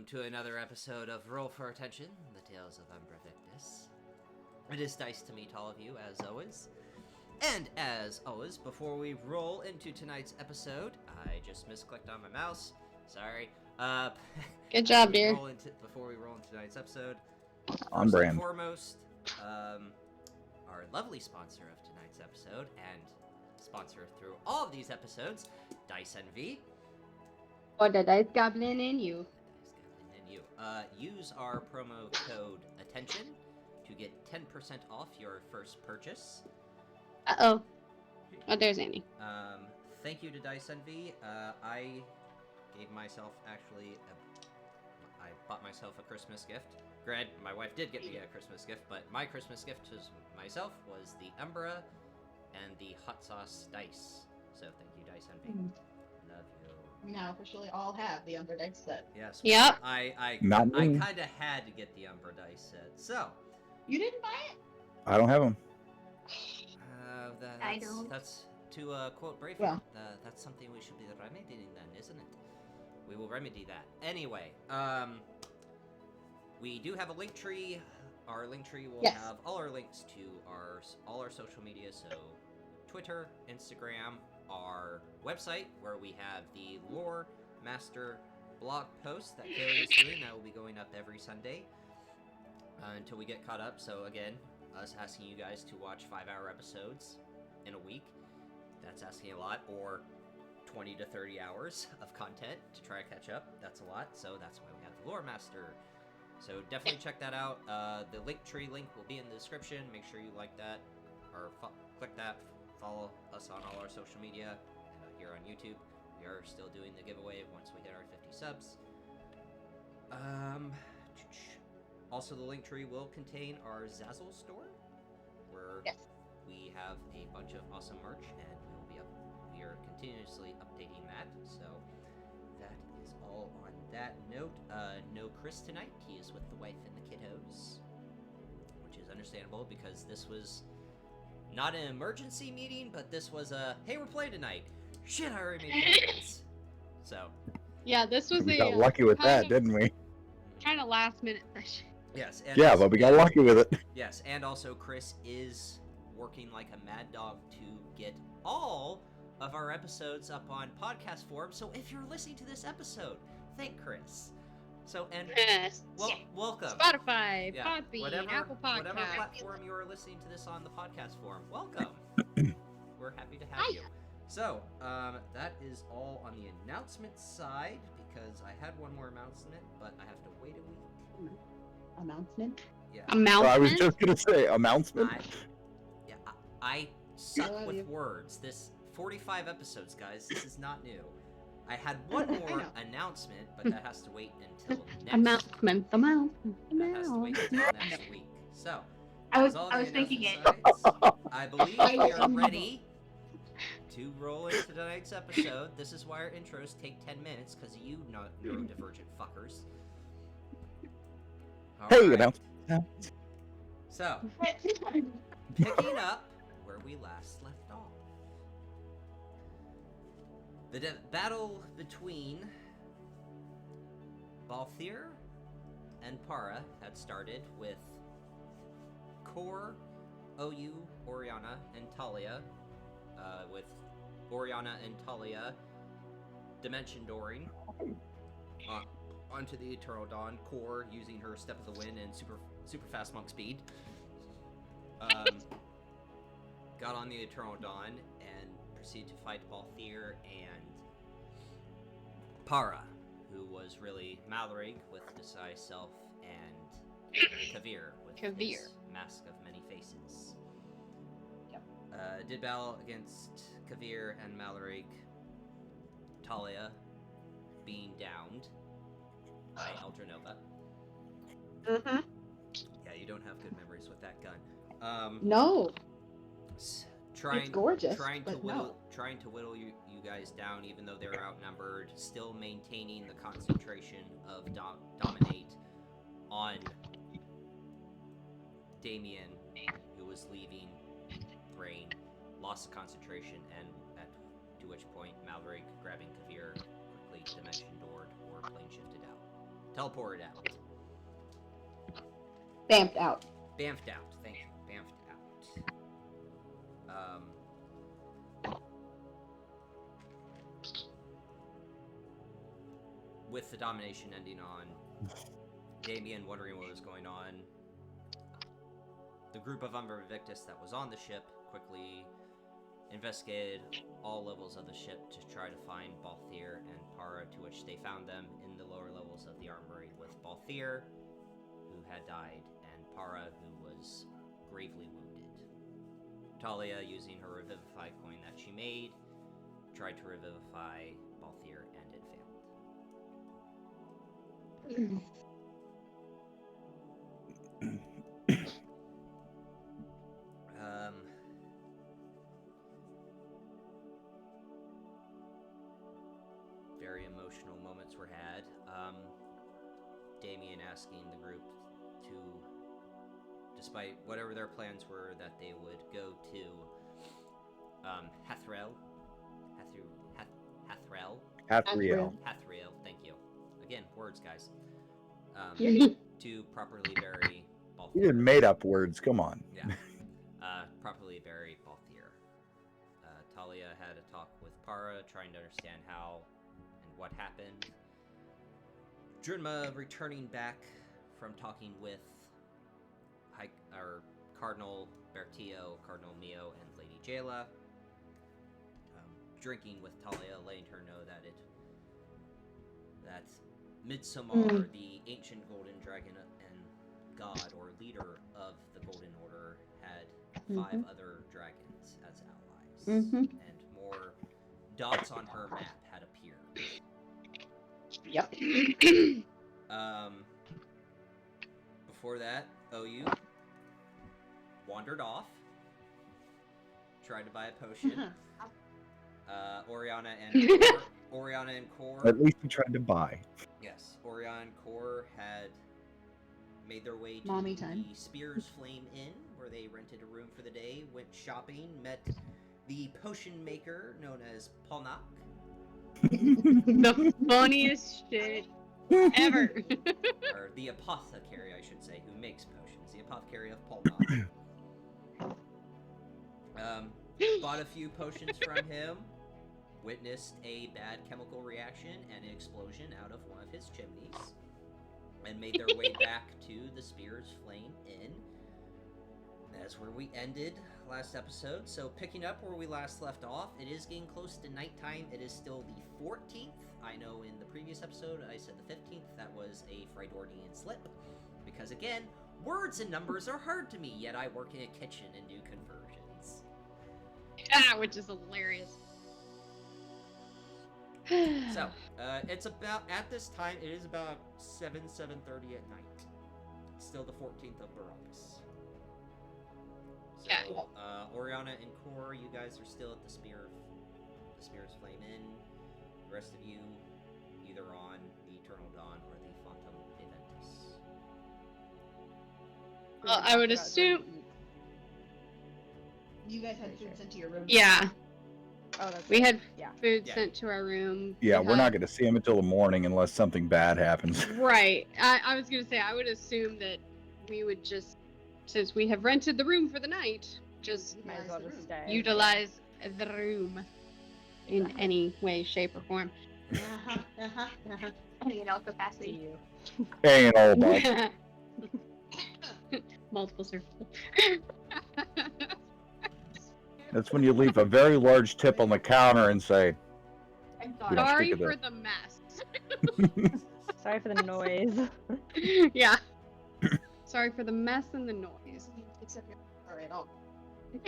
to another episode of Roll for Attention, the Tales of Umbra Victus. It is nice to meet all of you, as always. And as always, before we roll into tonight's episode, I just misclicked on my mouse. Sorry. Good job, dear. Before we roll into tonight's episode, On brand. and foremost, our lovely sponsor of tonight's episode, and sponsor through all of these episodes, Dice NV. Or the Dice Goblin in you. Use our promo code ATTENTION to get 10% off your first purchase. Uh-oh. Oh, there's Amy. Thank you to Dice Envy. I gave myself, I bought myself a Christmas gift. Granted, my wife did get me a Christmas gift, but my Christmas gift to myself was the Umbra and the hot sauce dice. So thank you, Dice Envy. Love you. Now officially all have the Umbra dice set. Yes. Yep. I me. kind of had to get the Umbra dice set. So. You didn't buy it? I don't have them. I don't. That's to quote Braveheart. Well. That's something we should be remedying then, isn't it? We will remedy that. Anyway, we do have a link tree. Our link tree will have all our links to all our social media, so Twitter, Instagram, our website, where we have the Lore Master blog post that Kaylee is doing. That will be going up every Sunday until we get caught up. So again, us asking you guys to watch 5-hour episodes in a week, that's asking a lot, or 20 to 30 hours of content to try to catch up. That's a lot, so that's why we have the Lore Master. So definitely check that out. The Linktree link will be in the description. Make sure you like that, or click that. Follow us on all our social media, and here on YouTube. We are still doing the giveaway once we hit our 50 subs. Also, the Linktree will contain our Zazzle store, where we have a bunch of awesome merch, and we are continuously updating that. So that is all on that note. No Chris tonight. He is with the wife and the kiddos, which is understandable because this was not an emergency meeting, but this was a, hey, we're playing tonight. Shit, I already made plans. So. Yeah, this was We got lucky with that, didn't we? Kind of last minute session. Yes. And yeah, also, but we got lucky with it. Yes, and also Chris is working like a mad dog to get all of our episodes up on podcast form. So if you're listening to this episode, thank Chris. So, and welcome. Spotify, Podbean, Apple Podcasts. Whatever platform you are listening to this on the podcast form, welcome. We're happy to have you. So, that is all on the announcement side, because I had one more announcement, but I have to wait a week. Announcement? Yeah. Announcement? I was just going to say, announcement? I suck with words. This 45 episodes, guys, this is not new. I had one more announcement, but that has to wait until next Announcement. That has to wait until next week. So, I was thinking it. I believe we are ready to roll into tonight's episode. This is why our intros take 10 minutes, because of you neurodivergent fuckers. Hey, right. announcement. So, picking up where we last left off. The battle between Balthier and Para had started with Kor, Ou, Oriana, and Talia, with Oriana and Talia dimension dooring onto the Eternal Dawn. Kor using her Step of the Wind and super fast monk speed. Got on the Eternal Dawn and proceeded to fight Balthier and Para, who was really Mallory with Desai Self, and Kavir with his Mask of Many Faces. Did battle against Kavir and Mallory, Talia being downed by Eldranova. Mm-hmm. Yeah, you don't have good memories with that gun. No. It's gorgeous. Trying to whittle you guys down, even though they were outnumbered. Still maintaining the concentration of dominate on Damien, who was leaving Brain, lost the concentration, and to which point Mallory, grabbing Kavir, quickly dimension doored or plane shifted out. Teleported out. Bamped out. Bamfed out. Thank you. Bamfed out. With the domination ending on Damien wondering what was going on, the group of Umbra Victus that was on the ship quickly investigated all levels of the ship to try to find Balthier and Para, to which they found them in the lower levels of the armory with Balthier, who had died, and Para, who was gravely wounded. Talia, using her Revivify coin that she made, tried to revivify Balthier, and it failed. Very emotional moments were had. Damien asking the group to, despite whatever their plans were, that they would go to Hathriel. Hathriel, thank you. Again, words, guys. To properly bury Balthier. You didn't made up words, come on. Yeah. Properly bury Balthier. Talia had a talk with Para, trying to understand how and what happened. Drinma returning back from talking with Cardinal Bertio, Cardinal Mio, and Lady Jayla. Drinking with Talia, letting her know that Midsommar, the ancient golden dragon and god or leader of the Golden Order, had 5 other dragons as allies, and more dots on her map had appeared. Yep. Before that, OU wandered off, tried to buy a potion. Oriana and Core. At least he tried to buy. Yes, Oriana and Core had made their way to Mommy time. the Spears Flame Inn, where they rented a room for the day, went shopping, met the potion maker known as Polnak. The funniest shit ever. Or the apothecary, I should say, who makes potions. The apothecary of Polnak. Bought a few potions from him, witnessed a bad chemical reaction and an explosion out of one of his chimneys, and made their way back to the Spears Flame Inn. That's where we ended last episode. So picking up where we last left off, it is getting close to nighttime. It is still the 14th. I know in the previous episode I said the 15th. That was a Frydordian slip. Because again, words and numbers are hard to me, yet I work in a kitchen and do conversions. Which is hilarious. So, it's about, at this time, it is about 7:30 at night. Still the 14th of Barabbas. So, Yeah. Oriana and Core, you guys are still at the Spears Flame Inn. The rest of you, either on the Eternal Dawn or the Phantom Aventus. Well, I would assume. You guys had food sent to your room. Yeah. Oh, that's We had yeah. food Yeah. sent to our room. Yeah, We we're not had- going to see him until the morning unless something bad happens. Right. I was going to say, I would assume that we would just, since we have rented the room for the night, just Might as well just stay. utilize the room in any way, shape, or form. Any and all See capacity. you. Ain't all about. Multiple surfaces. That's when you leave a very large tip on the counter and say, I'm Yeah, Sorry speak of for that. the mess. Sorry for the noise. Yeah. Sorry for the mess and the noise. Except you're sorry at all.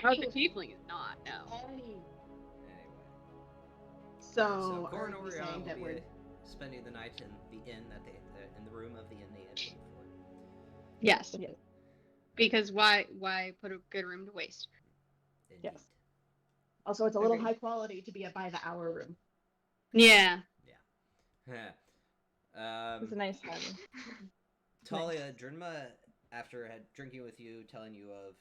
Oh, the tiefling is not, no. Anyway. So, Core are and we Oriana saying will that be we're spending the night in the inn that they, in the room of the inn they had paid for. Yes. Yes. Because why put a good room to waste? Indeed. Yes. also it's a little Agreed. high quality to be a by the hour room. Yeah. It's a nice one. Talia, Drinma, after drinking with you, telling you of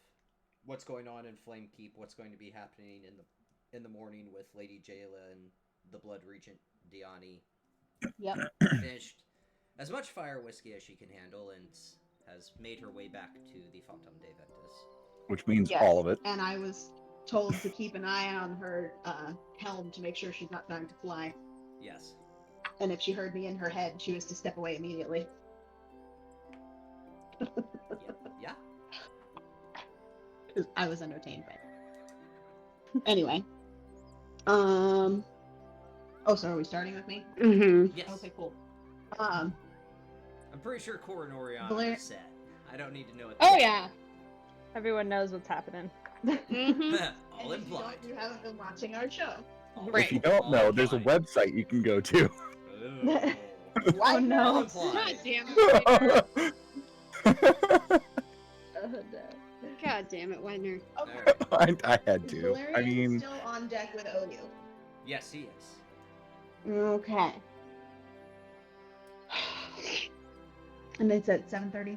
what's going on in Flame Keep, what's going to be happening in the morning with Lady Jayla and the Blood Regent Diani, Yep. finished as much fire whiskey as she can handle, and has made her way back to the Phantom de Ventus. Which means Yes, all of it. And I was told to keep an eye on her helm to make sure she's not trying to fly. Yes. And if she heard me in her head, she was to step away immediately. Yeah. 'Cause I was entertained by it. Anyway. Oh, so are we starting with me? Mm-hmm. Yes. Okay, cool. I'm pretty sure Cor and Oriana Blair- are set. I don't need to know it. Oh yeah. Everyone knows what's happening. Mm-hmm. All And if you implied. don't, you haven't been watching our show. All Right. If you don't know, there's a implied. website you can go to. Oh. Why Oh, no. All God implied. damn it, Widener. Oh, no. God damn it, Widener. Okay. Alright. I had Is to. Valerian I mean, still on deck with OU? Yes, he is. Okay. And it's at 7:30.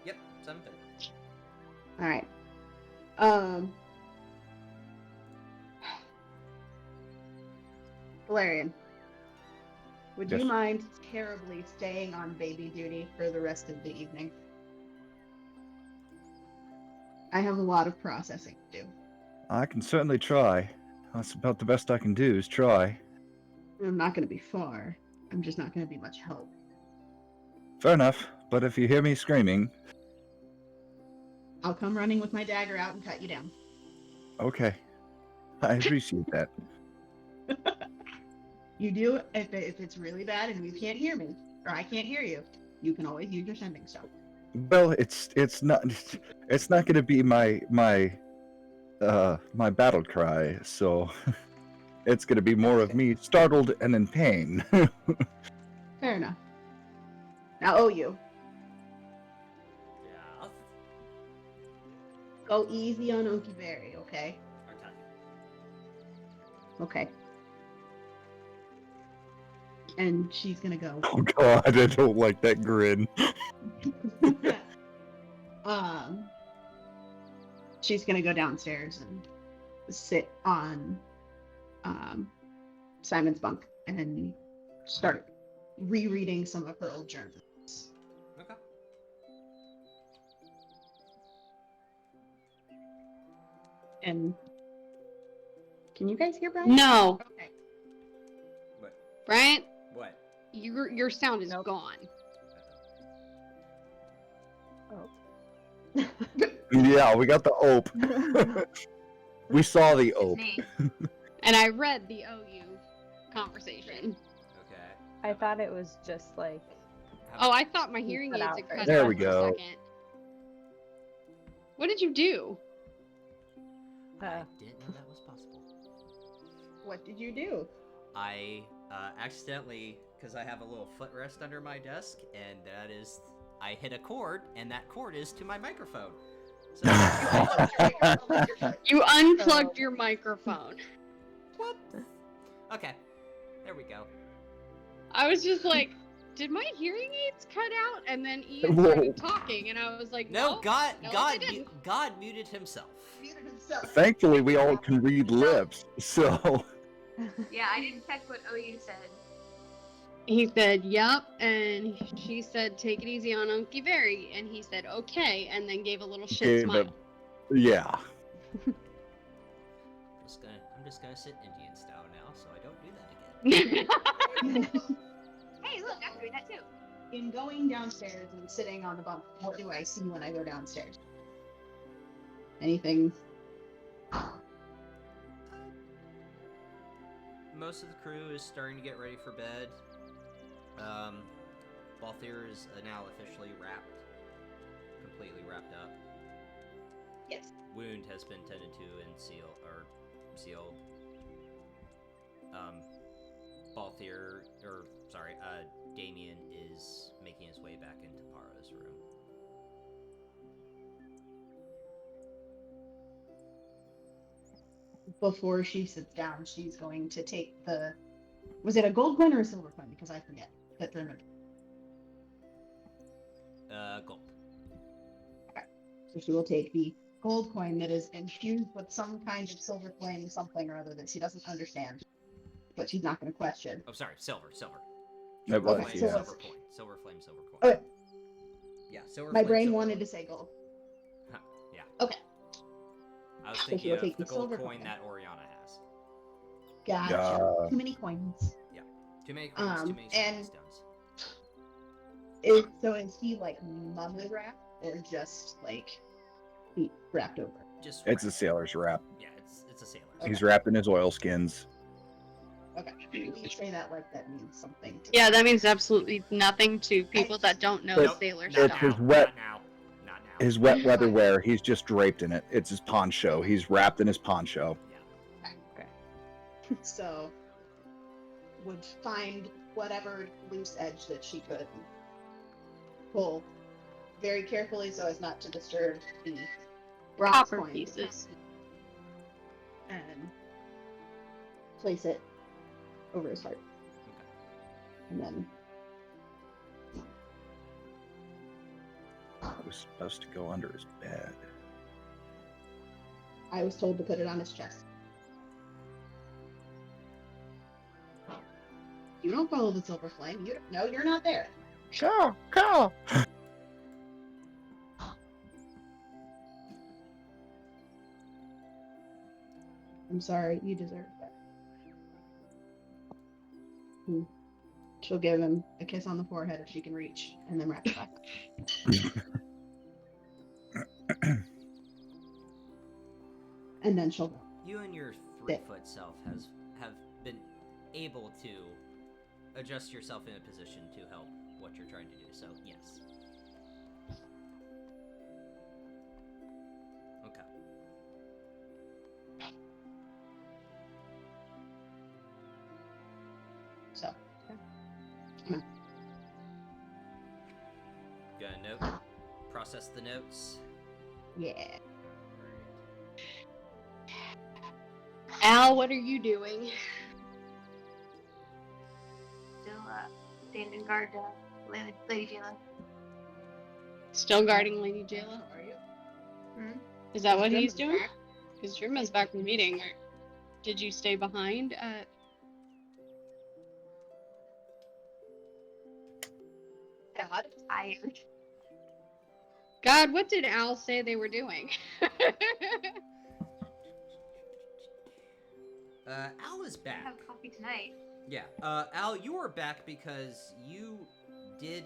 Yep, 7:30. All right. Valerian, would you Yes. mind terribly staying on baby duty for the rest of the evening? I have a lot of processing to do. I can certainly try. That's about the best I can do is try. I'm not going to be far. I'm just not going to be much help. Fair enough, but if you hear me screaming, I'll come running with my dagger out and cut you down. okay. I appreciate that. You do if it's really bad and you can't hear me, or I can't hear you. You can always use your sending stone. Well, it's not going to be my battle cry, so it's going to be more of me startled and in pain. Fair enough. Now, OU, Yeah. go easy on Unky Berry, okay? Okay. Okay. And she's gonna go. Oh god, I don't like that grin. She's gonna go downstairs and sit on Simon's bunk and start rereading some of her old journals. Okay. And can you guys hear Brian? No, Okay. What? Brian, What? your sound is Nope. gone. Oh. Yeah, we got the ope. We saw the ope. And I read the OU conversation. Okay. I thought it was just like. Oh, I thought my hearing cut aids out had for cut a There out we for a go. second. What did you do? I didn't know that was possible. What did you do? I accidentally, because I have a little footrest under my desk, and that is, I hit a cord, and that cord is to my microphone. So, You unplugged your microphone. what? Okay, there we go. I was just like, did my hearing aids cut out? And then Ian Whoa. started talking, and I was like, No, no. God, no, God, they didn't. God muted himself. Muted himself. Thankfully, we all can read lips, so Yeah, I didn't catch what OU said. He said, yup, and she said, take it easy on Unky Very, and he said, okay, and then gave a little shit Gave smile. yeah. I'm just gonna sit Indian style now, so I don't do that again. Hey, look, I'm doing that too. In going downstairs and sitting on the bunk, what do I see when I go downstairs? Anything? Most of the crew is starting to get ready for bed. Balthier is now officially completely wrapped up. Yes. Wound has been tended to and sealed. Damien is making his way back into Para's room. Before she sits down, she's going to take the. Was it a gold coin or a silver coin? Because I forget. But remember. Gulp. So she will take the gold coin that is infused with some kind of silver flame, something or other that she doesn't understand, but she's not going to question. Oh, sorry, silver. It was, Okay, yeah. Silver points. Silver flame, silver coin. Okay. Yeah, silver My flame, brain silver wanted coin. to say gold. Huh, yeah. Okay. I was So thinking she'll of take the the gold silver coin coin. that Oriana has. Gotcha. Too many coins. Too many coins, too many and stones. Is he like mummy wrapped or just like he wrapped over? Just It's a wrapped. sailor's wrap. Yeah, it's a sailor's. Okay. He's wrapped in his oilskins. Okay. You say that like that means something. To Yeah, me. that means absolutely nothing to people that don't know Nope, sailor Not It's stuff. now. his wet- Not now. Not now. His wet weather wear. He's just draped in it. It's his poncho. He's wrapped in his poncho. Yeah. So would find whatever loose edge that she could pull very carefully so as not to disturb the bronze Copper coin pieces. and place it over his heart. And then I was supposed to go under his bed. I was told to put it on his chest. You don't follow the silver flame. No, you're not there. Go! I'm sorry, you deserve that. She'll give him a kiss on the forehead if she can reach, and then wrap it back up. And then she'll go. You and your 3-foot self have been able to adjust yourself in a position to help what you're trying to do. So yes. Okay. So, Got a note. Process the notes. yeah. Al, what are you doing? Still standing guard to Lady Jayla. Still guarding Lady Jayla? How are you? Is that what Drimma's he's doing? back. Because Drimma's back from the meeting. Or did you stay behind at... God. Tired. God, what did Al say they were doing? Al is I back. have coffee tonight. Yeah. Al, you are back because you did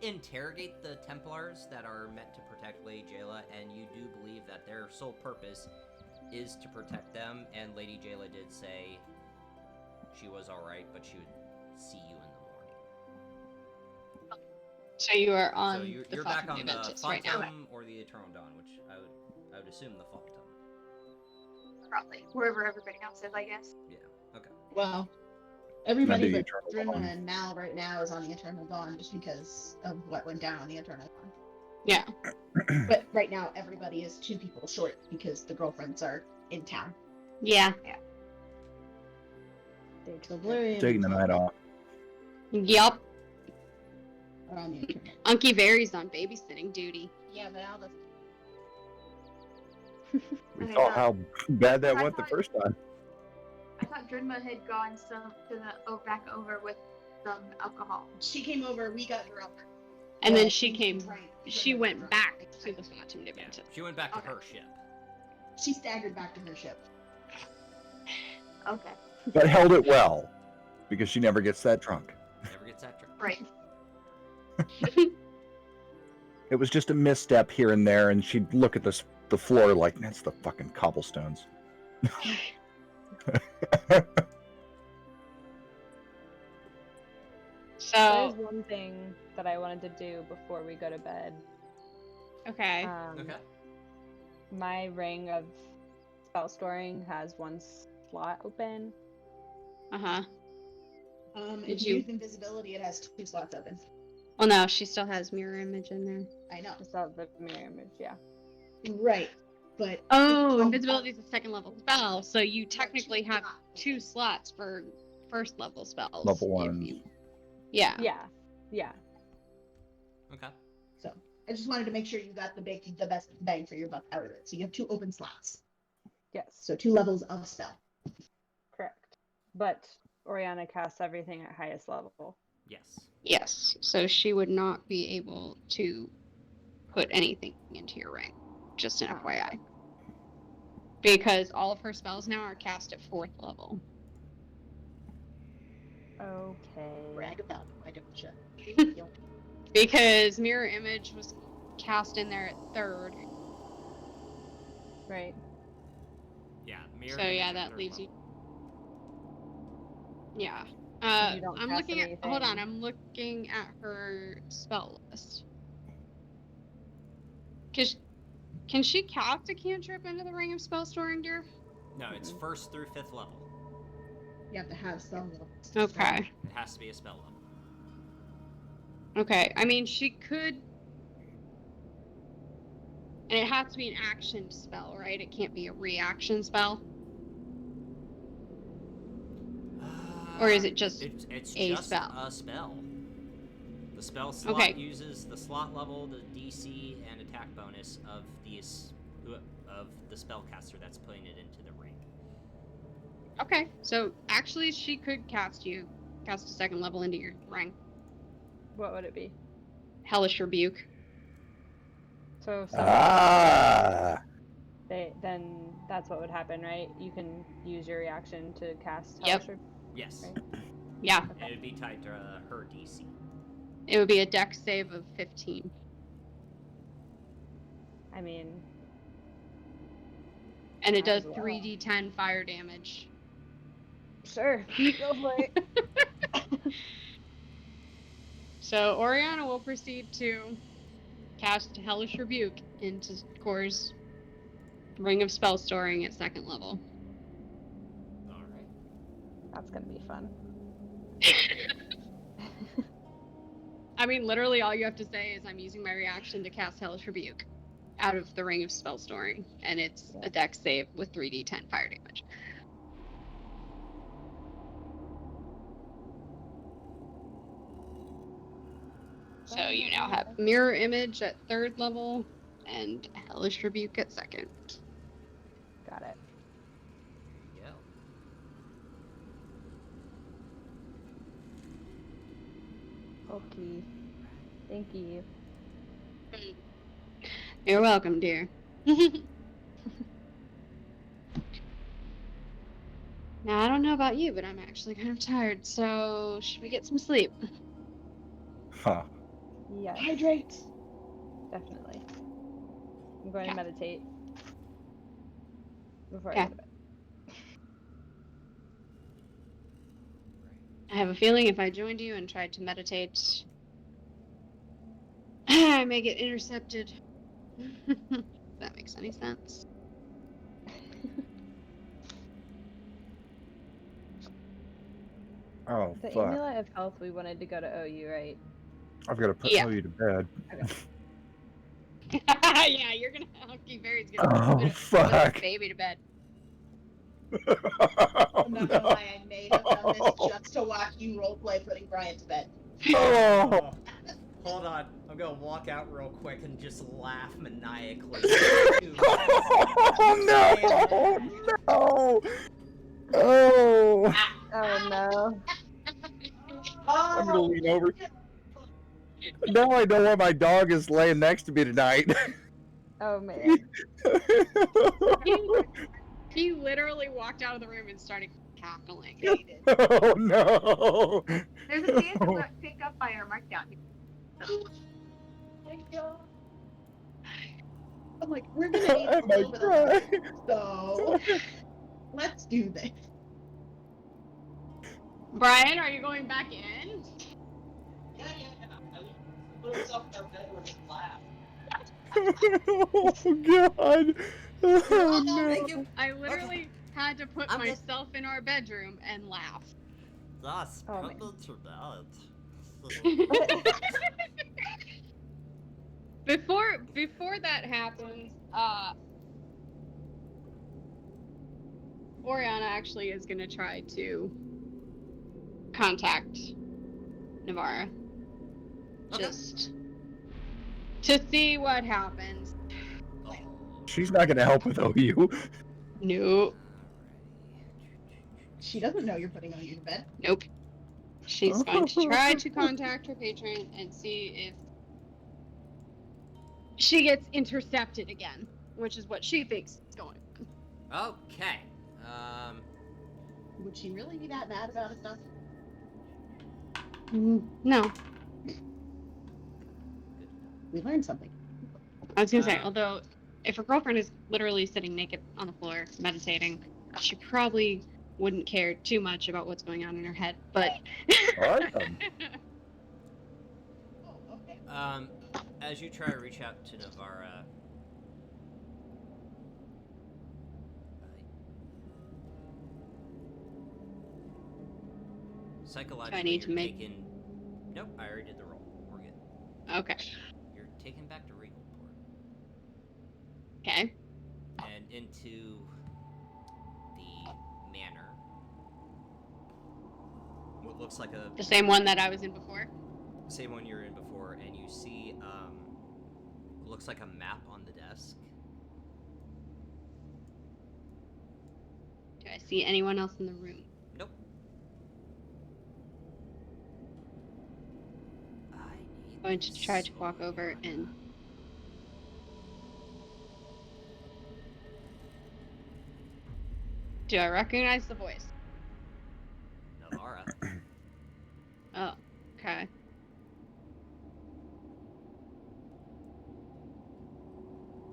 interrogate the Templars that are meant to protect Lady Jayla, and you do believe that their sole purpose is to protect them. And Lady Jayla did say she was all right, but she would see you in the morning. So you are on So the you're back Phantom on the Juventus right now. Phantom or the Eternal Dawn, which I would assume the Phantom. Probably. Wherever everybody else is, I guess. Yeah. Okay. Well, everybody the but Eternal Drimma Dawn. and Mal right now is on the Eternal Dawn just because of what went down on the Eternal Dawn. Yeah. But right now, everybody is 2 people short because the girlfriends are in town. Yeah. So Valerian Taking the night off. Yup. are on the Eternal. Unky Vary's on babysitting duty. Yeah, but Al doesn't. We Okay, saw how bad that I went the thought- first time. I thought Drinma had gone back over with some alcohol. She came over, we got drunk. And Well, then she we came, drank, she Drimma went got back drunk. to the Phantom Yeah. Juventus. She went back to Okay. her ship. She staggered back to her ship. Okay. But held it well. Because she never gets that drunk. Never gets that drunk. Right. It was just a misstep here and there, and she'd look at the floor like, that's the fucking cobblestones. There's So, one thing that I wanted to do before we go to bed. okay. Okay. My ring of spell storing has one slot open. Uh-huh. If Did you you- use invisibility, it has 2 slots open. Well, no, she still has mirror image in there. I know. Just have the mirror image, yeah. Right. But Oh, it's- invisibility is a second level spell, so you technically have slots. 2 slots for first level spells. Level if one. you- Yeah. Yeah. Okay. So I just wanted to make sure you got the best bang for your buck out of it. So you have 2 open slots. Yes. So 2 levels of spell. Correct. But Oriana casts everything at highest level. Yes. Yes, so she would not be able to put anything into your ring. Just an FYI. Because all of her spells now are cast at 4th level. Okay. Brag about it, why don't you? Because Mirror Image was cast in there at 3rd. Right. Yeah. Mirror So image yeah, at that 3rd leaves level. you. Yeah. You don't I'm cast looking at. Hold on, anything. I'm looking at her spell list. Can she cast a cantrip into the Ring of Spell Storing, dear? No, it's 1st through 5th level. You have to have some levels. Okay. It has to be a spell level. Okay. I mean, she could. And it has to be an action spell, right? It can't be a reaction spell. Or is it just it's a just spell? a spell. The spell slot Okay. uses the slot level, the DC, and attack bonus of the spellcaster that's putting it into the ring. Okay. So actually, she could cast a 2nd level into your ring. What would it be? Hellish Rebuke. So then that's what would happen, right? You can use your reaction to cast Yep. Hellish Yes. Right? Yeah. It would be tied to her DC. It would be a dex save of 15. I mean, And it Might does as well. 3d10 fire damage. sure. Go for it. So Oriana will proceed to cast Hellish Rebuke into Core's Ring of Spell Storing at 2nd level. Alright. That's gonna be fun. I mean, literally all you have to say is I'm using my reaction to cast Hellish Rebuke out of the Ring of Spell Storing, and it's a dex save with 3d10 fire damage. So you now have Mirror Image at 3rd level and Hellish Rebuke at 2nd. Got it. Yeah. Okay. Thank you. You're welcome, dear. Now, I don't know about you, but I'm actually kind of tired, so should we get some sleep? Huh. Yes, Hydrate! definitely. I'm going Okay. to meditate before Okay. I go to bed. I have a feeling if I joined you and tried to meditate, I may get intercepted. If that makes any sense. Oh, The fuck. Amulet of Health, we wanted to go to OU, right? I've got to put Yeah. you to bed. Yeah, you're gonna. Hunky Berry's gonna Oh, put fuck. his baby to bed. I'm not gonna lie, I may have done this just to watch you roleplay putting Brian to bed. Oh. Hold on. I'm gonna walk out real quick and just laugh maniacally. Oh, no! No! Oh! Oh no. I'm gonna lean over. Now I know why my dog is laying next to me tonight. Oh man. He literally walked out of the room and started cackling. Oh no! There's a chance it got picked up by our markdown. I'm like, we're gonna need I a might little bit cry. of so let's do this. Brian, are you going back in? Yeah. I put myself in our bedroom and laugh. Oh god! Oh no! Thank you. I literally had to put I'm good. myself in our bedroom and laugh. That's Oh, man. too bad. Before that happens, Oriana actually is gonna try to contact Navarra. Okay. Just to see what happens. She's not gonna help with OU. No. She doesn't know you're putting Oni to bed. Nope. She's going to try to contact her patron and see if she gets intercepted again, which is what she thinks is going on. Okay. Would she really be that mad about it, though? No. We learned something. I was gonna say, although, if her girlfriend is literally sitting naked on the floor meditating, she probably wouldn't care too much about what's going on in her head, but... Alright. Oh, okay. As you try to reach out to Navarra, psychologically, I need to you're make- taken... Nope, I already did the roll. We're good. Okay. You're taken back to Regalport. Okay. And into the manor. What looks like a... The same one that I was in before? Same one you were in before, and you see, looks like a map on the desk. Do I see anyone else in the room? Nope. I need I'm going to try to walk over and... Do I recognize the voice? Navarra. Oh, okay.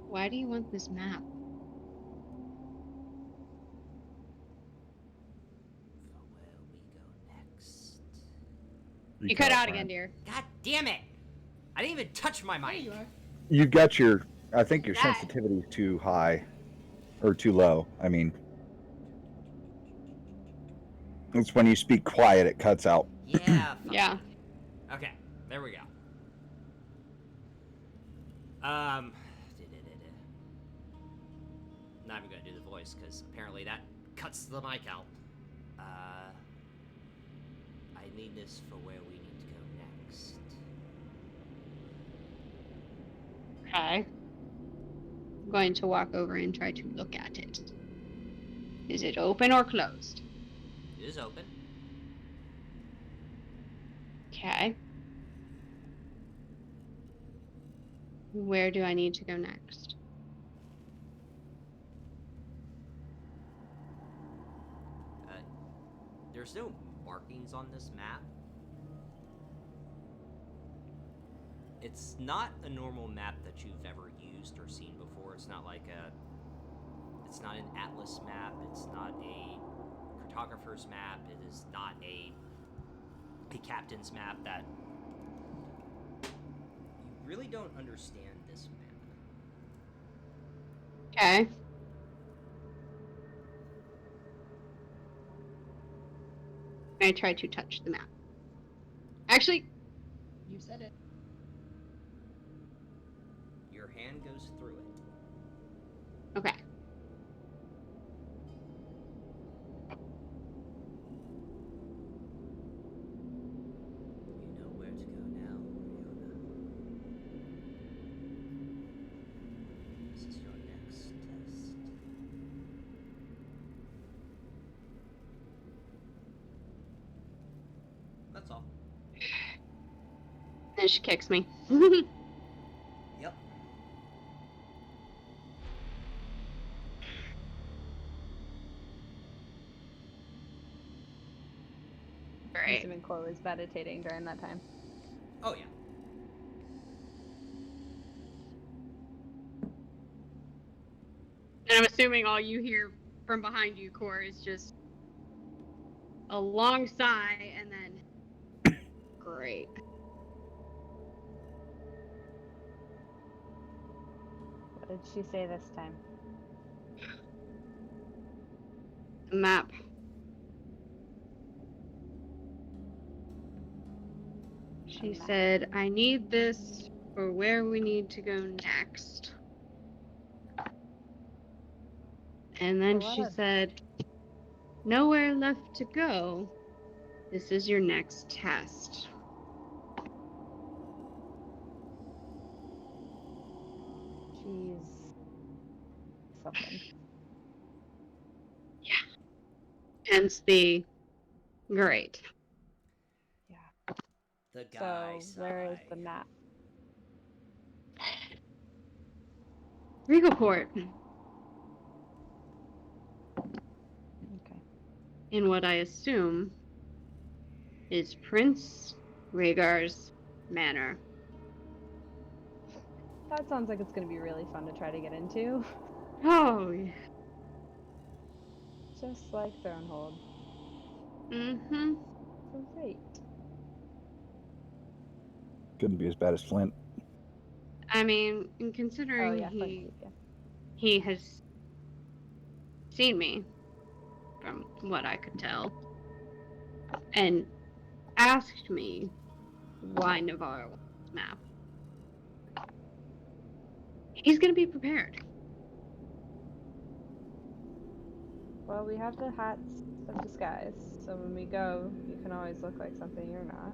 Why do you want this map? For where we go next. You cut out again, dear. God damn it! I didn't even touch my There mic. you are. You got your. I think your That- sensitivity is too high, or too low. I mean, it's when you speak quiet, it cuts out. Yeah. Fuck. Yeah. Okay, there we go. Not even gonna do the voice because apparently that cuts the mic out. I need this for where we need to go next. Okay. I'm going to walk over and try to look at it. Is it open or closed? It is open. Okay. Where do I need to go next? There's no markings on this map. It's not a normal map that you've ever used or seen before. It's not like it's not an atlas map. It's not a cartographer's map. It is not a captain's map. That you really don't understand this map. Okay. I try to touch the map. Actually, You said it. Your hand goes through it. okay. You know where to go now, Riona. This is your next test. That's all. And she kicks me. Yep. Great. Assuming Chloe was meditating during that time. Oh yeah. And I'm assuming all you hear from behind you, Core, is just a long sigh and then great. What did she say this time? The map. She map. said, I need this for where we need to go next. And then A lot she of- said, nowhere left to go. This is your next test. She's something. Hence the great. Yeah. The guy So where is sigh. the map? Regalport. Okay. In what I assume is Prince Rhaegar's manor. That sounds like it's going to be really fun to try to get into. Oh, yeah. Just like Thronehold. Mm-hmm. Great. Couldn't be as bad as Flint. I mean, and Oh considering yeah, Flint Keep, yeah. he has seen me, from what I could tell, and asked me why Navarro wants this map. He's gonna be prepared. Well, we have the hats of disguise, so when we go, you can always look like something you're not.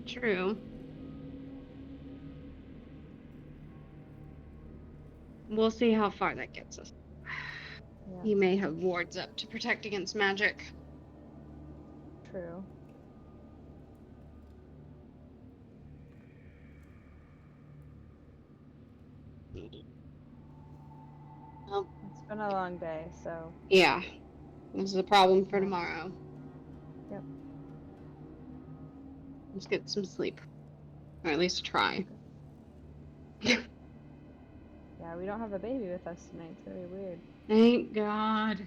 True. We'll see how far that gets us. Yeah, He may have wards up to protect against magic. true. Well, It's been a long day, so yeah, this is a problem for Yeah. tomorrow. Yep. Let's get some sleep, or at least try. yeah, we don't have a baby with us tonight. It's gonna be weird. Thank God.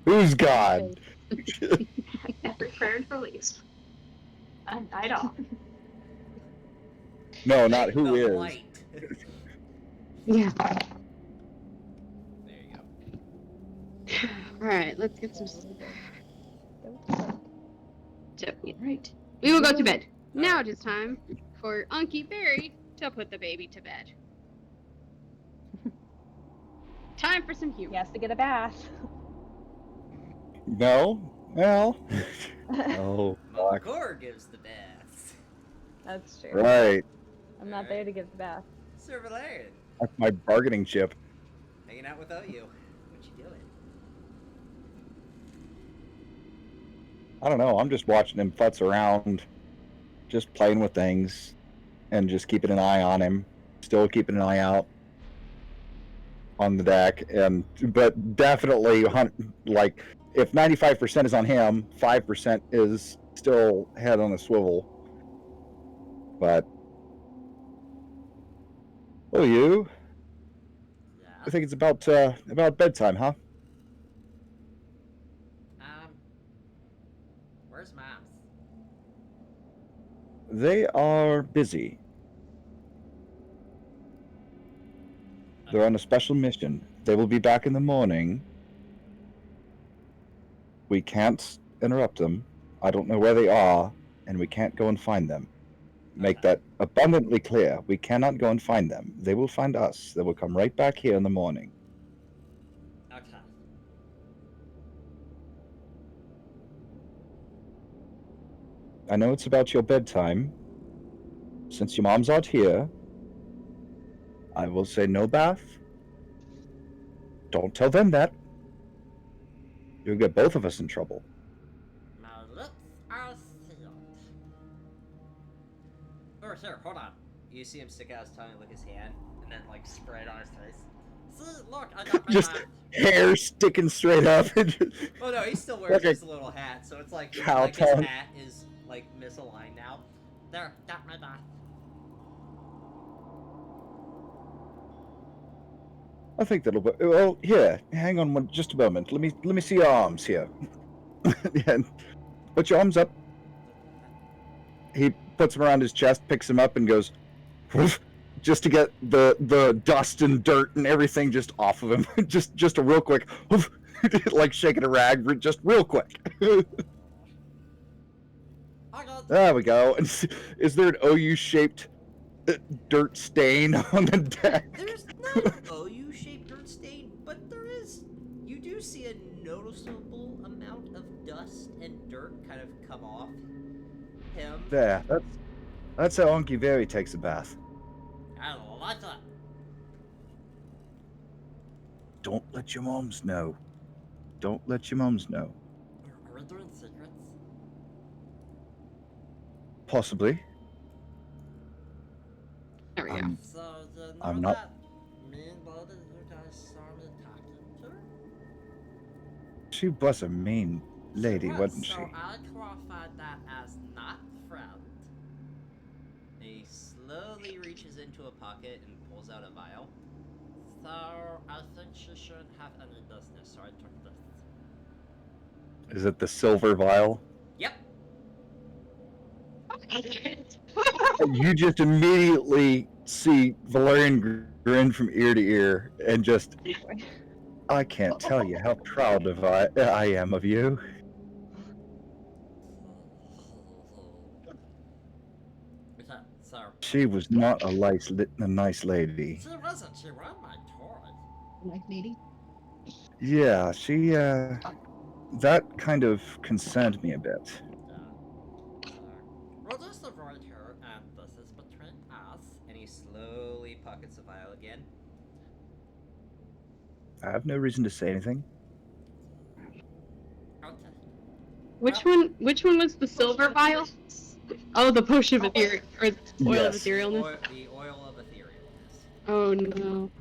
Who's God? Prepared for least. I don't. No, not Thank who the is. light. Yeah. There you go. All right, let's get some sleep. Go to bed. So, right. We will go to bed. Now Alright. it is time for Unky Fairy to put the baby to bed. Time for some humor. He has to get a bath. No? Well. Oh, fuck. Mokor gives the baths. That's true. Right. I'm not there to give the bath. Silver Lion. That's my bargaining chip. Hanging out without you. What you doing? I don't know. I'm just watching him futz around, just playing with things, and just keeping an eye on him. Still keeping an eye out on the deck, but definitely like if 95% is on him, 5% is still head on a swivel. But oh, you? Yeah. I think it's about bedtime, huh? Where's Mouse? They are busy. They're on a special mission. They will be back in the morning. We can't interrupt them. I don't know where they are, and we can't go and find them. Make Okay. that abundantly clear. We cannot go and find them. They will find us. They will come right back here in the morning. Okay. I know it's about your bedtime. Since your mom's out here, I will say no bath. Don't tell them that. You'll get both of us in trouble. My lips are sealed. Oh, sure, hold on. You see him stick out his tongue and lick his hand, and then, like, spray it on his face. See, look, I got my Just bath. hair sticking straight up. Oh no, he still wears Like a his little hat, so it's like, cow like his tongue. hat is, like, misaligned now. There, got my bath. I think that'll be. Well, here, hang on just a moment. Let me see your arms here. Yeah, put your arms up. He puts them around his chest, picks them up, and goes, "Woof," just to get the dust and dirt and everything just off of him. just a real quick, "Woof," like shaking a rag, just real quick. I got There we go. Is there an OU-shaped dirt stain on the deck? There's not an OU-shaped dirt stain, but there is. You do see a noticeable amount of dust and dirt kind of come off him. There. That's how Unky Very takes a bath. I like that. Don't let your moms know. Don't let your moms know. Are we doing secrets? Possibly. There we go. So, you know I'm not- that mean lady you guys saw me talking to? She was a mean lady, wasn't she? So I qualified that as not friend. He slowly reaches into a pocket and pulls out a vial. So I think she shouldn't have any business, so I took this. Is it the silver vial? Yep. You just immediately see Valerian grin from ear to ear and just, I can't tell you how proud of I am of you. Okay, so She was not a nice lady. she wasn't. She was my toy. Nice lady. Yeah, she, that kind of concerned me a bit. Yeah. So we'll just avoid her, and this is between us. And he slowly pockets the vial again. I have no reason to say anything. Okay. Which one was the silver vial? Oh, the potion of ethereal, or oil of Yes. etherealness. The oil of etherealness. Oh no.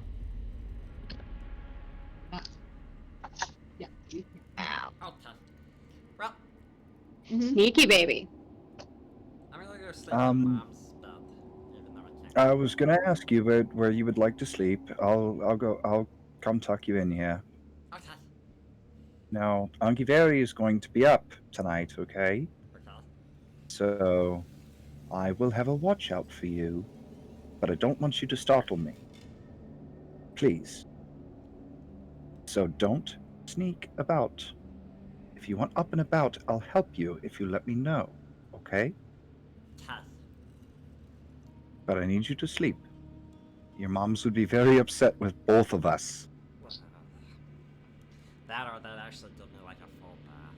Yeah. Okay. Well, Sneaky baby. I'm gonna go sleep Um, in Mom's bed, even though I can't. I was gonna ask you where you would like to sleep. I'll come tuck you in here. Okay. Now, Angiveri is going to be up tonight, okay? Okay. So, I will have a watch out for you, but I don't want you to startle me. Please. So don't sneak about. If you want up and about, I'll help you if you let me know, okay? Okay. But I need you to sleep. Your moms would be very upset with both of us. That or that actually give me like a full bath.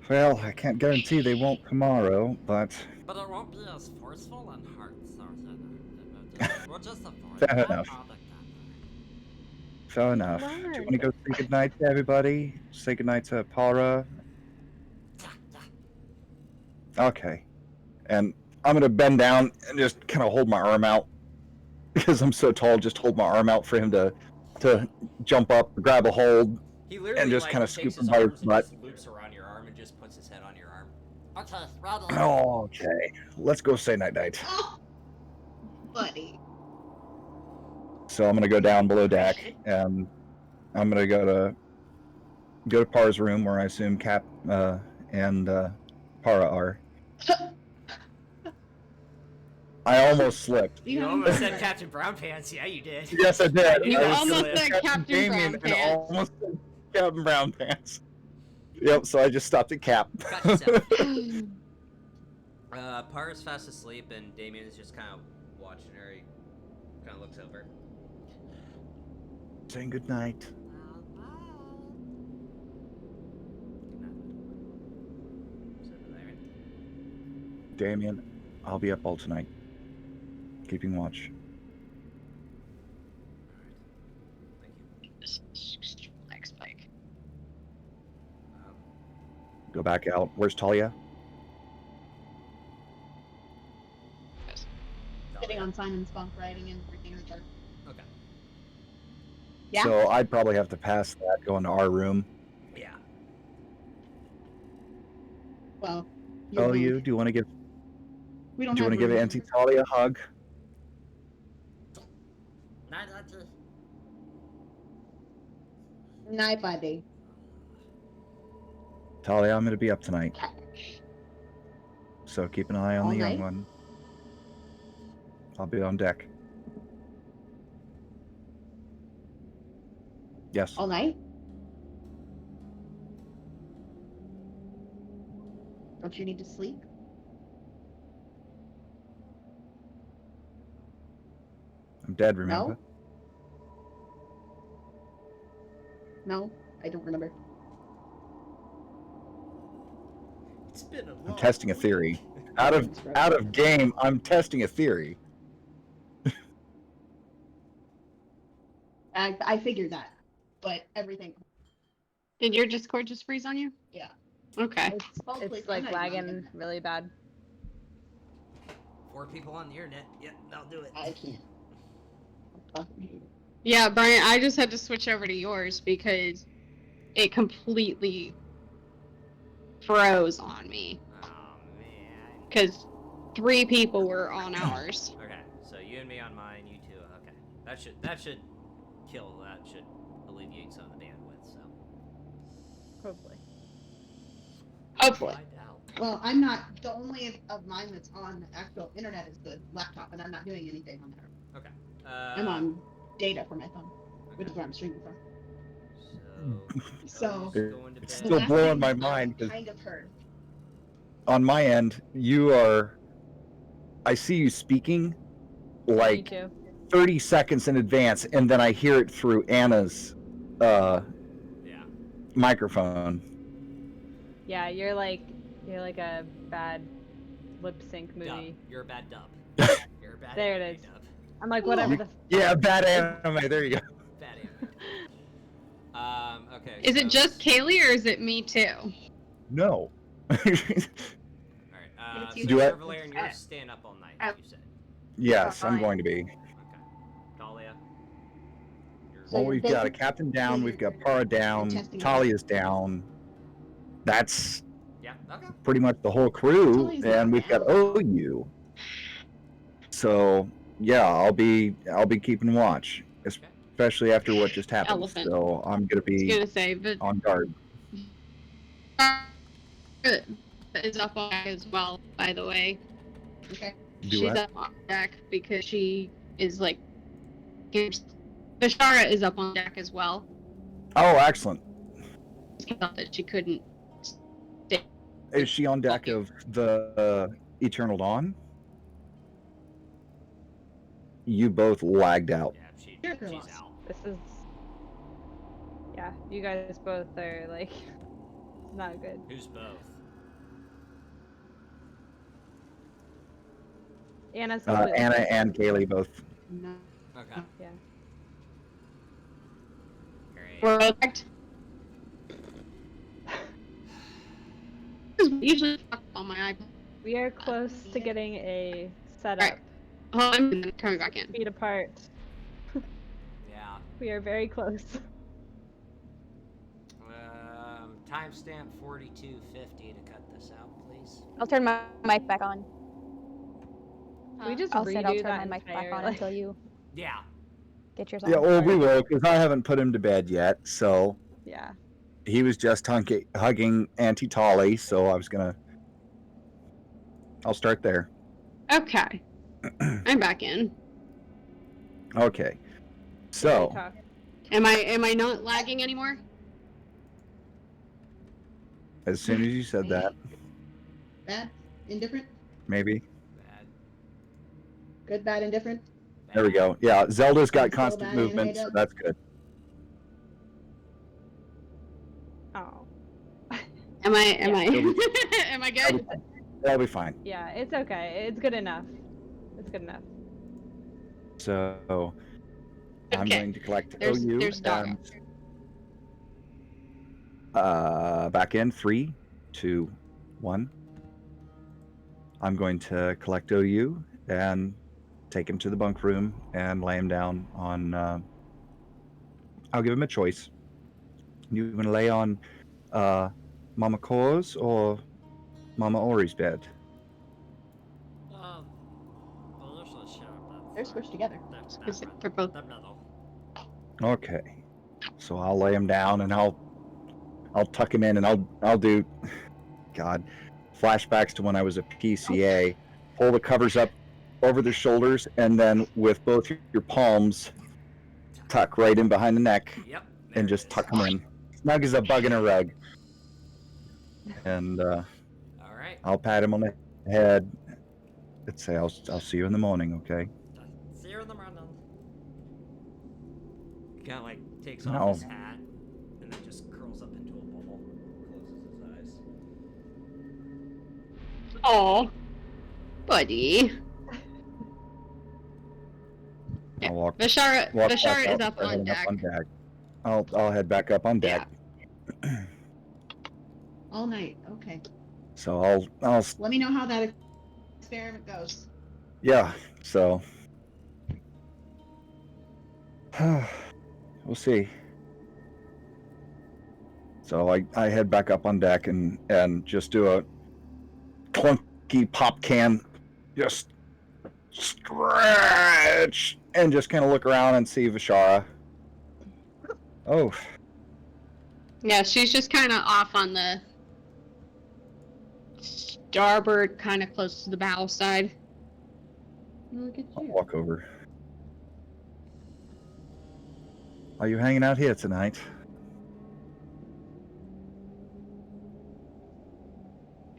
Well, I can't guarantee they won't tomorrow, but But it won't be as forceful and hard, so you know. We'll just avoid Fair that enough. altogether. fair enough. Do you want to go say goodnight to everybody? Say goodnight to Para? Yeah, yeah. Okay. And I'm going to bend down and just kind of hold my arm out. Because I'm so tall, just hold my arm out for him to jump up, grab a hold. He literally And just like, kinda takes scoop his him by his arms and butt. just loops around your arm and just puts his head on your arm. Okay, ready. Oh, okay. Let's go say night-night. Oh, buddy. So I'm going to go down below deck, and I'm going to go to Para's room, where I assume Cap and Para are. I almost slipped. You almost said Captain Brown Pants. Yeah, you did. Yes, I did. You I was almost gonna said say Captain Damien Brown and Pants. almost said Captain Brown Pants. Yep, so I just stopped at Cap. Got yourself. Para's fast asleep, and Damien is just kind of watching her. He kind of looks over. Saying goodnight. Good night. So did I, right? Damien, I'll be up all tonight. Keeping watch. Thank you. Next Spike. Go back out. Where's Talia? Sitting on Simon's bunk, writing and reading her chart. Okay. Yeah. So I'd probably have to pass that, go into our room. Yeah. Well. Oh, won't. you? Do you want to give? We don't Do you have want to give room. Auntie Talia a hug? Night, Auntie. Night, buddy. Talia, I'm going to be up tonight, so keep an eye on All the young night? one. I'll be on deck. Yes. All night? Don't you need to sleep? I'm dead, remember? No, I don't remember. It's been a long I'm testing a week. theory. Out of game, I'm testing a theory. I figured that, but everything. Did your Discord just freeze on you? Yeah. Okay. Hopefully It's like I'm not lagging lagging. really bad. 4 people on the internet. Yep, that'll do it. I can't. Yeah, Brian, I just had to switch over to yours because it completely froze on me. Oh man. Because 3 people were on ours. Okay, so you and me on mine, you two. Okay, that should kill. That should alleviate some of the bandwidth. So Hopefully. Hopefully. find out. Well, I'm not. The only of mine that's on the actual internet is the laptop, and I'm not doing anything on there. Okay. I'm on data for my phone, which is where I'm streaming from. So So- going to It's bed. still last blowing thing my I mind 'cause- kind of heard. On my end, I see you speaking Me like too. 30 seconds in advance, and then I hear it through Anna's Yeah. microphone. Yeah, you're like a bad lip sync Dub. movie. You're a bad dub. You're a bad There it anime is. dub. I'm like, whatever You- the. Yeah, bad anime. There you go. Bad anime. Okay. Is so, it just Kaylee or is it me too? No. All right. It's So you. Do it. Valerian, you're staying up all night. You said. Yes, I'm going to be. Okay. Dahlia. You're So Well, you're we've got a basic- captain down, we've got Para down, testing it. Talia's down. That's yeah. Okay. pretty much the whole crew, Talia's not and we've got down. OU. So yeah, I'll be keeping watch, especially after what just happened. Elephant. So I'm gonna I was be gonna say, but on guard. is up on deck as well, by the way. Okay. Do She's what? up on deck because she is like Bashara is up on deck as well. Oh, excellent. She thought that she couldn't stay. Is she on deck of the Eternal Dawn? You both lagged out. Yeah. Sure, She's lost. out. This is. Yeah, you guys both are like. Not good. Who's both? Anna's completely Anna missing. and Kaylee both. No. Okay. Yeah. Great. We're correct. Usually fuck on my iPad. We are close to getting a setup. Alright. Oh, I'm coming back in. Feet apart. Yeah. We are very close. Timestamp 4250 to cut this out, please. I'll turn my mic back on. We just I'll redo I'll turn that my mic back entire, on like- until you Yeah. get yours on. Yeah, well, we will, because I haven't put him to bed yet. So Yeah. he was just hugging Auntie Tolly, so I'll start there. Okay. I'm back in. Okay. We So, talk. Am I not lagging anymore? as soon as you said that, Bad? Indifferent? maybe. Bad. Good, bad, indifferent? There we go. Yeah, Zelda's got Still constant bad movement, anime so dub? that's good. Oh. Am I It'll be- am I That'll be good? fine. That'll be fine. Yeah, it's okay. It's good enough. It's good enough. So, I'm Okay. going to collect There's- OU there's dog. and back in 3, 2, 1. I'm going to collect OU and take him to the bunk room and lay him down on. I'll give him a choice. You going to lay on Mama Core's or Mama Ori's bed? Well, usually share, but They're squished together. Is it for both? The middle. Okay. So I'll lay him down and I'll tuck him in and I'll do, God, flashbacks to when I was a PCA. Pull the covers up over the shoulders and then with both your palms tuck right in behind the neck Yep. and just tuck him in. Snug as a bug in a rug. And All right. I'll pat him on the head and say, I'll see you in the morning, okay? See you in the morning. Kind of like takes No. off his hat and then just curls up into a ball. Closes his eyes. Oh, buddy. Yeah. I'll walk Vishara back is out, up start on heading up deck. on deck. I'll head back up on deck. All night. Okay. So I'll Let me know how that experiment goes. yeah. So we'll see. So I head back up on deck and just do a clunky pop can, just stretch, and just kind of look around and see Vishara. Oh, Yeah, she's just kind of off on the starboard, kind of close to the bow side. Look at I'll you. walk over. Are you hanging out here tonight?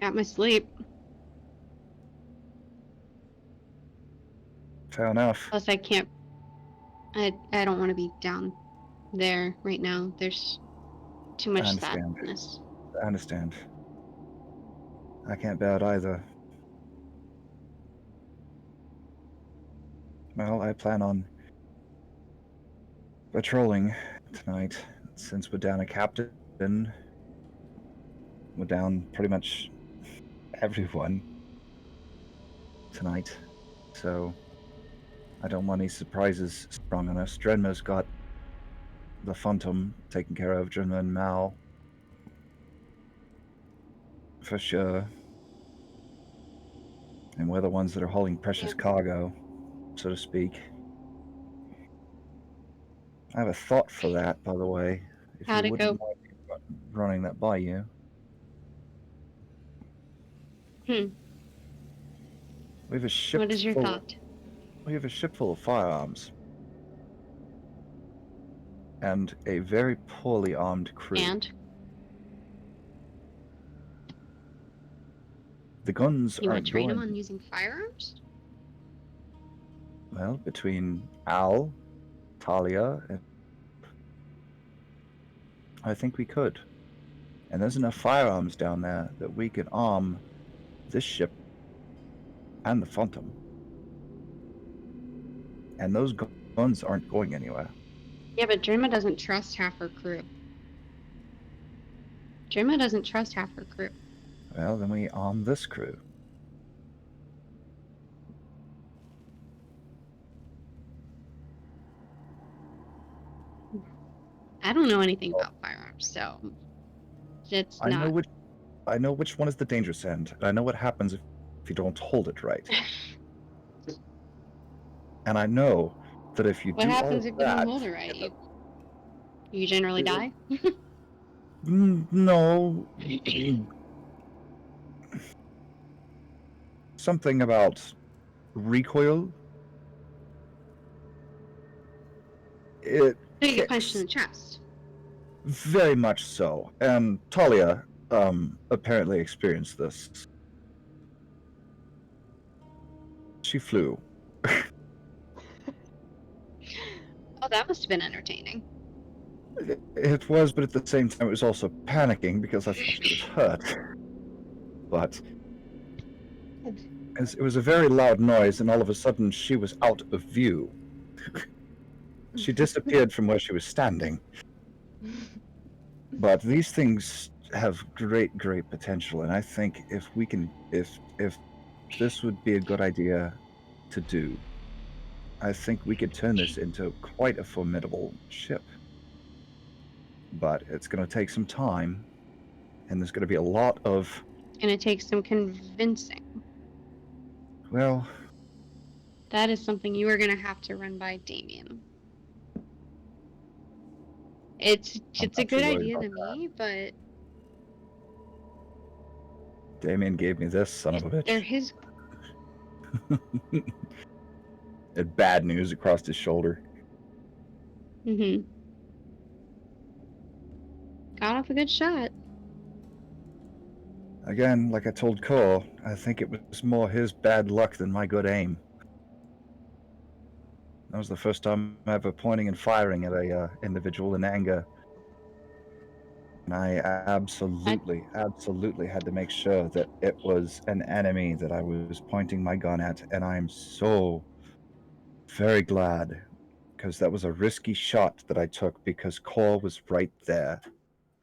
Got my sleep. Fair enough. Plus, I can't. I don't want to be down there right now. There's too much sadness. I understand. I can't bear it either. Well, I plan on patrolling tonight. Since we're down a captain, we're down pretty much everyone tonight. So I don't want any surprises sprung on us. Drenma's got the Phantom taken care of, Drenma and Mal. For sure. And we're the ones that are hauling precious cargo, so to speak. I have a thought for that, by the way. If How'd you it go? wouldn't mind me running that by you. We have a ship What is your thought? We have a ship full of firearms. And a very poorly armed crew. And? The guns You want aren't to train going... them on using firearms? Well, between Al, Talia, and... I think we could. And there's enough firearms down there that we could arm this ship and the Phantom. And those guns aren't going anywhere. Yeah, but Drenma doesn't trust half her crew. Drenma doesn't trust half her crew. Well, then we arm this crew. I don't know anything about firearms, so it's I not. know which one is the dangerous end. And I know what happens if you don't hold it right. And I know that if you What do happens all if you that, don't hold it right? You generally die? No. Something about recoil. It You get kicks. punched in the chest. Very much so. And Talia apparently experienced this. She flew. Oh, that must have been entertaining. It was, but at the same time, it was also panicking because I thought she was hurt. But it was a very loud noise, and all of a sudden, she was out of view. She disappeared from where she was standing. But these things have great potential, and I think if we can, if this would be a good idea to do, I think we could turn this into quite a formidable ship. But it's going to take some time, and there's going to be a lot of... It's going to take some convincing. Well... That is something you are going to have to run by Damien. It's a good idea to me, but... Damien gave me this, son of a bitch. They're his... Had bad news across his shoulder. Mm-hmm. Got off a good shot. Again, like I told Cole, I think it was more his bad luck than my good aim. That was the first time ever pointing and firing at a individual in anger. And I absolutely had to make sure that it was an enemy that I was pointing my gun at, and I'm so very glad because that was a risky shot that I took because Core was right there,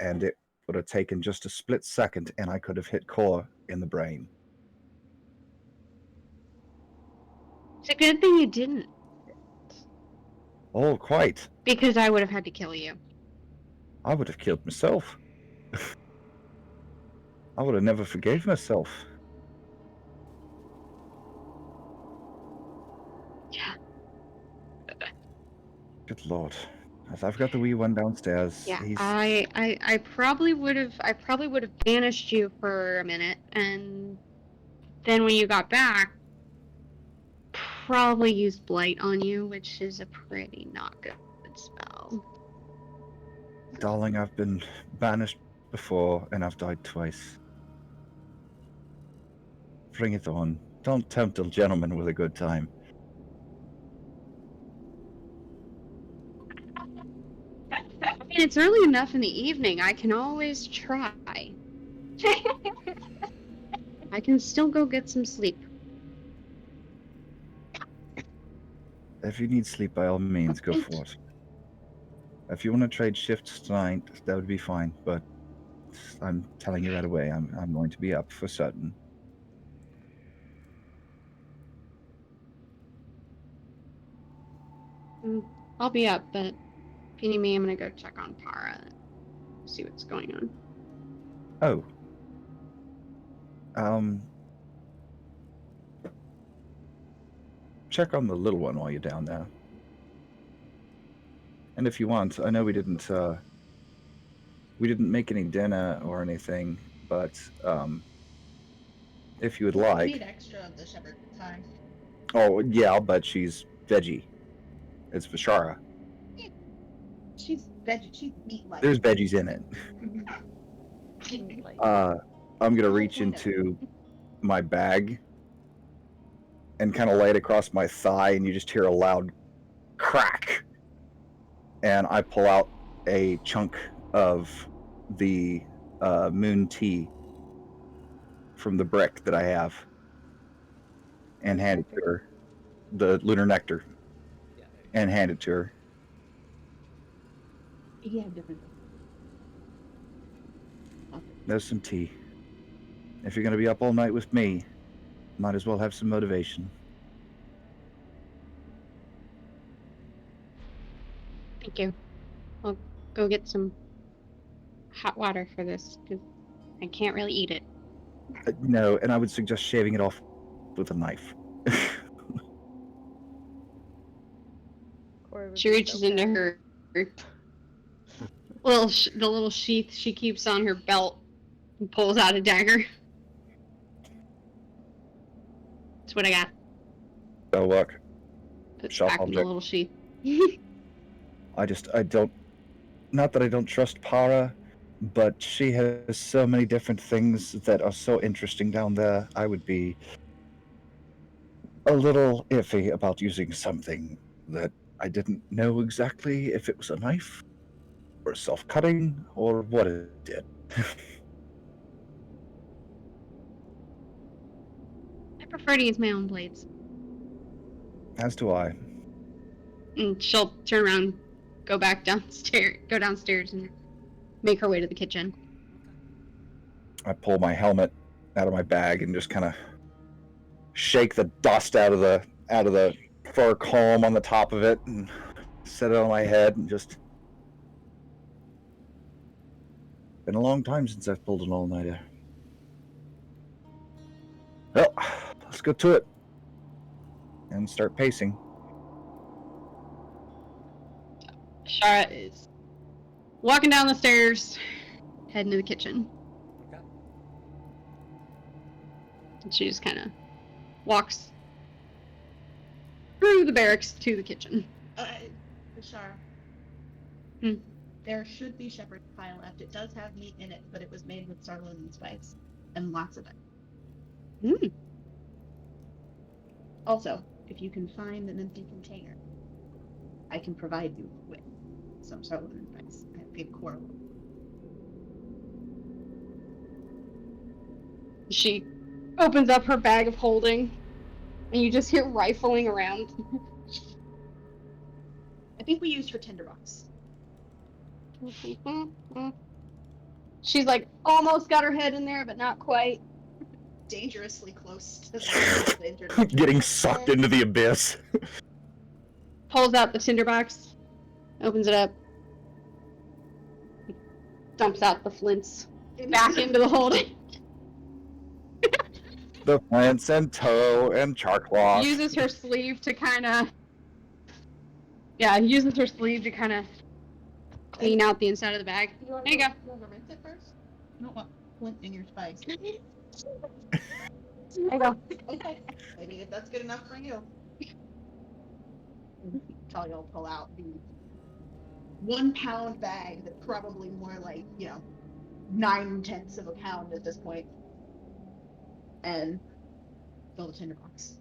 and it would have taken just a split second, and I could have hit Core in the brain. It's a good thing you didn't, Oh, quite. because I would have had to kill you. I would have killed myself. I would have never forgave myself. Yeah. Good lord. As I've got the wee one downstairs. Yeah, He's... I probably would have banished you for a minute, and then when you got back, probably used blight on you, which is a pretty not good spell. Darling, I've been banished before, and I've died twice. Bring it on. Don't tempt a gentleman with a good time. I mean, it's early enough in the evening. I can always try. I can still go get some sleep. If you need sleep, by all means, go for it. If you want to trade shifts tonight, that would be fine, but I'm telling you right away, I'm going to be up for certain. I'll be up, but if you need me, I'm gonna go check on Para and see what's going on. Oh. Check on the little one while you're down there. And if you want, I know we didn't make any dinner or anything, but if you would We like. need extra of the shepherd pie. Oh yeah, I'll bet she's veggie. It's Vishara. She's veggie. She's meat-like. There's veggies in it. I'm gonna reach into my bag and kind of lay it across my thigh, and you just hear a loud crack. And I pull out a chunk of the moon tea from the brick that I have and hand it to her. The lunar nectar. And hand it to her. Yeah, different. There's some tea. If you're going to be up all night with me, might as well have some motivation. Thank you. I'll go get some hot water for this, because I can't really eat it. No, and I would suggest shaving it off with a knife. She reaches into her the little sheath she keeps on her belt and pulls out a dagger. That's what I got. Oh, look. Puts Sharp back in the object. little sheath. I don't, not that I don't trust Para, but she has so many different things that are so interesting down there. I would be a little iffy about using something that I didn't know exactly if it was a knife or self-cutting or what it did. I prefer to use my own blades. As do I. And she'll turn around, go downstairs and make her way to the kitchen. I pull my helmet out of my bag and just kind of shake the dust out of the fur comb on the top of it and set it on my head and just... Been a long time since I've pulled an all-nighter. Well, let's go to it and start pacing. Shara is walking down the stairs, heading to the kitchen. Okay. And she just kind of walks through the barracks to the kitchen. Bashar. Hmm. There should be shepherd's pie left. It does have meat in it, but it was made with sarlin and spice. And lots of it. Hmm. Also, if you can find an empty container, I can provide you with some sarlin and spice. I have big core. She opens up her bag of holding, and you just hear rifling around. think we used her tinderbox. She's like almost got her head in there, but not quite. Dangerously close to the internet. Getting sucked into the abyss. Pulls out the tinderbox, opens it up, dumps out the flints back into the holding. The flints and tow and charcloth. Uses her sleeve to kind of clean out the inside of the bag. There you go. You want to rinse it first? You don't want flint in your spice. There you go. Okay. Maybe if that's good enough for you. Talia will pull out the 1 pound bag that's probably more like, 9/10 of a pound at this point. And fill the tinderbox.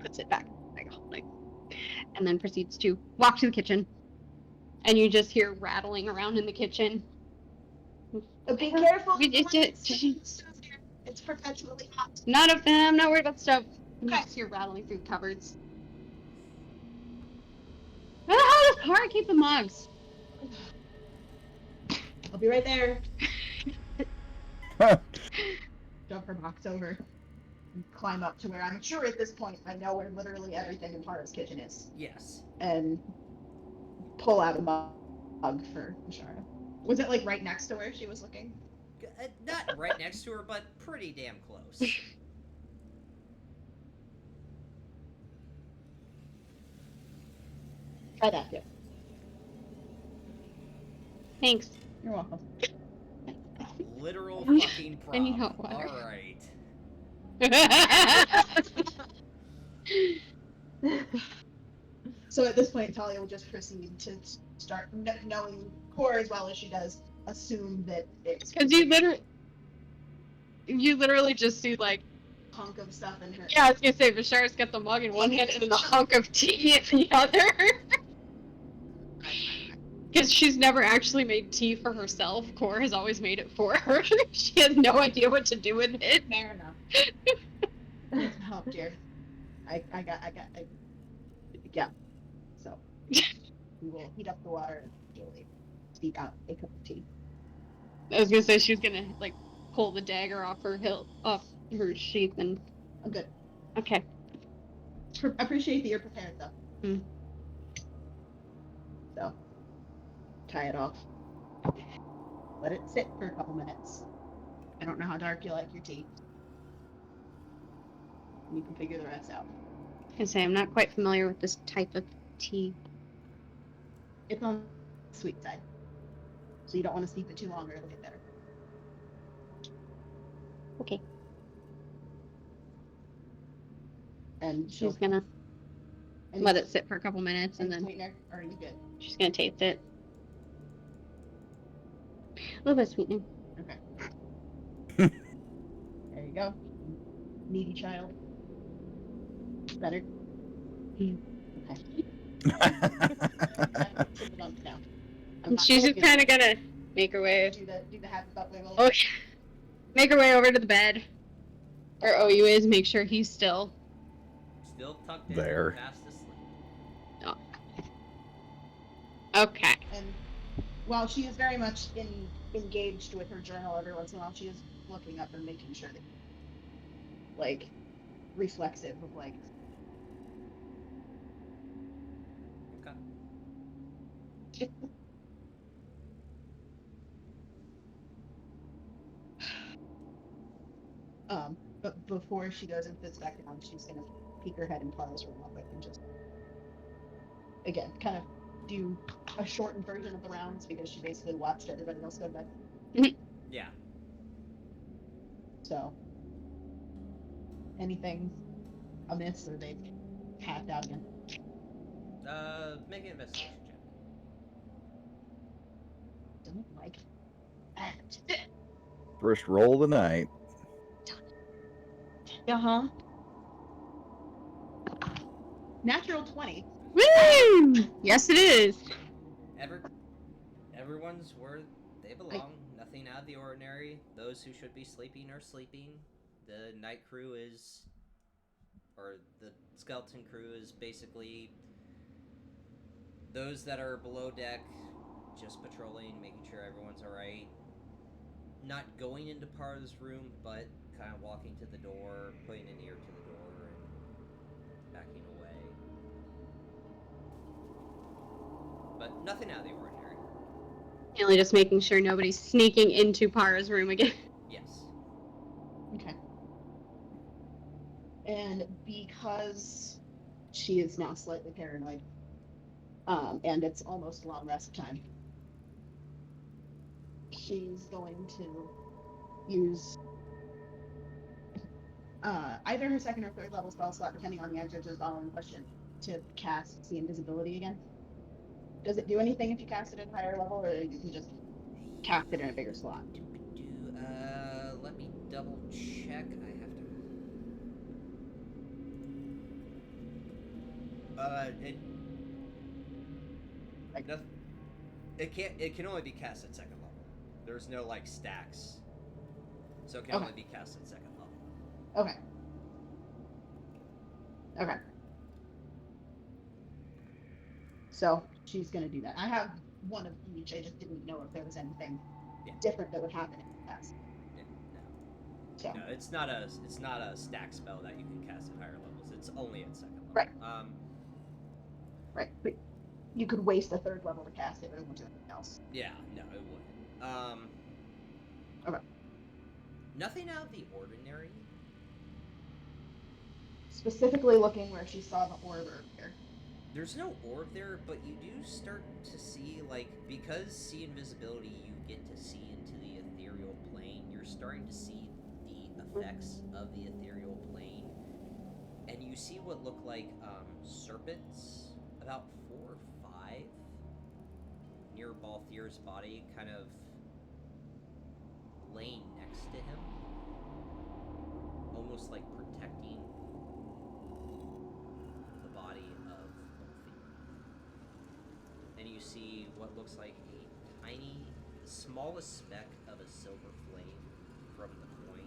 Puts it back. And then proceeds to walk to the kitchen. And you just hear rattling around in the kitchen. Be careful. It's perpetually hot. I'm not worried about the stove. You Okay. just hear rattling through cupboards. Where the hell does Kara keep the mugs? I'll be right there. Jump her box over. And climb up to where I'm sure at this point I know where literally everything in Tara's kitchen is. Yes. And pull out a mug for Shara. Was it like right next to where she was looking? Not right next to her, but pretty damn close. Try that too. Thanks. You're welcome. Literal fucking prop. I need hot water. Alright. So at this point, Talia will just proceed to start knowing Cora as well as she does, assume that it's Because you literally just see like, hunk of stuff in her. yeah, I was gonna say Vishar's got the mug in one hand and then the hunk of tea in the other. Because she's never actually made tea for herself. Cora has always made it for her. She has no idea what to do with it. Fair enough. Oh dear. Yeah. So we will heat up the water and usually steep out a cup of tea. I was gonna say she was gonna like pull the dagger off her sheath and. I'm good. Okay. I appreciate that you're prepared though. Mm. So tie it off. Let it sit for a couple minutes. I don't know how dark you like your tea. You can figure the rest out. I say I'm not quite familiar with this type of tea. It's on the sweet side. So you don't want to steep it too long or it'll get better. Okay. And She's gonna let it sit for a couple minutes and then sweetener, or are you good? she's gonna taste it. A little bit of sweetening. Okay. There you go. Needy child. Better? Mm. Okay. Now. She's just kind of gonna make her way. Do the happy butt wiggle. Oh, yeah. Make her way over to the bed. Or OU is, make sure he's still. Still tucked in There. and fast asleep. Oh. Okay. And while she is very much engaged with her journal, every once in a while she is looking up and making sure that, like, reflexive of, like, Okay. But before she goes and sits back down, she's gonna peek her head in Tara's room real quick and just, again, kind of do a shortened version of the rounds because she basically watched everybody else go to bed. Yeah. So, anything amiss or they've passed out again? Make an investigation check. Don't like that. First roll of the night. Uh-huh. Natural 20. Woo! Yes, it is. Everyone's where They belong. Nothing out of the ordinary. Those who should be sleeping are sleeping. The night crew is, or the skeleton crew is basically those that are below deck, just patrolling, making sure everyone's alright. Not going into Par's room, but kind of walking to the door, putting an ear to the door, and backing away. But nothing out of the ordinary. Mainly just making sure nobody's sneaking into Para's room again. Yes. Okay. And because she is now slightly paranoid, and it's almost long rest time, she's going to use either her second or third level spell slot, depending on the answer to the following question, to cast See Invisibility again. Does it do anything if you cast it at a higher level, or you can just cast it in a bigger slot? Let me double check. I have to. It can only be cast at second level. There's no like stacks, so it can only be cast at second level. Okay. Okay. So she's gonna do that. I have one of each. I just didn't know if there was anything different that would happen in the past. Yeah, no. So. No, it's not a stack spell that you can cast at higher levels. It's only at second level. Right. Right. But you could waste a third level to cast it, but it won't do anything else. Yeah, no, it wouldn't. Okay. Nothing out of the ordinary. Specifically looking where she saw the orb earlier. There's no orb there, but you do start to see, like, because See Invisibility, you get to see into the ethereal plane, you're starting to see the effects of the ethereal plane, and you see what look like serpents, about 4 or 5, near Balthier's body, kind of laying next to him, almost like protecting the body of Balthier. And you see what looks like a tiny, the smallest speck of a silver flame from the coin.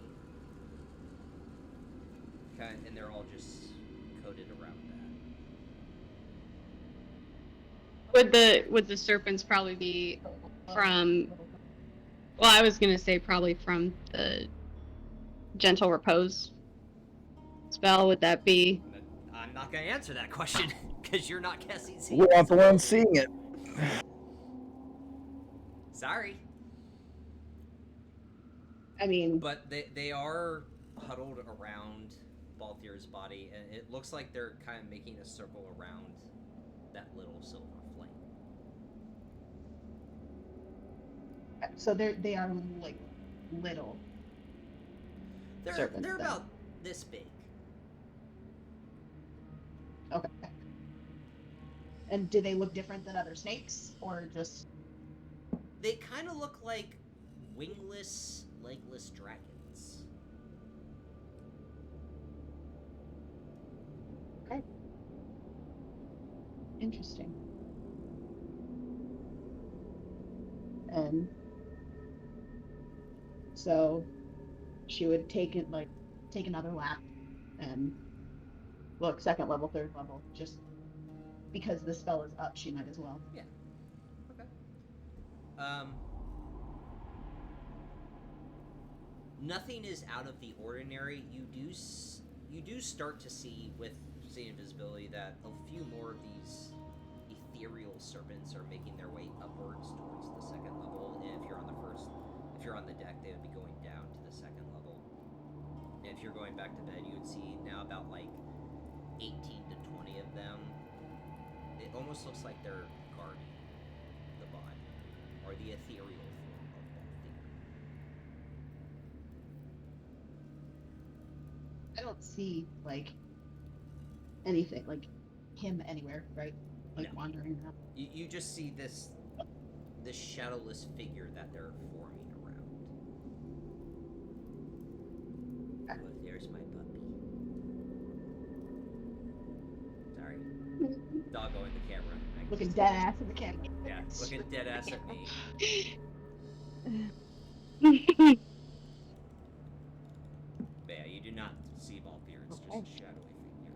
And they're all just coated around that. Would the serpents probably be from? Well, I was gonna say probably from the Gentle Repose spell. Would that be? I'm not gonna answer that question because you're not guessing. We're not the ones seeing it. Sorry. I mean, but they are huddled around Balthier's body, and it looks like they're kind of making a circle around that little silver flame. So they are like little. They're about this big. Okay. And do they look different than other snakes, or just? They kind of look like wingless, legless dragons. Okay. Interesting. And so she would take another lap and look, second level, third level, just because the spell is up, she might as well. Yeah. Okay. Nothing is out of the ordinary. You do start to see with See Invisibility that a few more of these ethereal serpents are making their way upwards towards the second level. And if you're on the deck, they would be going down to the second level. And if you're going back to bed, you would see now about like 18 to 20 of them. It almost looks like they're guarding the body, or the ethereal form of Balthier. I don't see like anything like him anywhere, right? Like No. wandering around. You just see this shadowless figure that they're forming around. Oh, there's my puppy. Sorry. Doggo in the camera. Looking dead ass in the camera. Yeah, looking dead ass at me. But yeah, you do not see Balthier. It's just a shadowy figure.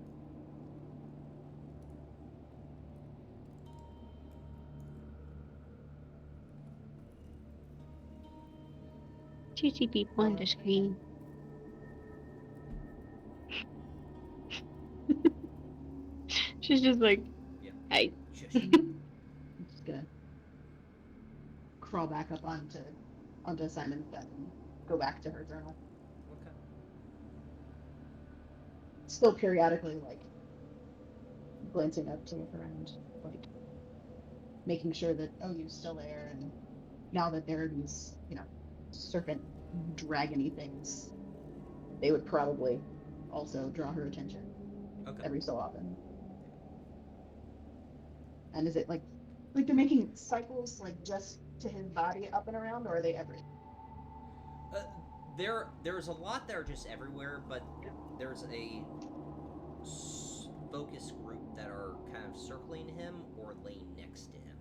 Juicy people on the screen. She's just like, Yeah. hey. Shush. I'm just gonna crawl back up onto Simon's bed and go back to her journal. Okay. Still periodically like glancing up to look around, like making sure that OU's still there, and now that there are these, serpent dragony things, they would probably also draw her attention every so often. And is it like they're making cycles like just to his body up and around, or are they everywhere? There's a lot that are just everywhere, but there's a focus group that are kind of circling him or laying next to him.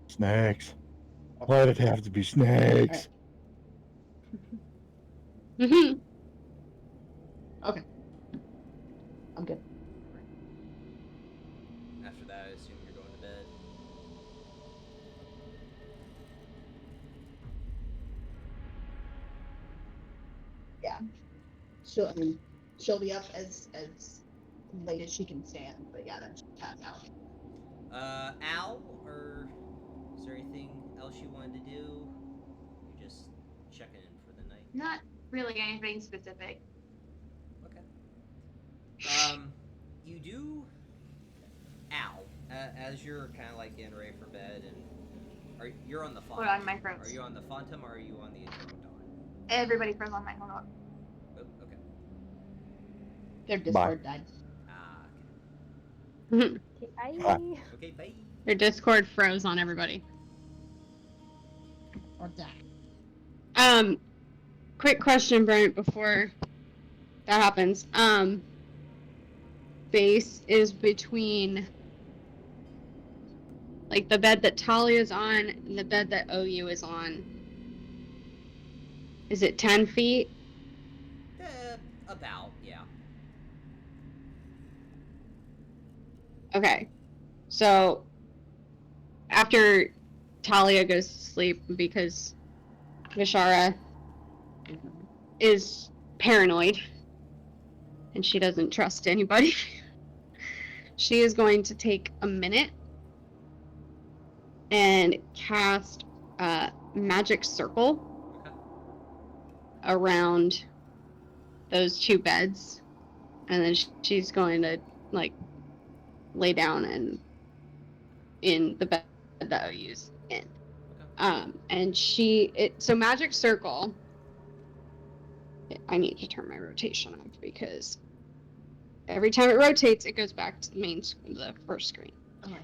Snakes. Why did it have to be snakes? Mm-hmm. Okay. I'm good. After that, I assume you're going to bed. Yeah. She'll be up as late as she can stand, but yeah, then she'll pass out. Al, or is there anything else you wanted to do? You're just checking in for the night. Not really anything specific. Okay. You do, Al, as you're kind of like getting ready for bed, and you're on the Phantom. Put on my froze. Are you on the Phantom or are you on the Eternal Dawn? Everybody froze on my hold on. Oh, okay. Their Discord died. Ah, Mm-hmm. Okay, Bye. okay, bye. Their Discord froze on everybody. Or die. Quick question, Brent, before that happens. Base is between like the bed that Talia's on and the bed that OU is on. Is it 10 feet? About, yeah. Okay. So after Talia goes to sleep because Vishara is paranoid and she doesn't trust anybody, she is going to take a minute and cast a magic circle around those two beds, and then she's going to like lay down and in the bed that I use in. And so magic circle. I need to turn my rotation off because every time it rotates, it goes back to the first screen. Okay.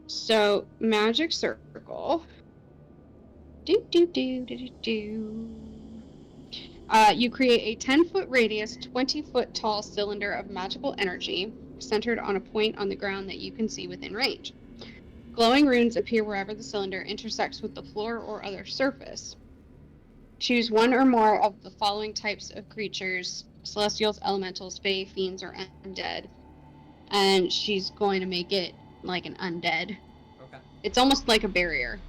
So magic circle. You create a 10-foot radius, 20-foot tall cylinder of magical energy centered on a point on the ground that you can see within range. Glowing runes appear wherever the cylinder intersects with the floor or other surface. Choose one or more of the following types of creatures: celestials, elementals, fae, fiends, or undead. And she's going to make it like an undead. Okay. It's almost like a barrier.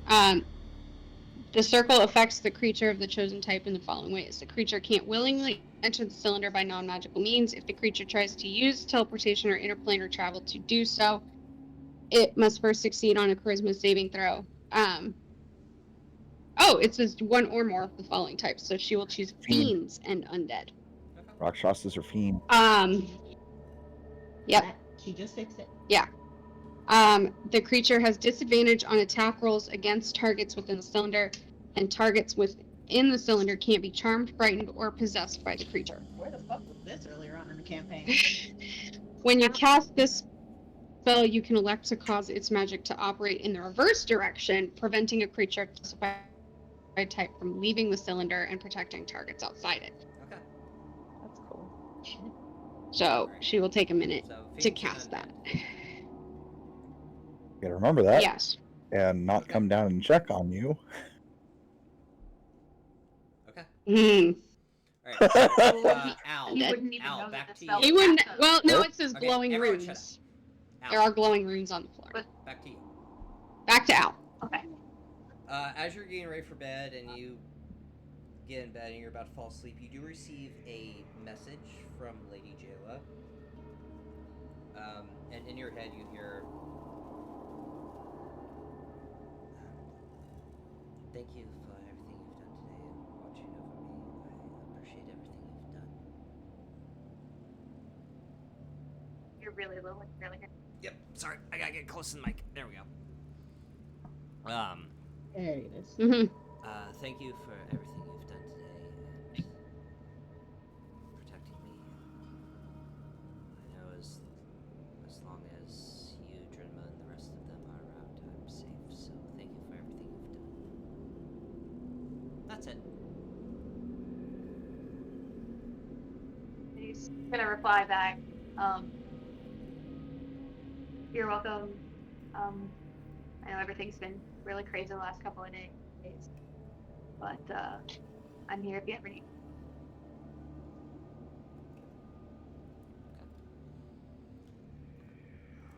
The circle affects the creature of the chosen type in the following ways. The creature can't willingly enter the cylinder by non-magical means. If the creature tries to use teleportation or interplanar travel to do so, it must first succeed on a charisma saving throw. It says one or more of the following types, so she will choose fiends and undead. Rakshasas are fiend. Yep. She just fixed it. Yeah. The creature has disadvantage on attack rolls against targets within the cylinder, and targets within the cylinder can't be charmed, frightened, or possessed by the creature. Where the fuck was this earlier on in the campaign? When you cast this spell, you can elect to cause its magic to operate in the reverse direction, preventing a creature of specified type from leaving the cylinder and protecting targets outside it. Okay. That's cool. So she will take a minute So, to fiends and cast that. undead. You gotta remember that. Yes. and not come down and check on you. Okay. Mm. Alright, so, Al. He wouldn't even Al, know that back the to spell you. He wouldn't. cast Well, no, Nope. it says Okay, glowing everyone shut runes. Al, There are glowing runes on the floor. But- back to you. Back to Al. Okay. As you're getting ready for bed and you get in bed and you're about to fall asleep, you do receive a message from Lady Jayla. And in your head you hear, thank you for everything you've done today and watching over me. I appreciate everything you've done. You're really low and really good. Yep, sorry, I gotta get close to the mic. There we go. There it is. Mm-hmm. Thank you for everything you've done today and protecting me. I know as long as you, Drinma, and the rest of them are around, I'm safe. So thank you for everything you've done. That's it. He's gonna reply back. You're welcome. I know everything's been really crazy the last couple of days, but I'm here if you ever need.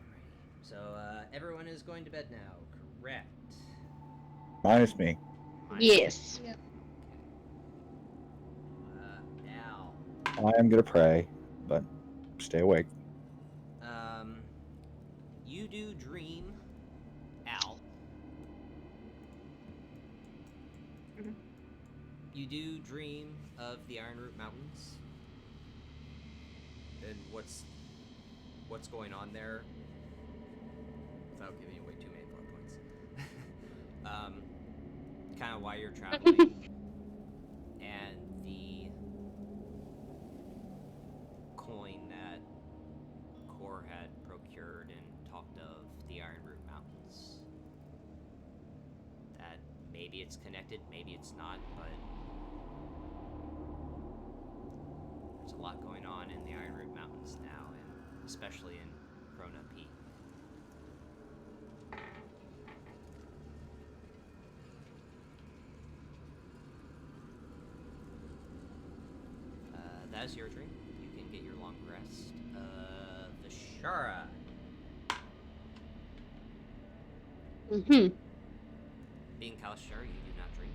Alrighty. So everyone is going to bed now, correct? Minus me. Yes. Yep. Now. I am gonna pray, but stay awake. You do dream, Al. Mhm. You do dream of the Ironroot Mountains and what's going on there, without giving away too many plot points. Kind of why you're traveling, and the coin that Kor had procured and talked of the Ironroot Mountains. That maybe it's connected, maybe it's not, but there's a lot going on in the Ironroot Mountains now, and especially in Krona Peak. That is your dream. You can get your long rest. Vishara. Mm-hmm. Being Kalashara, you do not dream.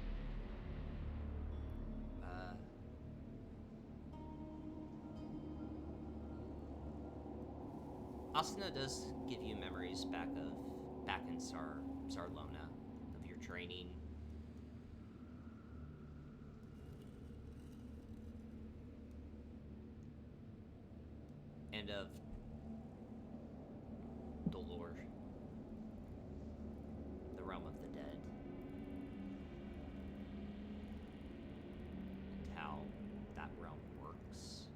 Asuna does give you memories back in Sarlona of your training. And of Dolor, the realm of the dead, and how that realm works.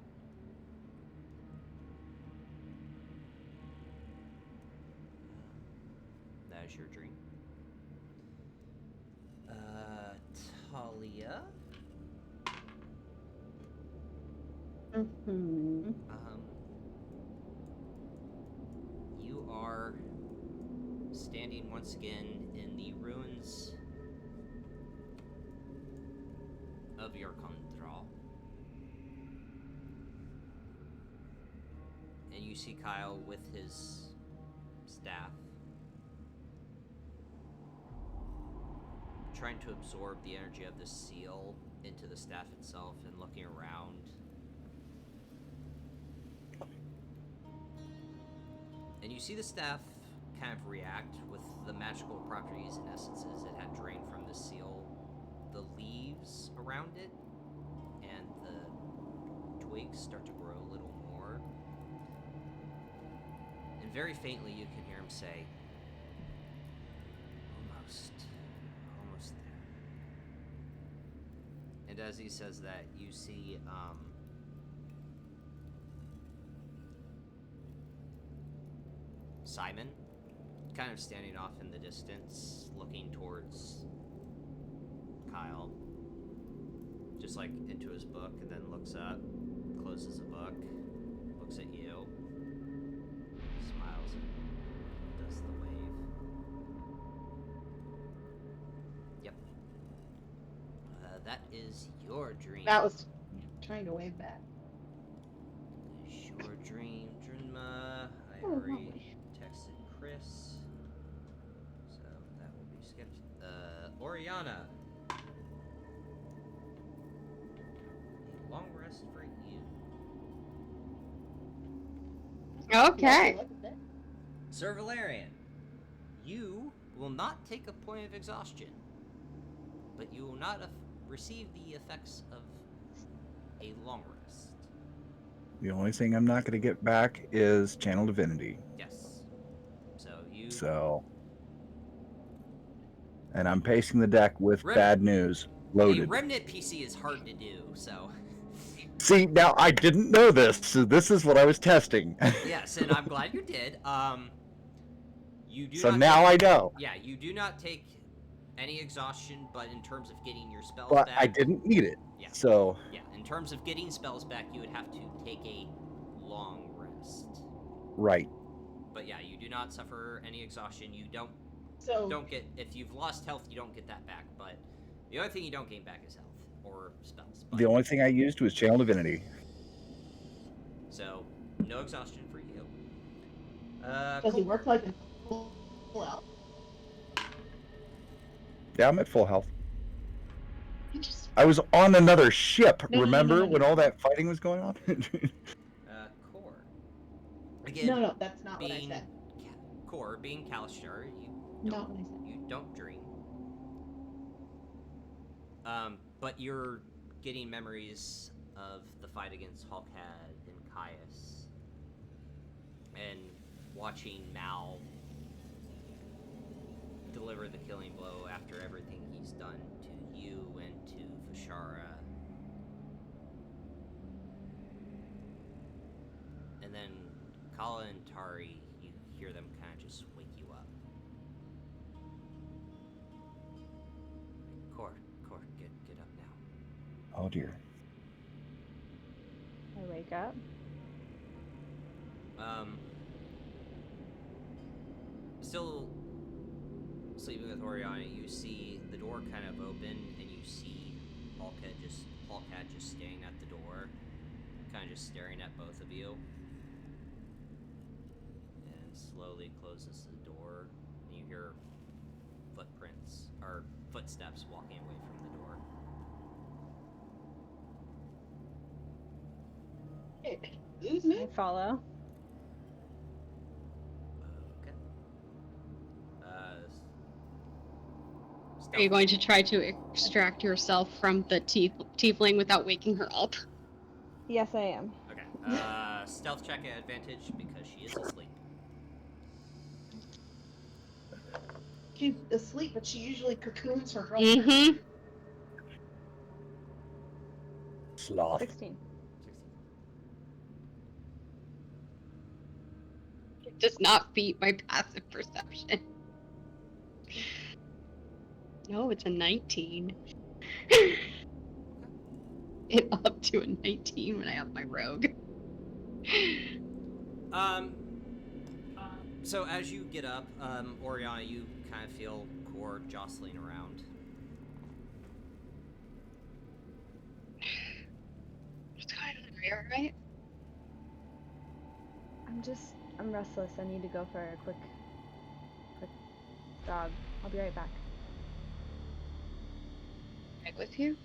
That is your dream. Talia. Mm-hmm. You are standing once again in the ruins of your Kondral. And you see Kyle with his staff, trying to absorb the energy of the seal into the staff itself and looking around. And you see the staff kind of react with the magical properties and essences it had drained from the seal. The leaves around it and the twigs start to grow a little more. And very faintly you can hear him say, almost there. And as he says that, you see, Simon, kind of standing off in the distance, looking towards Kyle, just like into his book, and then looks up, closes the book, looks at you, smiles, and does the wave. that is your dream. That was trying to wave back. Your dream, Drinma. I Oh, already lovely. texted Chris, so that will be skipped. Oriana. A long rest for you. Okay. Sir Valerian, you will not take a point of exhaustion, but you will not receive the effects of a long rest. The only thing I'm not going to get back is Channel Divinity. Yes. So you. So. And I'm pacing the deck with Rem- bad news A loaded. remnant PC is hard to do, so. See, now I didn't know this, so this is what I was testing. Yes, and I'm glad you did. You do So not now take, I know. Yeah, you do not take any exhaustion, but in terms of getting your spells But back, I didn't need it. Yeah. So. Yeah, in terms of getting spells back, you would have to take a long rest. Right. But yeah, you do not suffer any exhaustion. You don't get, if you've lost health, you don't get that back. But the only thing you don't gain back is health or spells. But, The only thing I used was Channel Divinity. So no exhaustion for you. Does he work like a full elf? Yeah, I'm at full health. I was on another ship, remember, when all that fighting was going on? Core. Again, No, that's not what I said. Core, being Kalistar, Not what I said. you don't dream. But you're getting memories of the fight against Hawkhead and Caius, and watching Mal deliver the killing blow after everything he's done to you and to Vashara. And then Kala and Tari, you hear them kind of just wake you up. Core, get up now. Oh dear. I wake up. Still sleeping with Oriana, you see the door kind of open, and you see Hawkhead just staying at the door, kind of just staring at both of you. And slowly closes the door, and you hear footsteps walking away from the door. Excuse me? I follow. Okay. Are you going to try to extract yourself from the tiefling without waking her up? Yes, I am. Okay. Stealth check at advantage because she is asleep. She's asleep, but she usually cocoons her girlfriend. Mm-hmm. Sloth. 16. 16. It does not beat my passive perception. No, it's a 19. It up to a 19 when I have my rogue. So as you get up, Oriana, you kind of feel Core jostling around. What's going on? Are you alright? I'm restless. I need to go for a quick jog. I'll be right back. Right with you?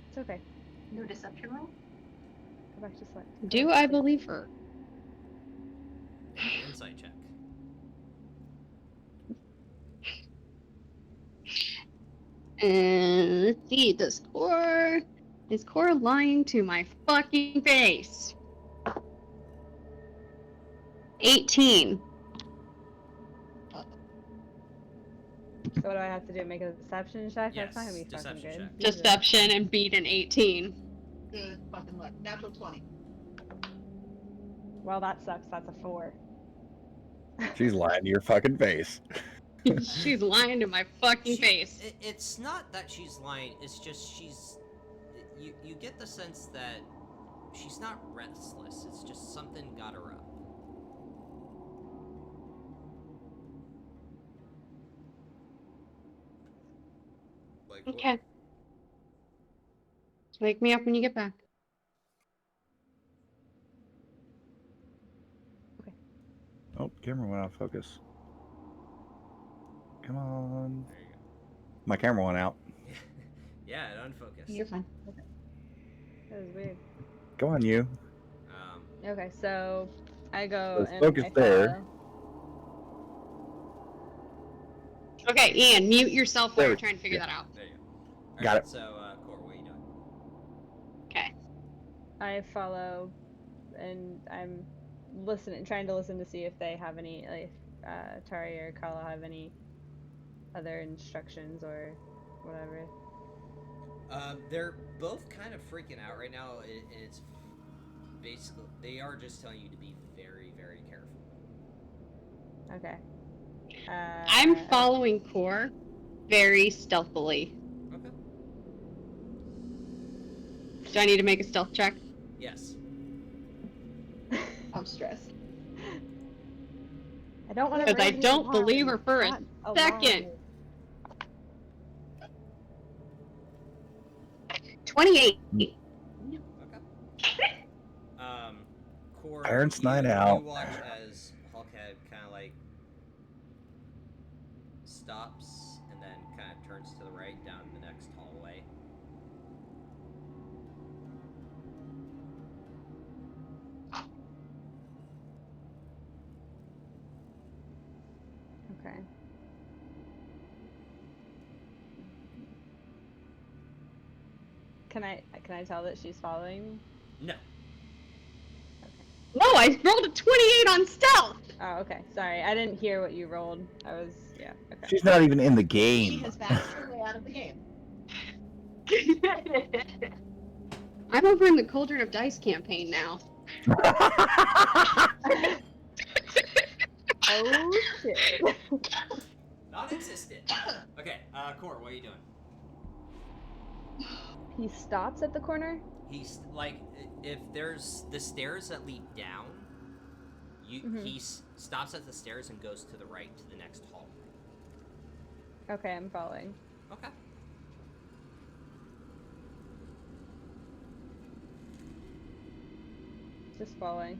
It's okay. No deception roll? Go back to sleep. Do I believe her? Insight check. And let's see, is Core lying to my fucking face? 18. So what do I have to do? Make a deception check? Yes, That's not gonna be fucking deception good. check. Jesus. Deception and beat an 18. Good fucking luck. Natural 20. Well, that sucks. That's a 4. She's lying to your fucking face. She's lying to my fucking face. It's not that she's lying, it's just you get the sense that she's not restless, it's just something got her up. Like, Okay. Wake me up when you get back. Oh, camera went out of focus. Come on. There you My camera went out. go. Yeah, it unfocused. You're fine. That was weird. Go on, you. Okay, so I go So and focus I there. follow. Okay, Ian, mute yourself while There you're we- trying to figure yeah. that out. There you go. Got Alright, it. So, Core, what are you doing? Okay. I follow, and I'm listening, trying to listen to see if they have any, like, Tari or Kala have any other instructions or whatever. They're both kind of freaking out right now. It's basically, they are just telling you to be very, very careful. Okay. I'm following Core very stealthily. Okay. Do I need to make a stealth check? Yes. I'm stressed. I don't want to. Because I don't believe her for a second. 28. Okay. Core, Parents' night out. You watch as Hawkhead kind of like stops and then kind of turns to the right down the next hallway. Okay. Can I tell that she's following me? No. No, I rolled a 28 on stealth. Oh, okay. Sorry, I didn't hear what you rolled. Okay. She's not even in the She game. has backed her way out of the game. I'm over in the Cauldron of Dice campaign now. Oh shit. Non-existent. Okay, Core, what are you doing? He stops at the corner? He's like, if there's the stairs that lead down, he stops at the stairs and goes to the right to the next hallway. Okay, I'm following. Okay. Just following.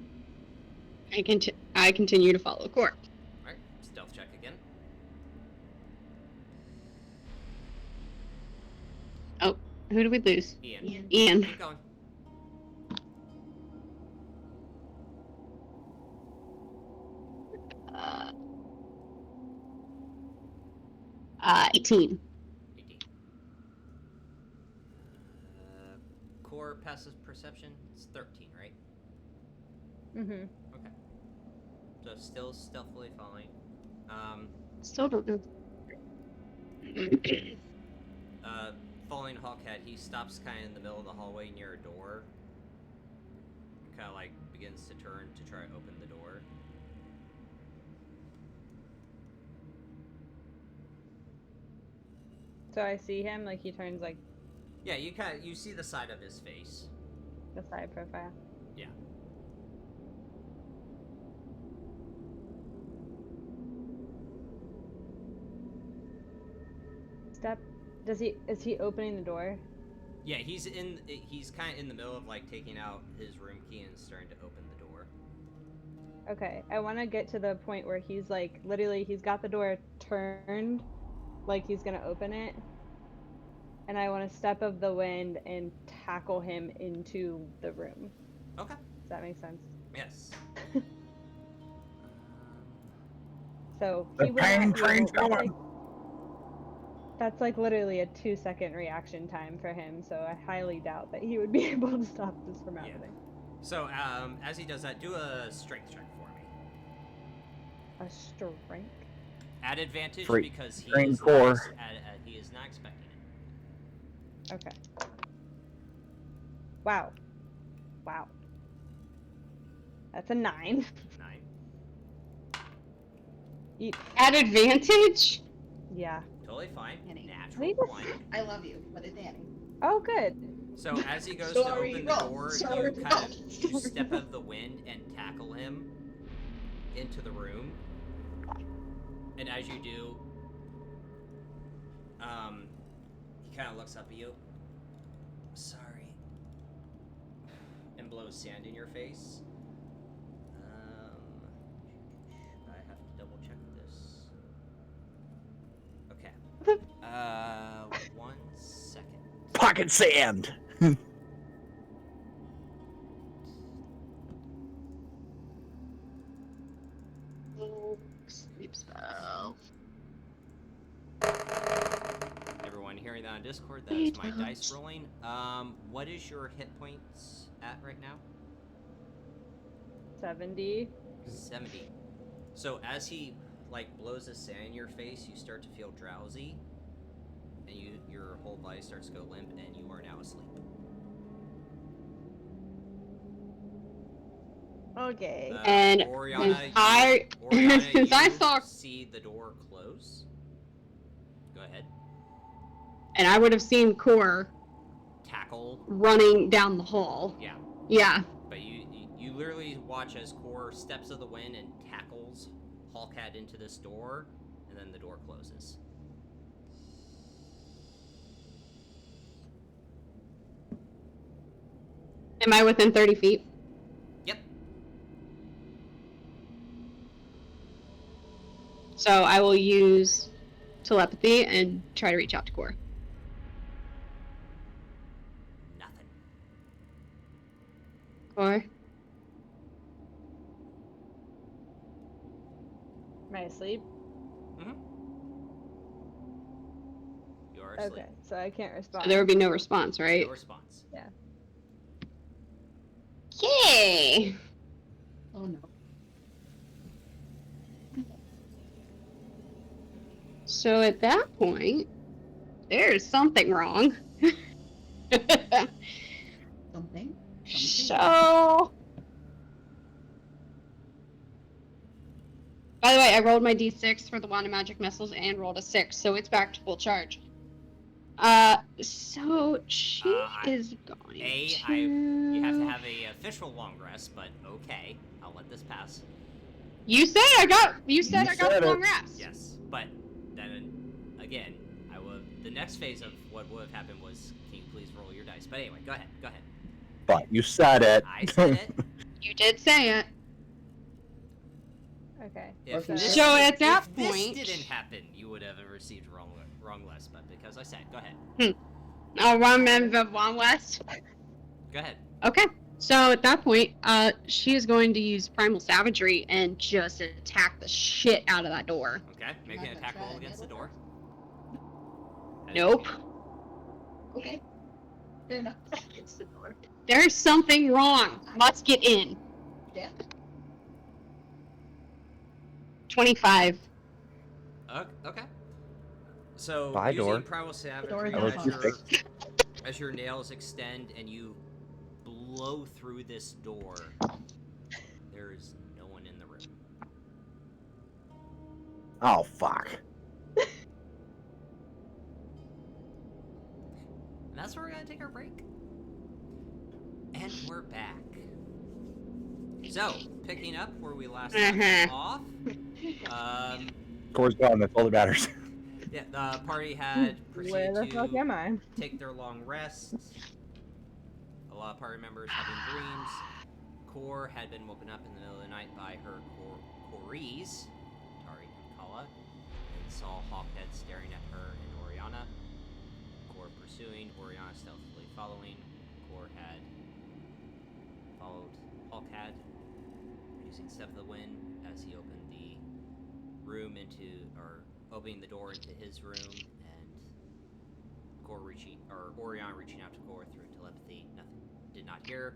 I continue to follow Core. Alright, stealth check again. Oh, who do we lose? Ian. Ian. Keep going. 18. 18. Core passive perception, it's 13, right? Mm-hmm. Okay. So still stealthily following. Still don't know. Following Hawkhead, he stops kind of in the middle of the hallway near a door. Kind of like begins to turn to try to open the door. So I see him, like he turns like Yeah, you see the side of his face. the side profile. Yeah. Is he opening the door? Yeah, he's kind of in the middle of like taking out his room key and starting to open the door. Okay, I want to get to the point where he's like, literally, he's got the door turned, like he's gonna open it. And I want to step of the wind and tackle him into the room. Okay. Does that make sense? Yes. So The he would pain not be train's able- going. That's like literally a 2-second reaction time for him, so I highly doubt that he would be able to stop this from Yeah. happening. So, as he does that, do a strength check for me. A strength? At advantage Free- because he train is, core. he is not expecting it. Okay. Wow. Wow. That's a 9. 9. At advantage? Yeah. Totally fine. Annie. Natural Please. 1. I love you, but it's Annie. Oh, good. So as he goes Sorry, to open roll. the door, Sorry, you kind of you step out of the wind and tackle him into the room. And as you do, kind of looks up at you. Sorry. And blows sand in your face. I have to double check this. Okay. 1 second. Pocket sand. Sleep spell. Everyone hearing that on Discord, that is my dice rolling. What is your hit points at right now? 70. 70. So as he blows the sand in your face, you start to feel drowsy, and your whole body starts to go limp, and you are now asleep. Okay. And Oriana, since I you saw, see the door close. Go ahead. and I would have seen Core Tackle. running down the hall. Yeah. Yeah. But you literally watch as Core steps of the wind and tackles Hawkhead into this door, and then the door closes. Am I within 30 feet? Yep. So I will use telepathy and try to reach out to Core. Nothing. Core? Am I asleep? Mm-hmm. You are asleep. Okay, so I can't respond. So there would be no response, right? No response. Yeah. Yay! Oh no. So at that point, there's something wrong. Something. So... By the way, I rolled my d6 for the Wand of Magic Missiles and rolled a 6, so it's back to full charge. So she is going to... You have to have a official long rest, but okay, I'll let this pass. You said I got the long rest. Yes, but then again, the next phase of what would have happened was, can you please roll your dice? But anyway, go ahead. But you said it. I said it. You did say it. Okay. If So- this, So at that if point- this didn't happen, you would have received wrong list. But because I said, go ahead. I'll remember one west. Go ahead. Okay. So at that point, she is going to use Primal Savagery and just attack the shit out of that door. Okay, make an attack roll against the door. Nope. Okay. Fair enough. It's the door. There's something wrong. Let's get in. Yeah. 25. Okay. So Bye, using door. Primal door Savagery is as your nails extend and you blow through this door, there is no one in the room. Oh, fuck. And that's where we're gonna take our break. And we're back. So, picking up where we last left off. Core's gone. That's all that matters. Yeah, the party had Where proceeded the fuck am I? to take their long rests. A lot of party members having dreams. Core had been woken up in the middle of the night by her Corees, Tari and Kala, and saw Hawkhead staring at her and Oriana. Core pursuing, Oriana stealthily following. Core had followed Hawkhead, reducing step of the wind as he opened the room opening the door into his room, and Oriana reaching out to Core through telepathy. Nothing, did not hear.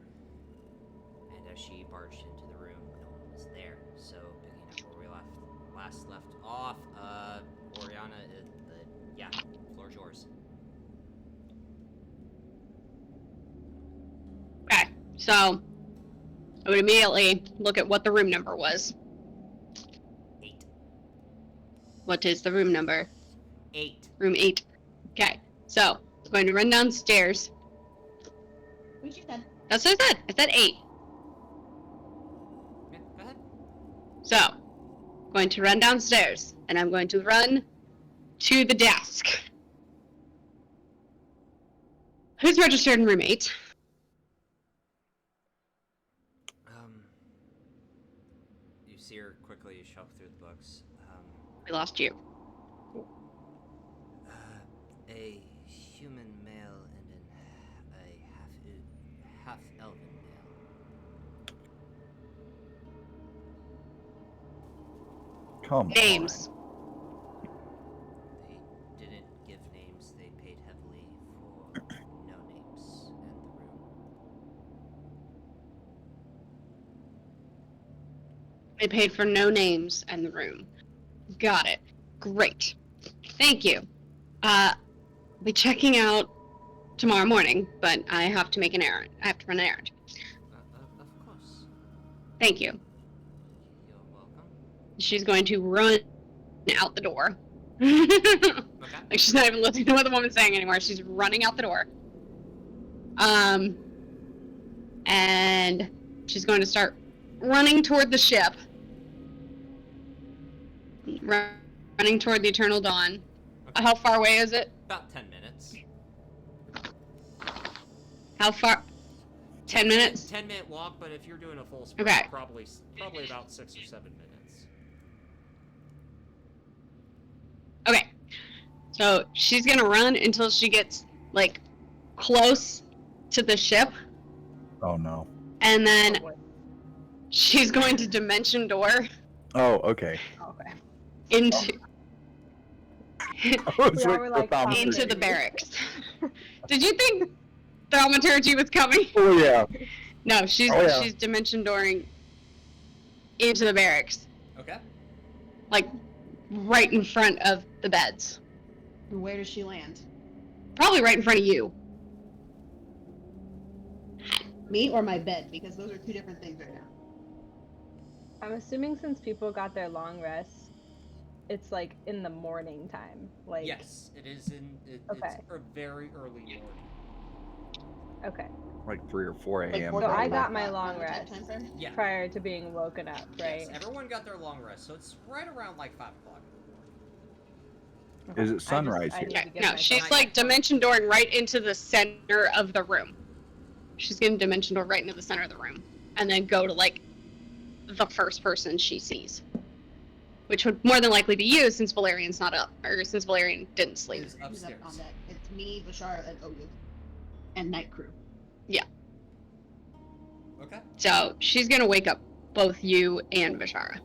And as she barged into the room, no one was there. So picking up where we last left off, Oriana, floor's yours. Okay. So I would immediately look at what the room number was. 8. What is the room number? 8. Room 8. Okay. So I'm going to run downstairs. What'd you said? That's what I said. I said 8. Yeah, go ahead. So, I'm going to run downstairs, and I'm going to run to the desk. Who's registered in room 8? You see her quickly shuffle through the books. We lost you. A human male and a half elven male. Come Names. They didn't give names. They paid heavily for no names and the room. They paid for no names and the room. Got it. Great. Thank you. I'll be checking out tomorrow morning, but I have to make an errand. I have to run an errand. Of course. Thank you. You're welcome. She's going to run out the door. Okay. Like she's not even listening to what the woman's saying anymore. She's running out the door. And she's going to start running toward the ship. Running toward the Eternal Dawn. Okay. How far away is it? About 10 minutes. How far? 10 minutes? 10-minute walk, but if you're doing a full sprint, Okay. probably about 6 or 7 minutes. Okay. So she's gonna run until she gets, like, close to the ship. Oh no. And then she's going to dimension door Oh, okay. Okay. into I was We all waiting were for like, thaumaturgy. into the barracks. Did you think thaumaturgy was coming? Oh yeah. No, she's Oh, yeah. she's dimension dooring into the barracks, Okay. like right in front of the beds. Where does she land? Probably right in front of you. Me or my bed? Because those are two different things right now. I'm assuming since people got their long rests, it's like in the morning time. Like Yes, it is Okay. it's a very early morning. Okay. Like 3 or 4 Like a.m. So I 4:30 got my o'clock long Mountain rest Time frame? Yeah. prior to being woken up, right? Yes, everyone got their long rest, so it's right around like 5 o'clock. Is it sunrise I here? need to give No, myself- she's like dimension dooring right into the center of the room. She's gonna dimension door right into the center of the room, and then go to like the first person she sees, which would more than likely be you, since Valerian's not up, or since Valerian didn't sleep. Is Who's up upstairs. on deck? It's me, Bashara, and Oyu. And night crew. Okay. So she's gonna wake up both you and Bashara.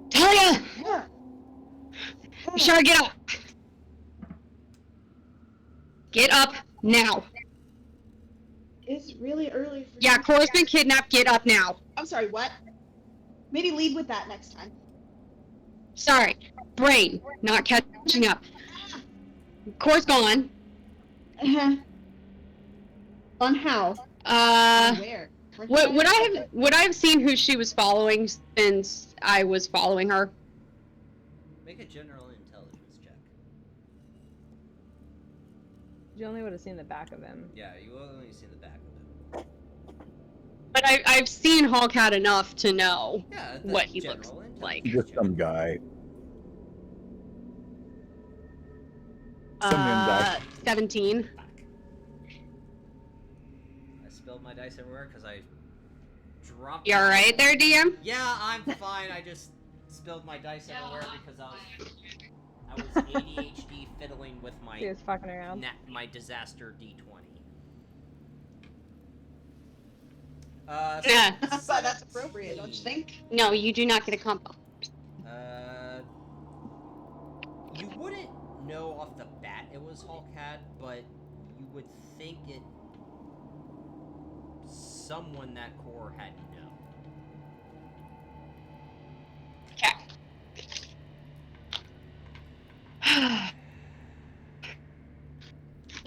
Talia! Yeah. Bashara, get up! Get up now! It's really early for Yeah, you. Cora's been kidnapped. Get up now. I'm sorry, what? Maybe lead with that next time. Sorry, brain not catching up. Cora's gone. On how? Where? Would I have seen who she was following since I was following her? Make a general intelligence check. You only would have seen the back of him. Yeah, you only seen the back of him. But I've seen Hallcat enough to know Yeah, that's what he general looks intelligence like. Just check. some guy. Some young guy. 17. Back. I spilled my dice everywhere because I dropped. You alright there, DM? Yeah, I'm fine. I just spilled my dice everywhere because I was ADHD fiddling with He was fucking around. my disaster D20. Yeah. But that's appropriate, don't you think? No, you do not get a combo. You wouldn't know off the bat it was Hallcat, but you would think it someone that core had known. Okay.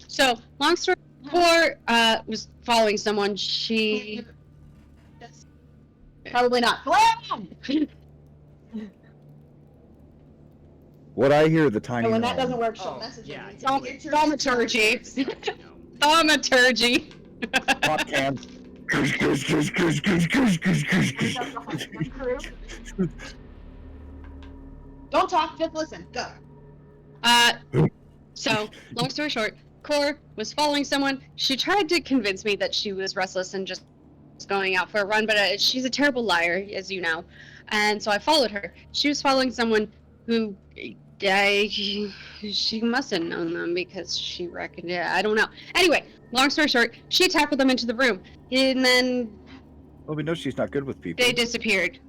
So, long story short, was following someone. She Probably not. Blam! What I hear the tiny And when that gnome. doesn't work, she'll Oh, message yeah, me. yeah. Thaumaturgy. No. Thaumaturgy. Pop can. Don't talk, just listen. Go. So, long story short, Core was following someone. She tried to convince me that she was restless and just going out for a run, but she's a terrible liar, as you know. And so I followed her. She was following someone who she must have known them because she reckoned. Yeah, I don't know. Anyway, long story short, she tackled them into the room, and then Well, we know she's not good with people. they disappeared.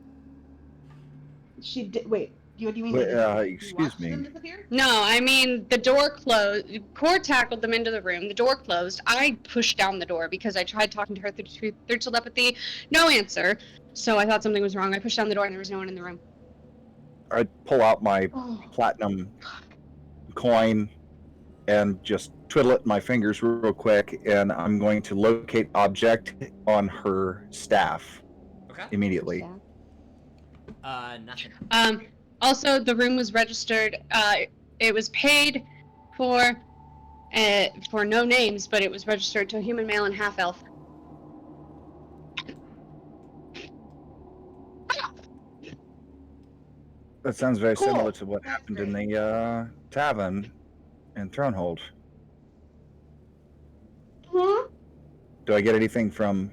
She did. Wait, do you mean Wait, you excuse watched me. them disappear? No, I mean the door closed. Core tackled them into the room. The door closed. I pushed down the door because I tried talking to her through telepathy. No answer. So I thought something was wrong. I pushed down the door and there was no one in the room. I'd pull out my Oh, platinum coin and just twiddle it in my fingers real quick, and I'm going to locate object on her staff Okay. immediately. Nothing. Also, the room was registered. It was paid for no names, but it was registered to a human male and half elf. That sounds very Cool. similar to what That's happened great. in the tavern in Thronehold. Huh? Do I get anything from?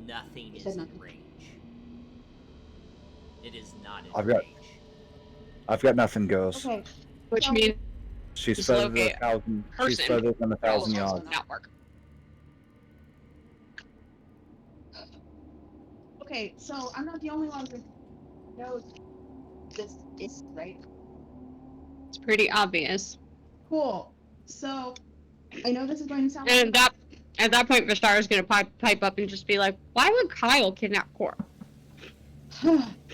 Nothing You is said in nothing. range. It is not in I've got- range. I've got nothing, Ghost. Okay. Which So- means She's Just further than locate 1,000. She's person. further than 1,000 will yards. not work. Okay, so I'm not the only one who knows this is right. It's pretty obvious. Cool. So I know this is going to sound And at that point, Vishtar is going to pipe up and just be like, "Why would Kyle kidnap Core?"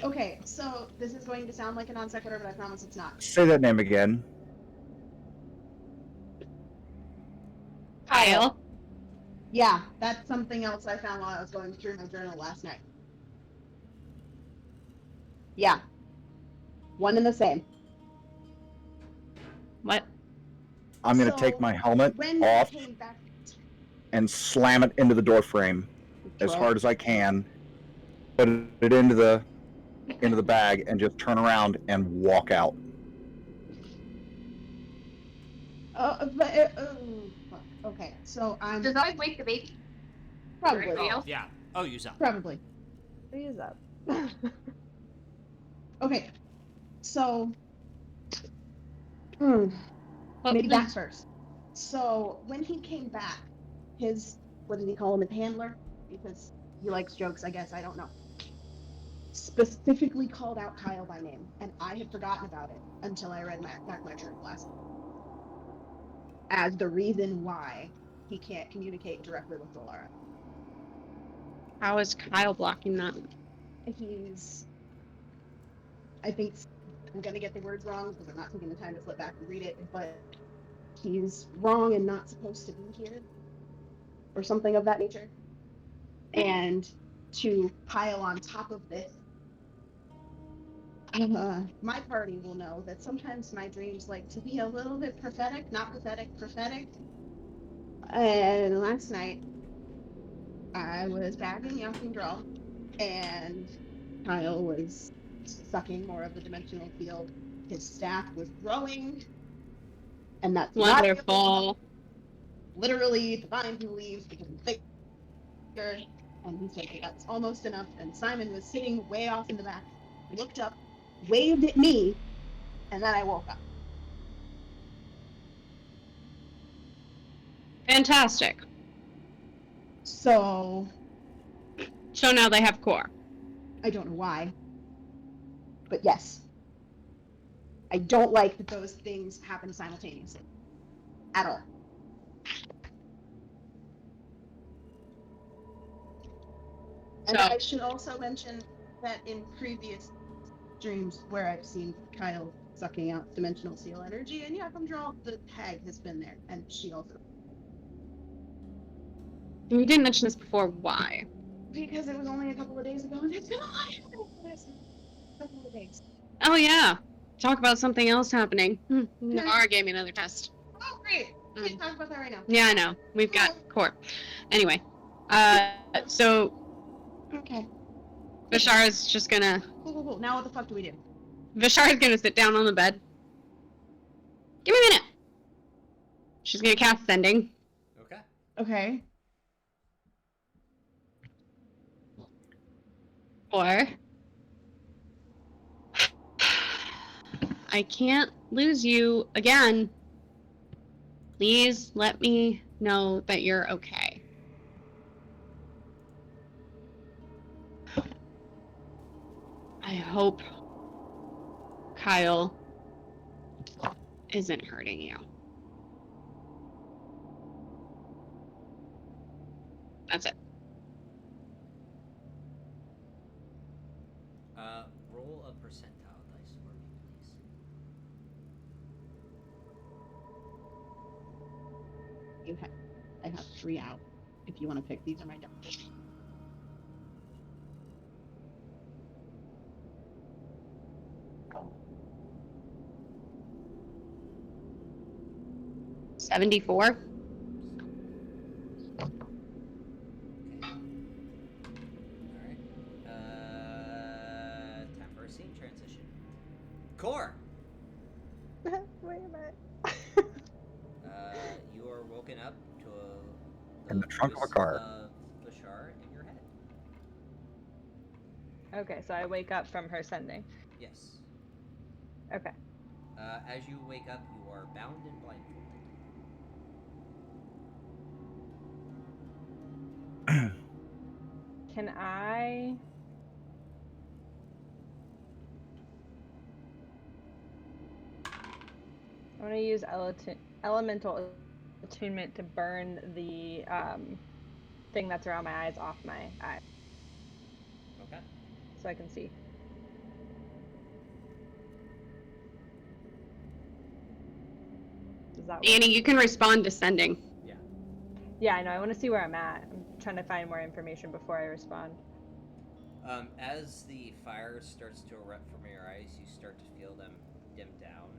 Okay, so this is going to sound like a non sequitur, but I promise it's not. Say that name again. Kyle. Yeah, that's something else I found while I was going through my journal last night. Yeah. One and the same. What? I'm going to So, take my helmet When off we came back, and slam it into the door frame as Well- hard as I can. Put it into the bag and just turn around and walk out. fuck. Okay, so I'm Does that wake the baby? probably. Everybody else? Yeah. Oh, use up. Probably. Freeze up. Okay, so Well, maybe that first. So when he came back, his what did he call him? His handler, because he likes jokes, I guess. I don't know. Specifically called out Kyle by name, and I had forgotten about it until I read my journal last night. As the reason why he can't communicate directly with Dollara. How is Kyle blocking that? I think I'm gonna get the words wrong because I'm not taking the time to flip back and read it, but he's wrong and not supposed to be here, or something of that nature. And to pile on top of this, my party will know that sometimes my dreams like to be a little bit prophetic, not pathetic, prophetic. And last night, I was back in Youngkindrall, and Kyle was sucking more of the dimensional field. His staff was growing, and that's not Wonderful. literally the vine who leaves because it's bigger. And he said that's almost enough. And Simon was sitting way off in the back, looked up, waved at me, and then I woke up. Fantastic. So So now they have Core. I don't know why, but yes. I don't like that those things happen simultaneously. At all. And So- I should also mention that in previous dreams where I've seen Kyle sucking out dimensional seal energy, and yeah, from Draw, the hag has been there, and she also. You didn't mention this before. Why? Because it was only a couple of days ago, and it's been a lot for this couple of days. Oh yeah. Talk about something else happening. Navarre gave me another test. Oh, great! We can talk about that right now. Yeah, I know. We've got Core. Anyway, so Okay. Vishar is just gonna. Cool. Now what the fuck do we do? Vishar is gonna sit down on the bed. Give me a minute. She's gonna cast Sending. Okay. Okay. Or I can't lose you again. Please let me know that you're okay. I hope Kyle isn't hurting you. That's it. Roll a percentile dice for me, please. I have 3 out. If you want to pick, these are my dice. $74. Alright. Time for a scene transition. Core! Where am I? You are woken up to In the trunk of a voice car. of Bashar in your head. Okay, so I wake up from her sending. Yes. Okay. As you wake up, you are bound and blindfolded. Can I... I want to use elemental attunement to burn the thing that's around my eyes off my eye. Okay. So I can see. Does that work? Annie, you can respond to Sending. Yeah. Yeah, I know. I want to see where I'm at. I'm trying to find more information before I respond. As the fire starts to erupt from your eyes, you start to feel them dim down.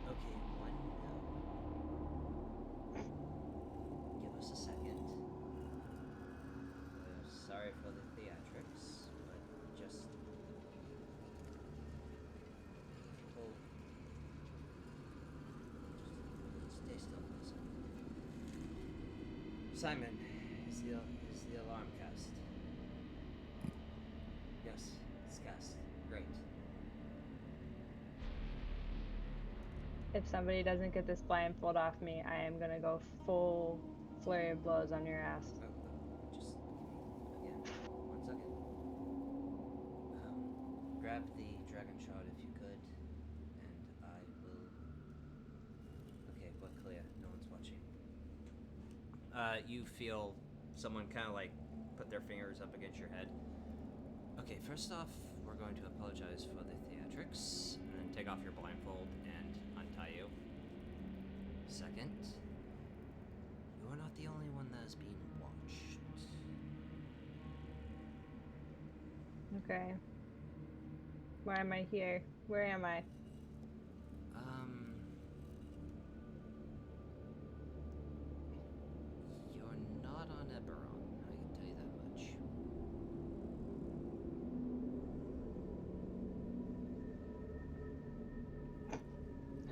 Okay, one no. Give us a second. Sorry for the theatrics, but just hold. Just stay still for a second. Simon, is the alarm cast? Yes, it's cast. Great. If somebody doesn't get this blindfold off me, I am gonna go full flurry of blows on your ass. Just again, 1 second. Grab the dragon shard if you could, and I will. Okay, but Clea, no one's watching. You feel someone kind of like put their fingers up against your head. Okay, first off, we're going to apologize for the theatrics, and then take off your blindfold and untie you. Second, you are not the only one that is being watched. Okay. Why am I here? Where am I? You're not on Eberron, I can tell you that much.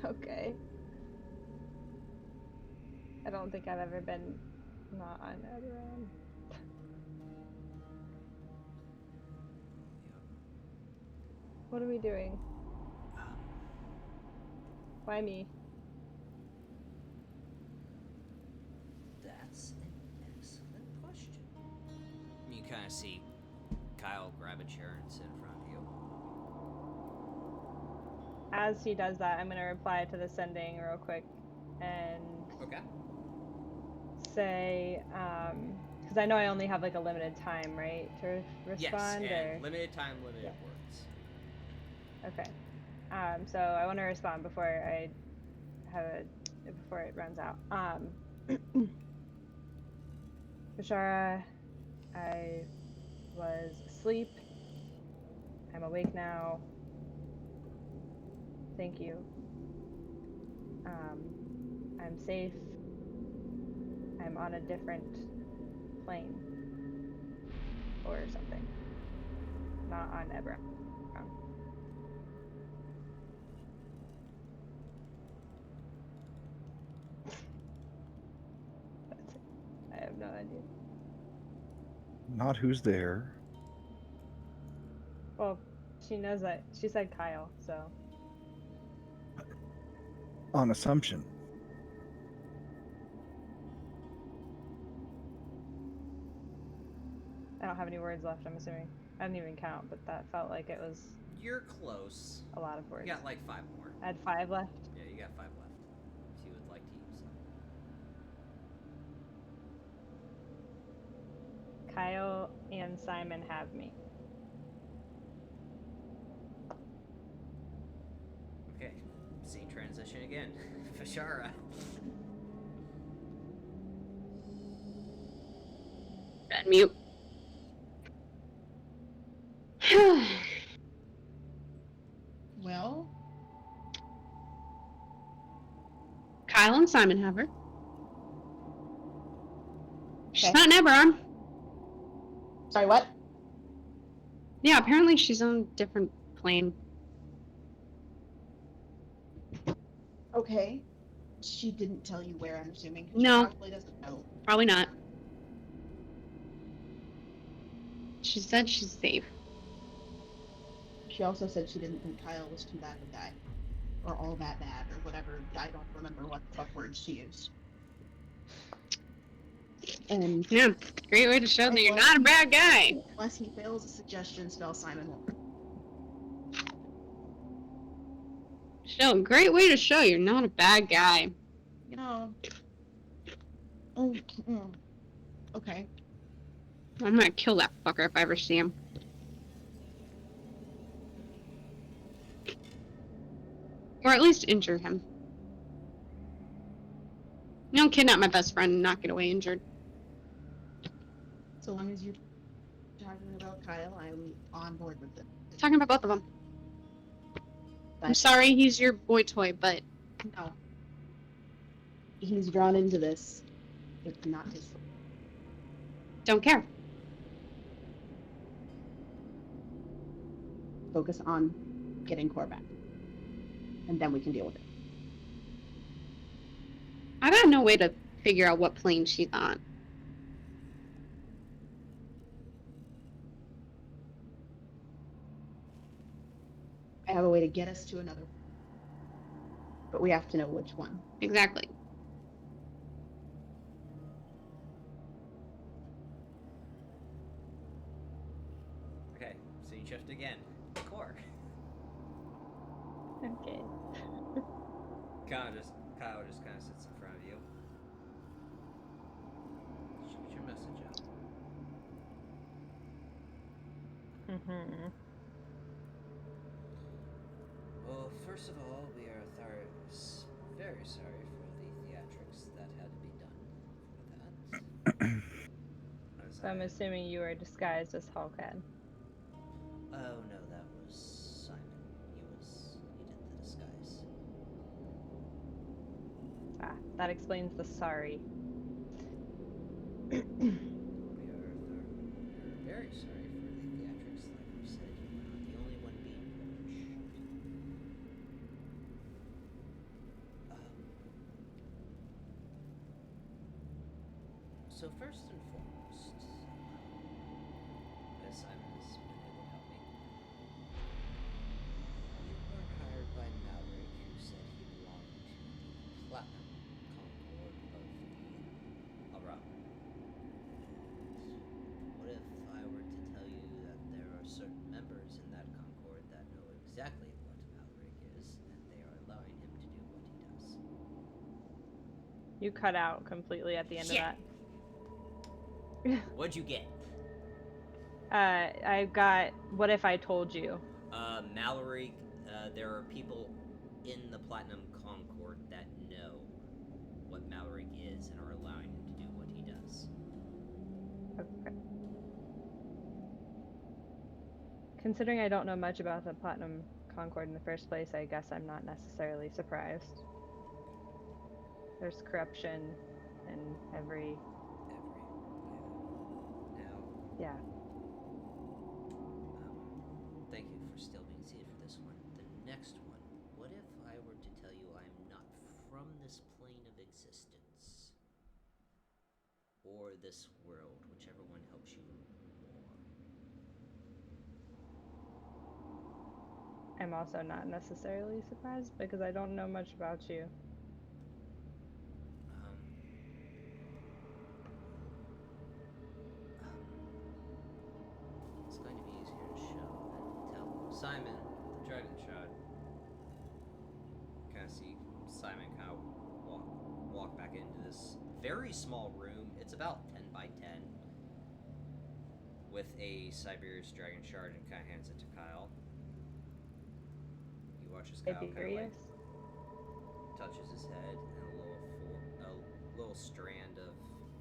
Okay. I don't think I've ever been not on Eberron. What are we doing? Why me? That's an excellent question. You kind of see Kyle grab a chair and sit in front of you. As he does that, I'm gonna reply to the sending real quick and Okay. say, because I know I only have like a limited time, right, to respond? Yes, and or... limited time, limited Yeah. words. Okay. So I want to respond before I before it runs out. Bashara, I was asleep. I'm awake now. Thank you. I'm safe. I'm on a different plane or something. Not on Eberron. Not who's there. Well, she knows that. She said Kyle, so. On assumption. I don't have any words left, I'm assuming. I didn't even count, but that felt like it was You're close. a lot of words. You got like 5 more. I had 5 left. Yeah, you got 5 left. If you would like to use them. Kyle and Simon have me. Okay. Scene transition again. Fashara. Unmute. Well, Kyle and Simon have her. She's Okay. not in Eberron. sorry, what? Yeah, apparently she's on a different plane. Okay. She didn't tell you where, I'm assuming. No. She probably doesn't know. Probably not. She said she's safe. She also said she didn't think Kyle was too bad of a guy. Or all that bad, or whatever. I don't remember what the fuck words she used. And Yeah, great way to show that you're Well, not a bad guy. unless he fails a suggestion spell, Simon won't. Show, great way to show you're not a bad guy. You know. Oh, okay. I'm gonna kill that fucker if I ever see him. Or at least injure him. You don't kidnap my best friend and not get away injured. So long as you're talking about Kyle, I'm on board with it. Talking about both of them. I'm But sorry he's your boy toy, but no. He's drawn into this. It's not his fault. don't care. Focus on getting Core back. And then we can deal with it. I got no way to figure out what plane she's on. I have a way to get us to another. But we have to know which one. Exactly. Okay, scene shift again. Core. Okay. Kyle just kind of sits in front of you. Shoot your message out. Mm-hmm. Well, first of all, we are very sorry for the theatrics that had to be done for that. So I'm assuming you are disguised as Hallcat. Oh no, that was Simon. He did the disguise. Ah, that explains the sorry. We are very sorry for the theatrics, like we said. You were not the only one being punished. So first and foremost, as Simon has been able to help me, you were hired by Maverick, who said he belonged to the Platinum Concord of the Umbra. What if I were to tell you that there are certain members in that Concord that know exactly what Maverick is, and they are allowing him to do what he does? You cut out completely at the end of that. What'd you get? I got, what if I told you? Mallory, there are people in the Platinum Concord that know what Mallory is and are allowing him to do what he does. Okay. Considering I don't know much about the Platinum Concord in the first place, I guess I'm not necessarily surprised. There's corruption in every... Now, Yeah. thank you for still being seated for this one. The next one, what if I were to tell you I'm not from this plane of existence? Or this world, whichever one helps you I'm also not necessarily surprised because I don't know much about you. It's going to be easier to show than tell. Simon, the dragon shot. Kind of see Simon kind of walk back into this very small room. It's about 10 by 10, with a Siberius dragon shard, and kind of hands it to Kyle. He watches Kyle kind of like touches his head, and a little strand of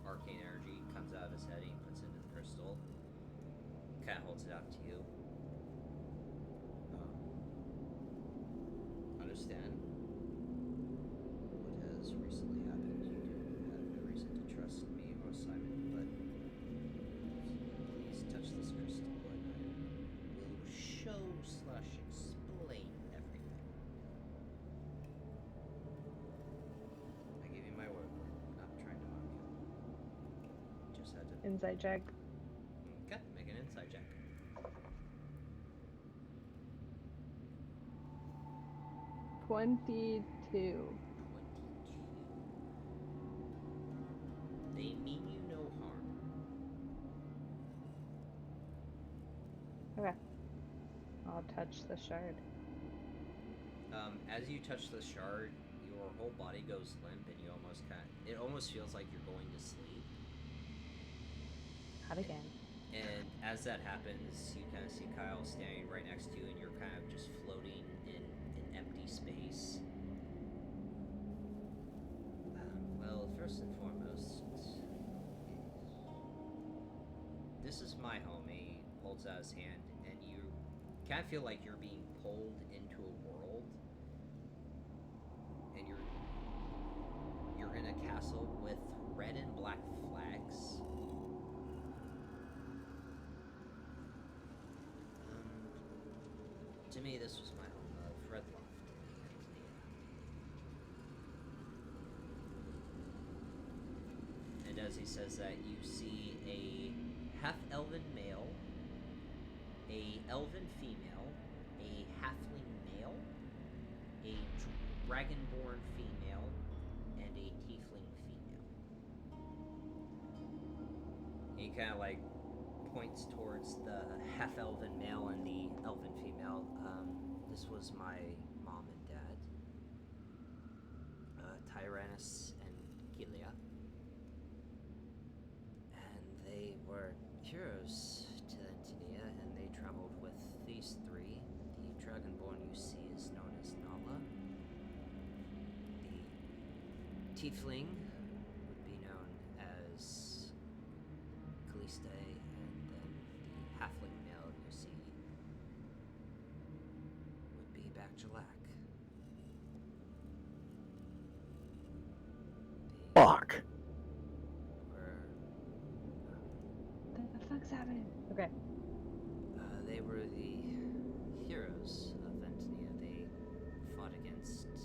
arcane energy comes out of his head, and he puts it into the crystal. Kind of holds it out to you. Understand what has recently happened. You do have no reason to trust me or Simon, but please touch this crystal, and I will show/explain everything. I give you my word. I'm not trying to mock you. Just had to. Inside check. Okay, make an insight check. 22. 22. They mean you no harm. Okay. I'll touch the shard. As you touch the shard, your whole body goes limp, and you it almost feels like you're going to sleep. Not again. And as that happens, you kind of see Kyle standing right next to you, and you're kind of just floating in an empty space. Well, first and foremost, this is my home. He holds out his hand, and you kind of feel like you're being pulled into a world, and you're in a castle with red and black flags. To me, this was my home of Redloft. And as he says that, you see a half-elven male, a elven female, a halfling male, a dragonborn female, and a tiefling female. He kind of like points towards the half-elven male and the elven female. This was my mom and dad, Tyrannus and Gilia. And they were heroes to Antinia, and they traveled with these three. The dragonborn you see is known as Nala. The tiefling would be known as Caliste, and then the halfling male you see would be Bakjalak. Fuck. What the fuck's happening? Okay. They were the heroes of Antinia. They fought against the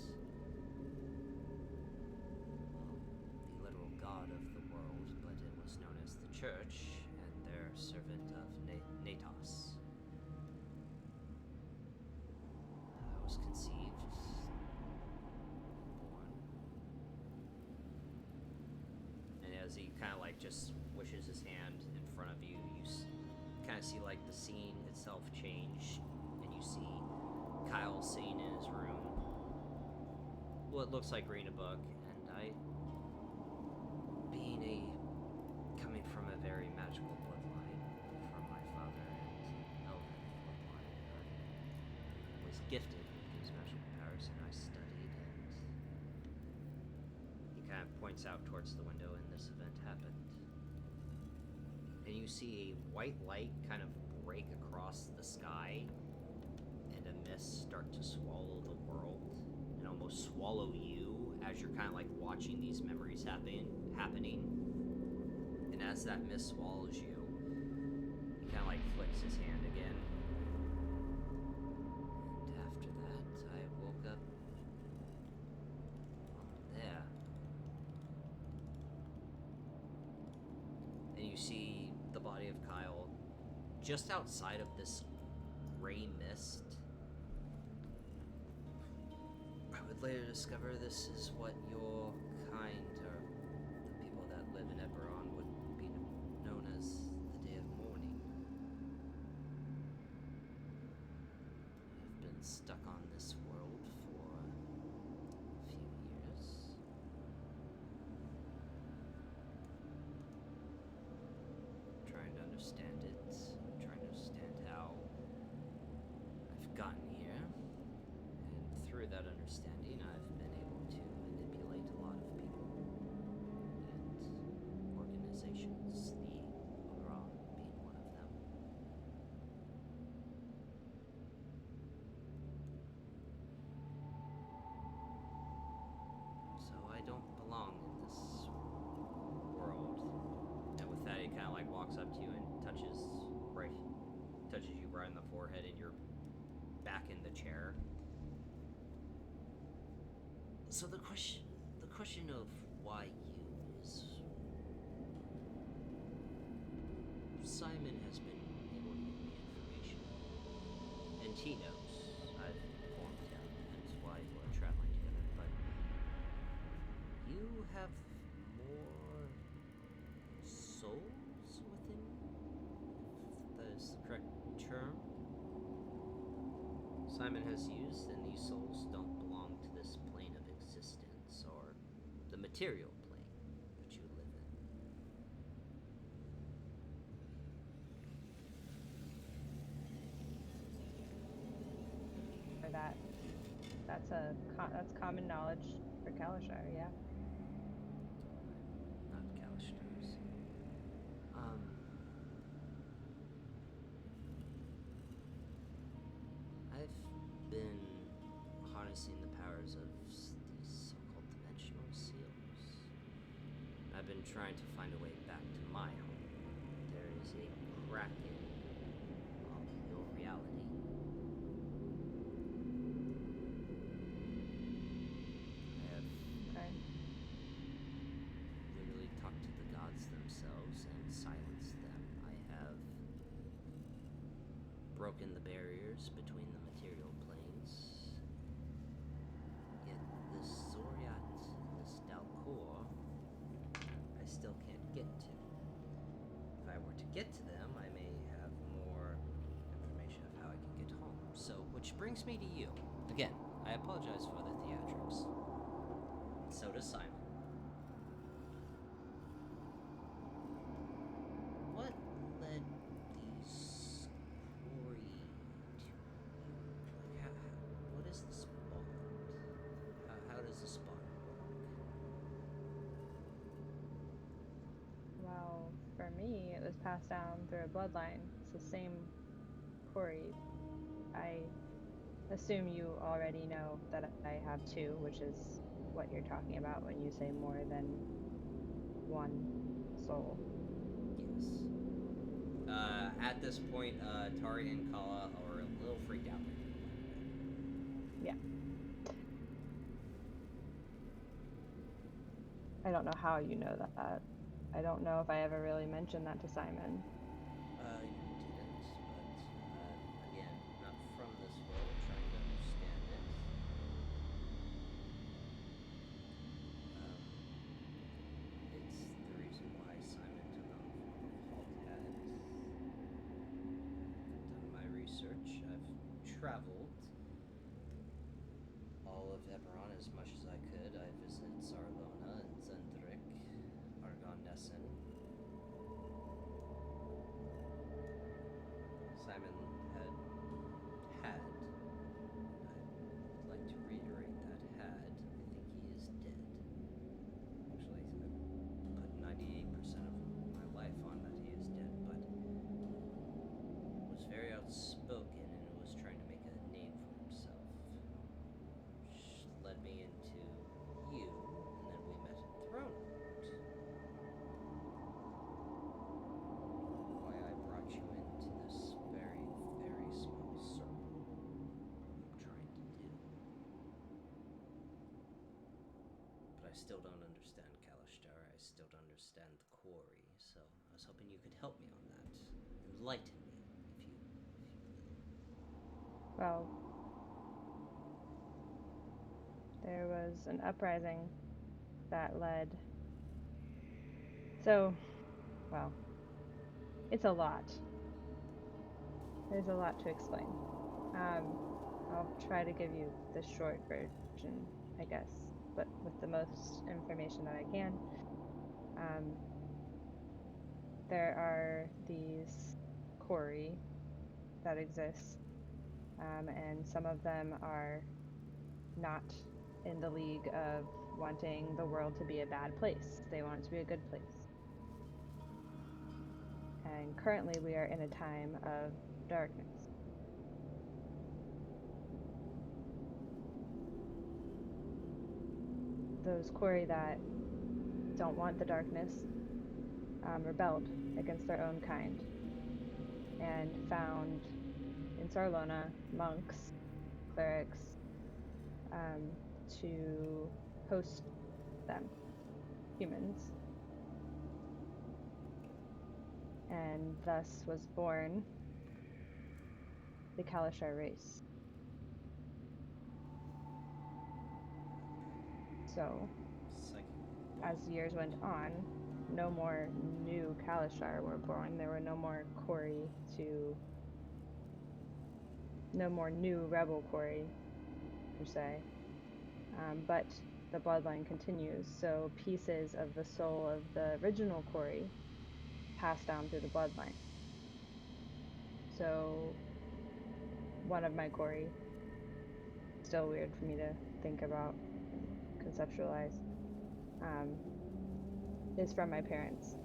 literal god of the world, but it was known as the Church, and their servant of Natos. I was conceived, born, and as he kind of like just wishes his hand in front of you, you kind of see like the scene itself change, and you see Kyle sitting in his room. Well, it looks like reading a book, and coming from a very magical bloodline from my father and elven bloodline, I was gifted with these magical powers, and I studied, and he kind of points out towards the window, and this event happened. And you see a white light kind of break across the sky, and a mist start to swallow the world, and almost swallow you as you're kind of like watching these memories happening. And as that mist swallows you, he kind of like flicks his hand again. And after that, I woke up there. And you see the body of Kyle just outside of this gray mist, later discover this is what your kind, or the people that live in Eberron, would be known as the Day of Mourning. I've been stuck on this world for a few years. Trying to understand it, trying to understand how I've gotten here, and through that understanding, I've been able to manipulate a lot of people and organizations, the Umbra being one of them. So I don't belong in this world. And with that, he kind of like walks up to you and touches you right in the forehead, and you're back in the chair. So the question of why you is, Simon has been able to give me information, and he knows. I've informed him, hence why we're traveling together. But you have more souls within, if that is the correct term, Simon has used, and these souls don't belong to this plane of existence, or the material plane that you live in. For that, that's common knowledge for Kalashar, yeah. Not Kalashtar's. I've been harnessing the powers of these so-called dimensional seals. I've been trying to find a way back to my home. There is a crack in your reality. I have Okay. literally talked to the gods themselves and silenced them. I have broken the barriers between the material planes. Yet this Zoriat, this Dalcor, I still can't get to. If I were to get to them, I may have more information of how I can get home. So, which brings me to you. Again, I apologize for the theatrics. So does Simon. What led these quarry to you? Like, what is this bond? How does this bond work? Well, for me, it was passed down through a bloodline. It's the same quarry. I assume you already know that I have two, which is what you're talking about when you say more than one soul. Yes. At this point, Tari and Kala are a little freaked out. Yeah. I don't know how you know that. I don't know if I ever really mentioned that to Simon. You didn't, but again, not from this world, trying to understand it. It's the reason why Simon took on the form of Haltad. Done my research. I've traveled all of Eberron as much as I could. I visited Sarlona and Zendrick, Argon Nessun. Simon had, I'd like to reiterate that had, I think he is dead. Actually, I put 98% of my life on that he is dead, but was very outspoken and was trying to make a name for himself, which led me into you, and then we met at Thronewood. Why I brought you into this very, very small circle I'm trying to do. But I still don't understand Kalashtar. I still don't understand the quarry, so I was hoping you could help me on that. Enlighten me, if you will. Well, there was an uprising that led. So, well, it's a lot. There's a lot to explain. I'll try to give you the short version, I guess, but with the most information that I can. There are these quarry that exist, and some of them are not in the league of wanting the world to be a bad place. They want it to be a good place. And currently we are in a time of darkness. Those quarry that don't want the darkness rebelled against their own kind and found in Sarlona monks, clerics, to host them, humans. And thus was born the Kalashar race. So, as years went on, no more new Kalashar were born. There were no more no more new rebel quarry, per se. But the bloodline continues, so pieces of the soul of the original quarry pass down through the bloodline. So, one of my quarry, still weird for me to think about and conceptualize, is from my parents.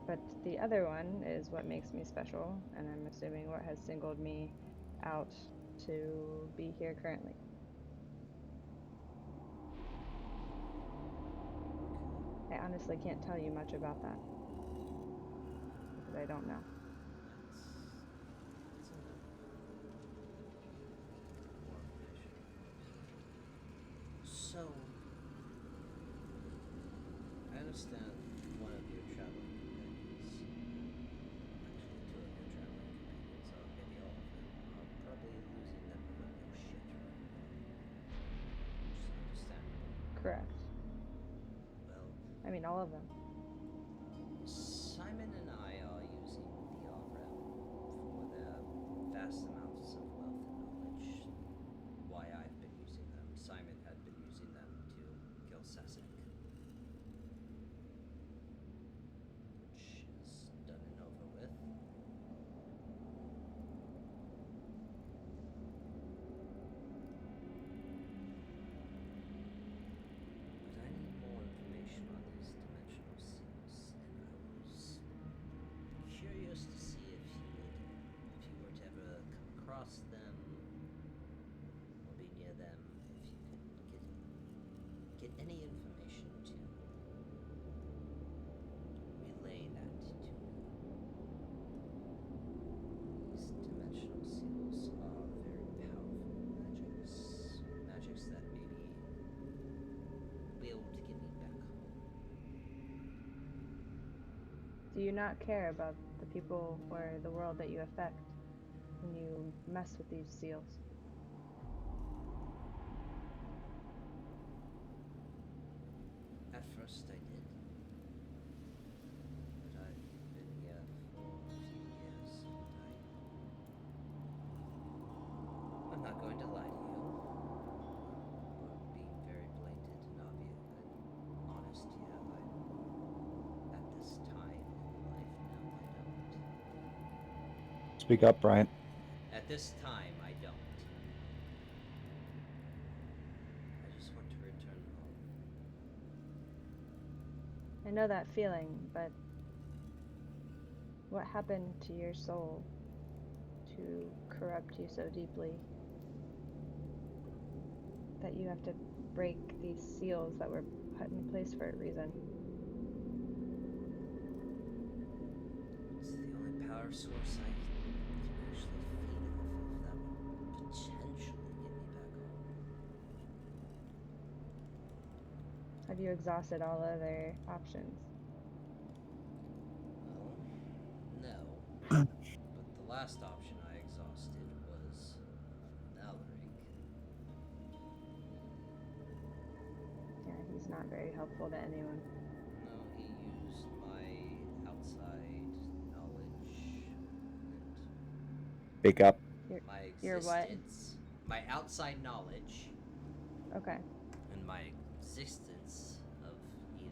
But the other one is what makes me special, and I'm assuming what has singled me out to be here currently. I honestly can't tell you much about that, because I don't know. So, I understand one of your traveling companions, actually two of your traveling companions, maybe all of them, are probably losing them for no shit right now. Which is understandable. Correct. Well, I mean, all of them. Simon and I are using the Umbra for their vast amounts of wealth and knowledge. Why I've been using them. Simon had been using them to kill Sasek. Which is done and over with. But I need more information on these dimensional seals, and I was curious to see if you were to ever come across them or be near them, if you could get any information to relay that to me. These dimensional seals are very powerful magics that maybe will be able to get me back home. Do you not care about the people or the world that you affect when you mess with these seals? At first I did. But I've been here for a few years, and I'm not going to lie to you. Being very blatant and obvious and honest here, at this time in life, no, I don't. Speak up, Bryant. At this time, I don't. I just want to return home. I know that feeling, but what happened to your soul to corrupt you so deeply that you have to break these seals that were put in place for a reason? It's the only power source I can actually feed off of that would potentially get me back home. Have you exhausted all other options? Well, no. But the last option I exhausted was Mallory. not very helpful to anyone. No, he used my outside knowledge Speak up. and my You're what? existence. My outside knowledge Okay. and my existence of even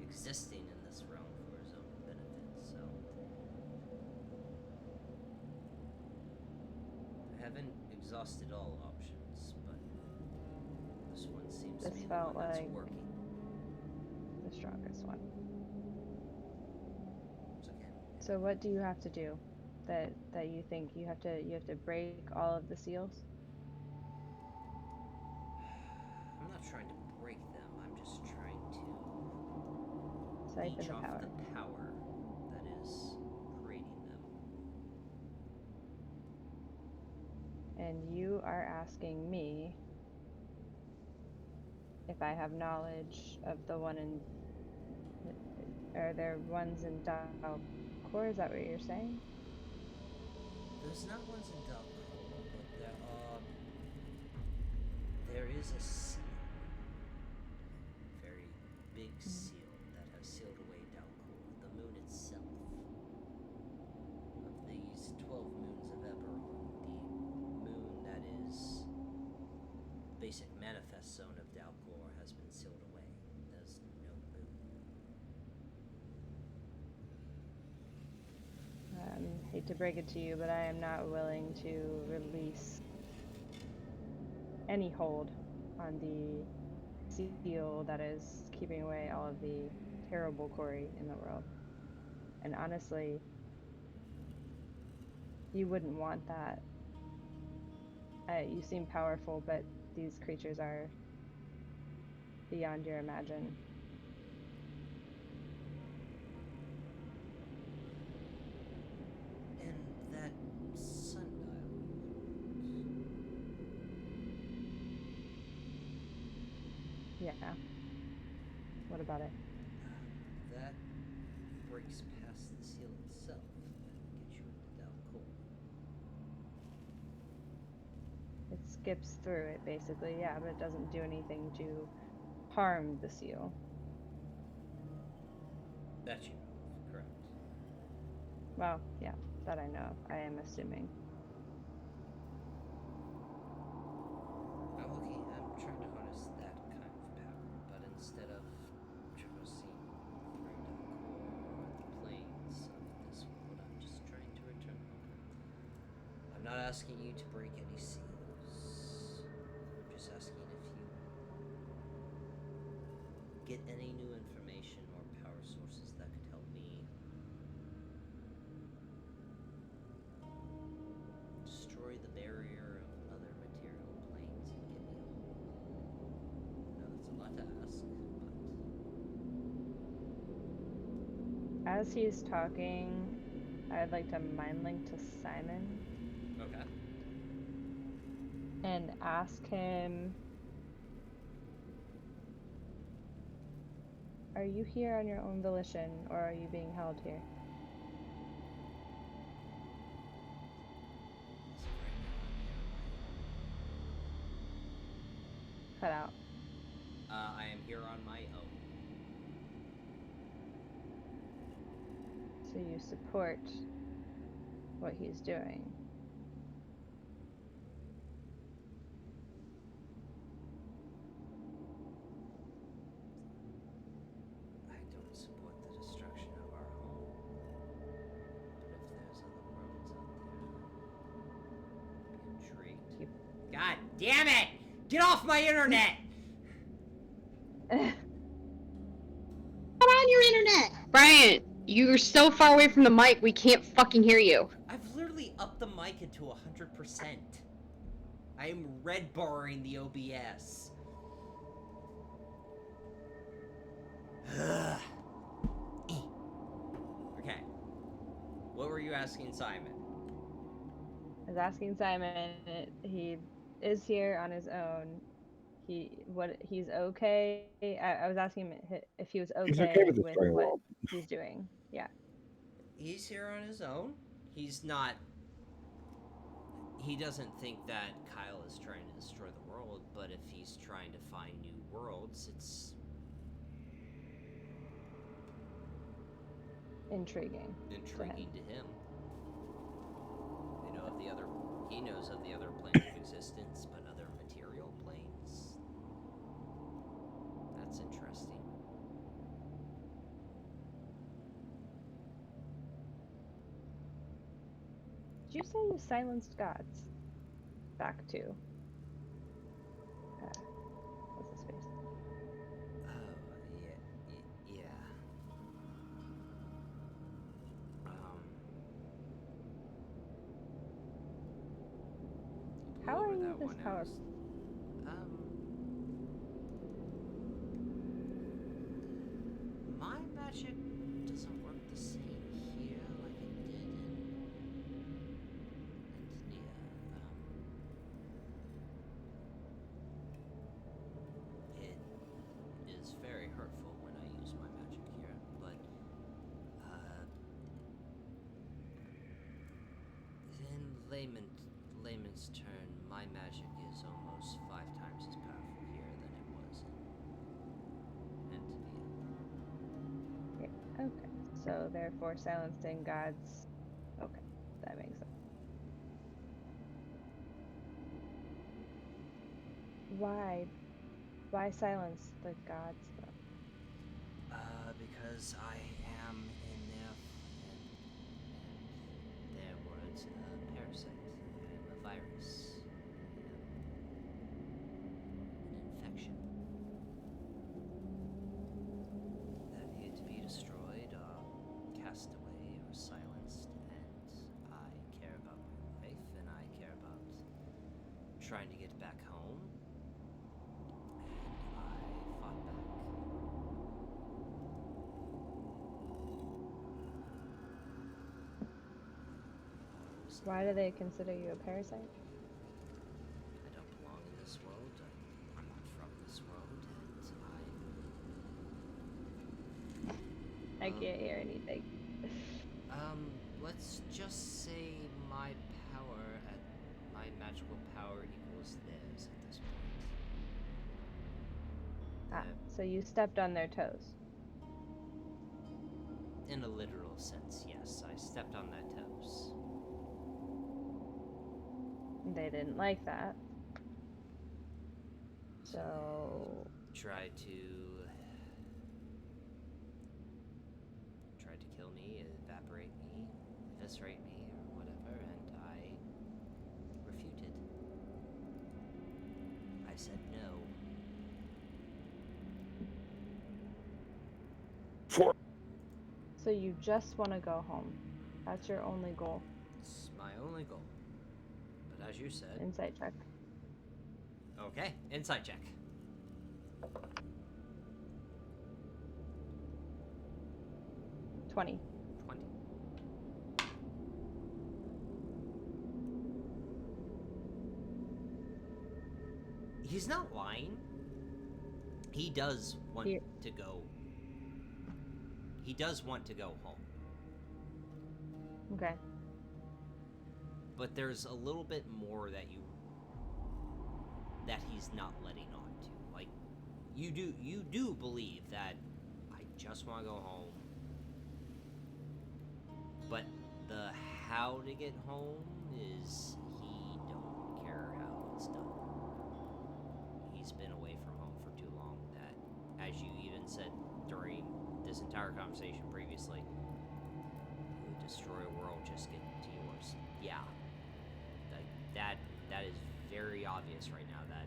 existing in this realm for his own benefit, so I haven't exhausted all options, but this one seems to This be the felt one that's like working. the strongest one. So again, So what do you have to do? That you think you have to break all of the seals? I'm not trying to break them, I'm just trying to Siphon leech the off power. the power that is creating them. And you are asking me if I have knowledge of the one in. Are there ones in Dalcor? Is that what you're saying? There's not ones in Dalcor, but there is a seal. Very big seal that has sealed away Dalcor, the moon itself. Of these 12 moons of Eberron, the moon that is the basic manifest zone of Dalcor has been sealed away. There's no moon. Hate to break it to you, but I am not willing to release any hold on the seal that is keeping away all of the terrible quarry in the world. And honestly, you wouldn't want that. You seem powerful, but these creatures are beyond your imagine. And that sundial. Yeah. What about it? That breaks past the seal itself and gets you into Dalcor. It skips through it, basically, yeah, but it doesn't do anything to harm the seal. That you know of, correct. Well, yeah, that I know. I am assuming. I'm trying to harness that kind of power, but instead of traversing through Dalcor or the plains of this world, I'm just trying to return home. I'm not asking you to break any seals. I'm just asking if you get any new information or power sources that could help me destroy the barrier of other material planes and get me home. I know that's a lot to ask, but As he's talking, I'd like to mind link to Simon okay. and ask him, are you here on your own volition, or are you being held here? Cut out. I am here on my own. So you support what he's doing. I don't support the destruction of our home. But if there's other worlds out there, I'd be intrigued. God damn it! Get off my internet! Come on your internet! Brian, you're so far away from the mic, we can't fucking hear you. I've literally upped the mic into 100%. I am red barring the OBS. Okay. What were you asking Simon? I was asking Simon, he is here on his own. He's okay. I was asking him if he was okay, He's okay with with destroying the what world. he's doing. Yeah. He's here on his own. He's not. he doesn't think that Kyle is trying to destroy the world, but if he's trying to find new worlds, it's Intriguing. intriguing to him. He knows of the other planes of existence, but other material planes? That's interesting. Did you say you silenced gods? Back to. What's his face? Oh, yeah. How are over you that this one powerful? My magic doesn't work the same here like it did in Antonia. It is very hurtful when I use my magic here, but in layman's turn, my magic is almost 5 times as powerful here than it was in Antonia. Yeah, okay. So therefore silencing gods. Okay, that makes sense. Why? Why silence the gods though? Because I am in their in their words, a parasite. I am a virus. I am an infection. That need to be destroyed or cast away or silenced, and I care about my life and I care about trying to get back home. And I fought back. Why do they consider you a parasite? I don't belong in this world. I'm not from this world, and I can't hear anything. let's just say my magical power equals theirs at this point. So you stepped on their toes. In a literal sense, yes. I stepped on their toes. They didn't like that. So Tried to kill me, evaporate me, eviscerate me, or whatever, and I refuted. I said no. So you just want to go home. That's your only goal. It's my only goal. But as you said... Insight check. Okay, insight check. 20. 20. He's not lying. He does want to go. He does want to go home. Okay. But there's a little bit more that he's not letting on to. Like, you do believe that I just want to go home. But the how to get home is he don't care how it's done. He's been away from home for too long that, as you even said during this entire conversation previously, you would destroy a world, just get to yours. Yeah. That is very obvious right now that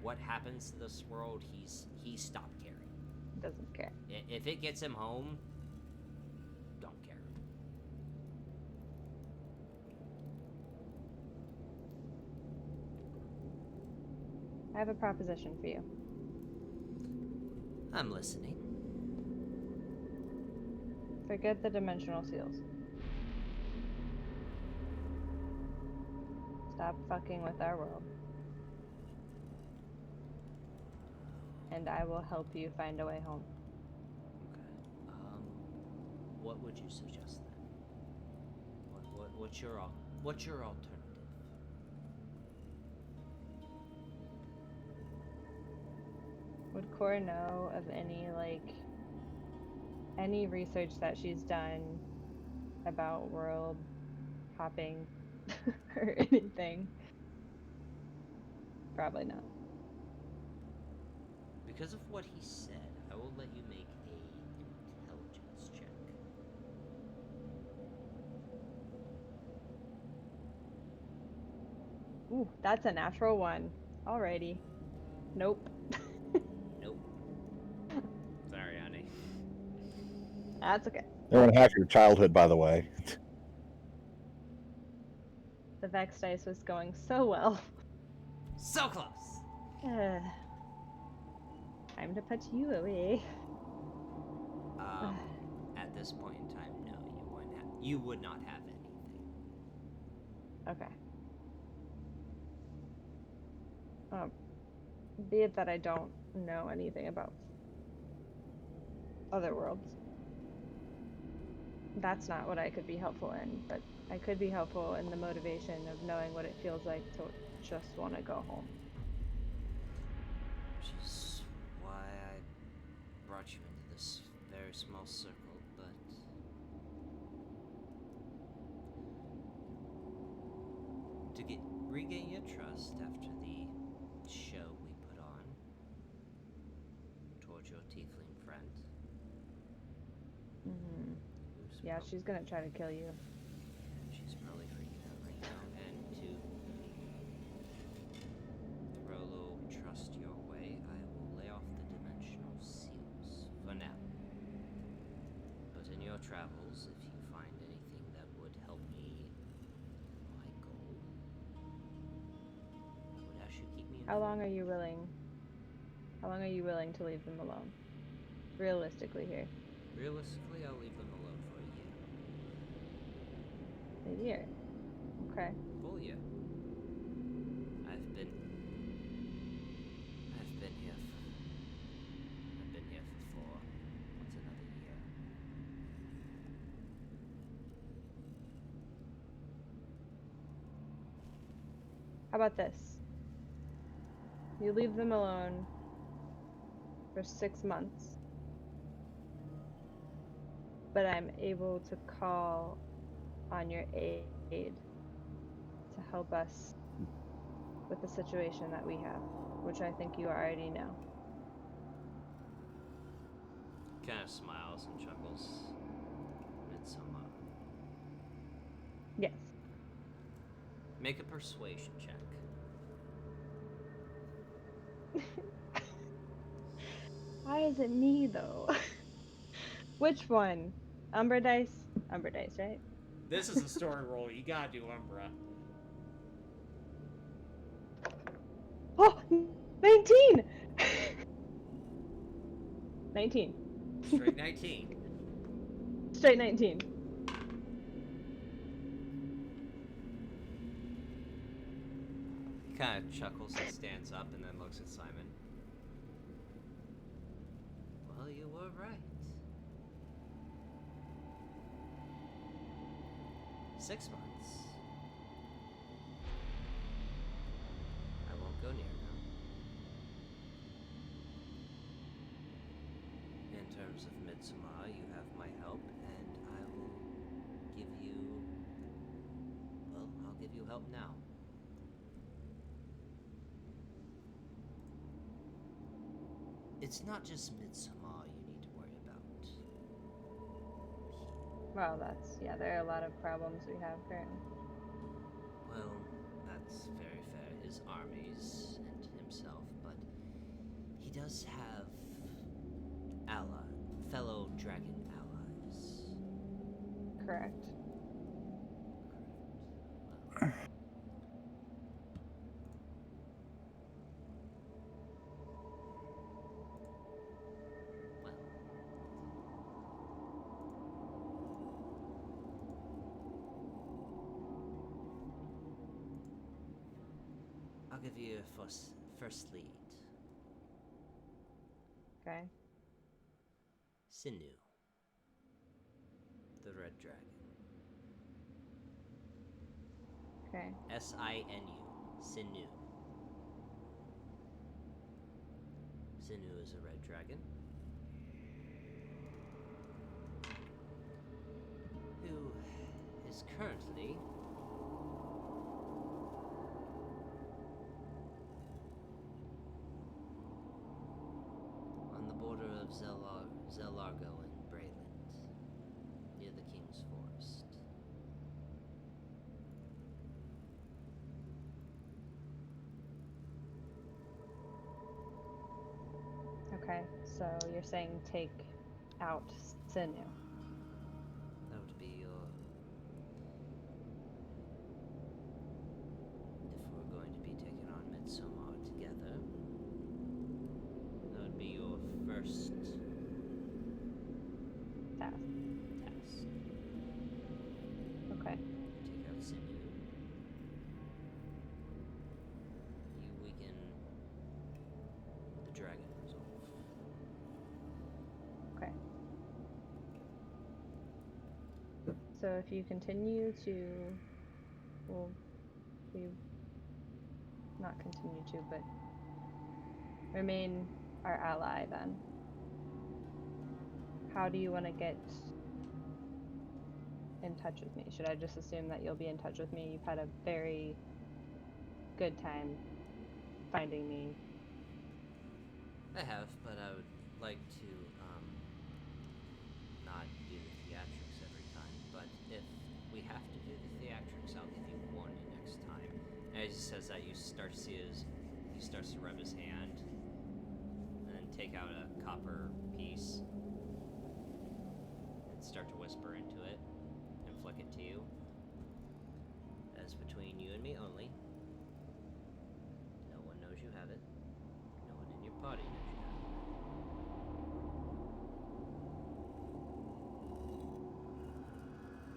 what happens to this world, he's stopped caring. Doesn't care. If it gets him home, don't care. I have a proposition for you. I'm listening. Forget the dimensional seals. Stop fucking with our world. And I will help you find a way home. Okay. What would you suggest then? What's your alternative? Would Cora know of any, like, any research that she's done about world hopping or anything? Probably not. Because of what he said, I will let you make a intelligence check. Ooh, that's a natural one. Alrighty. Nope. Nope. Sorry, honey. That's okay. They're in half your childhood, by the way. The Vex dice was going so well. So close. Time to put you away. At this point in time, no, you would not have anything. Okay. Be it that I don't know anything about other worlds. That's not what I could be helpful in, but I could be helpful in the motivation of knowing what it feels like to just want to go home. Which is why I brought you into this very small circle, but to regain your trust after the show we put on towards your tiefling friend. Mm-hmm. Yeah, she's gonna try to kill you. She's probably freaking out right now, and to throw a little trust your way, I will lay off the dimensional seals for now. But in your travels, if you find anything that would help me my goal, I would ask you keep me informed. How long are you willing to leave them alone? Realistically here. Realistically, I'll leave them alone for a year. A year. Okay. Full year. I've been here for 4. What's another year? How about this? You leave them alone for 6 months, but I'm able to call on your aid to help us with the situation that we have, which I think you already know. Kind of smiles and chuckles. Midsummer. Yes. Make a persuasion check. Why is it me though? Which one? Umbra dice? Umbra dice, right? This is a story roll. You gotta do Umbra. Oh, 19! 19. Straight 19. Straight 19. He kind of chuckles and stands up and then looks at Simon. Well, you were right. 6 months. I won't go near them. In terms of Midsummer, you have my help, and I will give you... Well, I'll give you help now. It's not just Midsummer you need to worry about. Well, there are a lot of problems we have currently. Well, that's very fair. His armies and himself, but he does have fellow dragon allies. Correct. Well, I'll give you a first lead. Okay. Sinu, the red dragon. Okay. Sinu. Sinu. Sinu is a red dragon who is currently on the border of Zelargo and Brayland, near the King's Forest. Okay, so you're saying take out Sinu. That would be your... If we're going to be taking on Midsommar together, that would be your first Task. task. Okay. Take out Sinu. You weaken the dragon resolve. Okay. So if you continue to, well, you not continue to, but remain our ally, then how do you want to get in touch with me? Should I just assume that you'll be in touch with me? You've had a very good time finding me. I have, but I would like to not do the theatrics every time. But if we have to do the theatrics, I'll give you warning next time. And as he says that, you start to see he starts to rub his hand, and then take out a copper piece, and start to whisper into it, and flick it to you. As between you and me only. No one knows you have it. No one in your party knows you have it.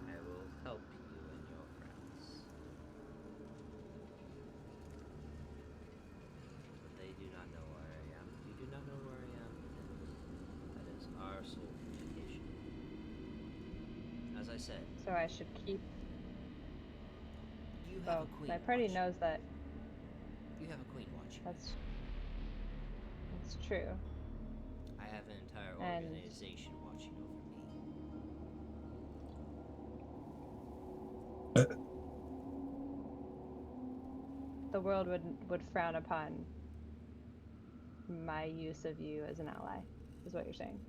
I will help you and your friends. But they do not know where I am. You do not know where I am. That is our sole communication. As I said, So I should keep. you have Well, a queen my party watching. knows that. You have a queen watching. That's true. I have an entire And- organization watching over me. The world would frown upon my use of you as an ally, is what you're saying.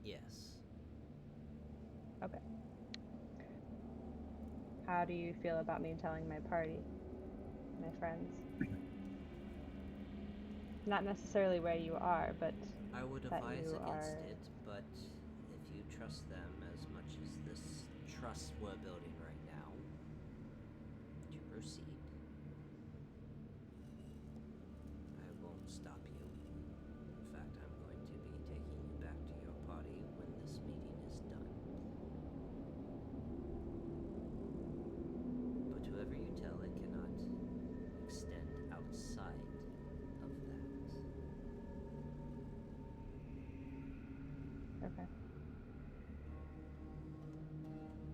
Yes. Okay. How do you feel about me telling my party, my friends? Not necessarily where you are, but I would that advise you against are. it, but if you trust them as much as this trust we're building right now, to proceed, I won't stop you. In fact, I'm going to be taking you back to your party when this meeting is done. But whoever you tell, it cannot extend outside of that. Okay.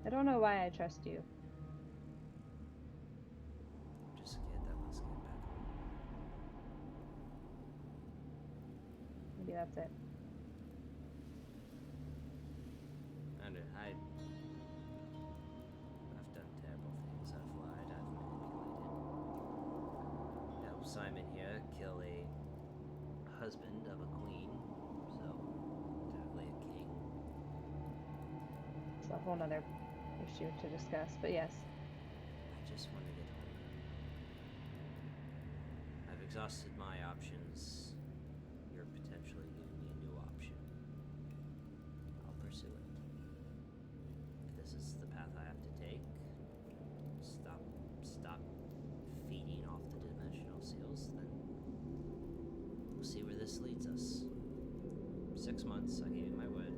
I don't know why I trust you. I'm just a kid that wants to get back home. Maybe that's it. I've done terrible things. I've lied. I've manipulated. Helped Simon here kill a husband of a queen, so technically a king. It's a whole nother issue to discuss, but yes. I just want to get home. I've exhausted my options. You're potentially giving me a new option. I'll pursue it. If this is the path I have to take, stop feeding off the dimensional seals, then we'll see where this leads us. 6 months, I gave you my word.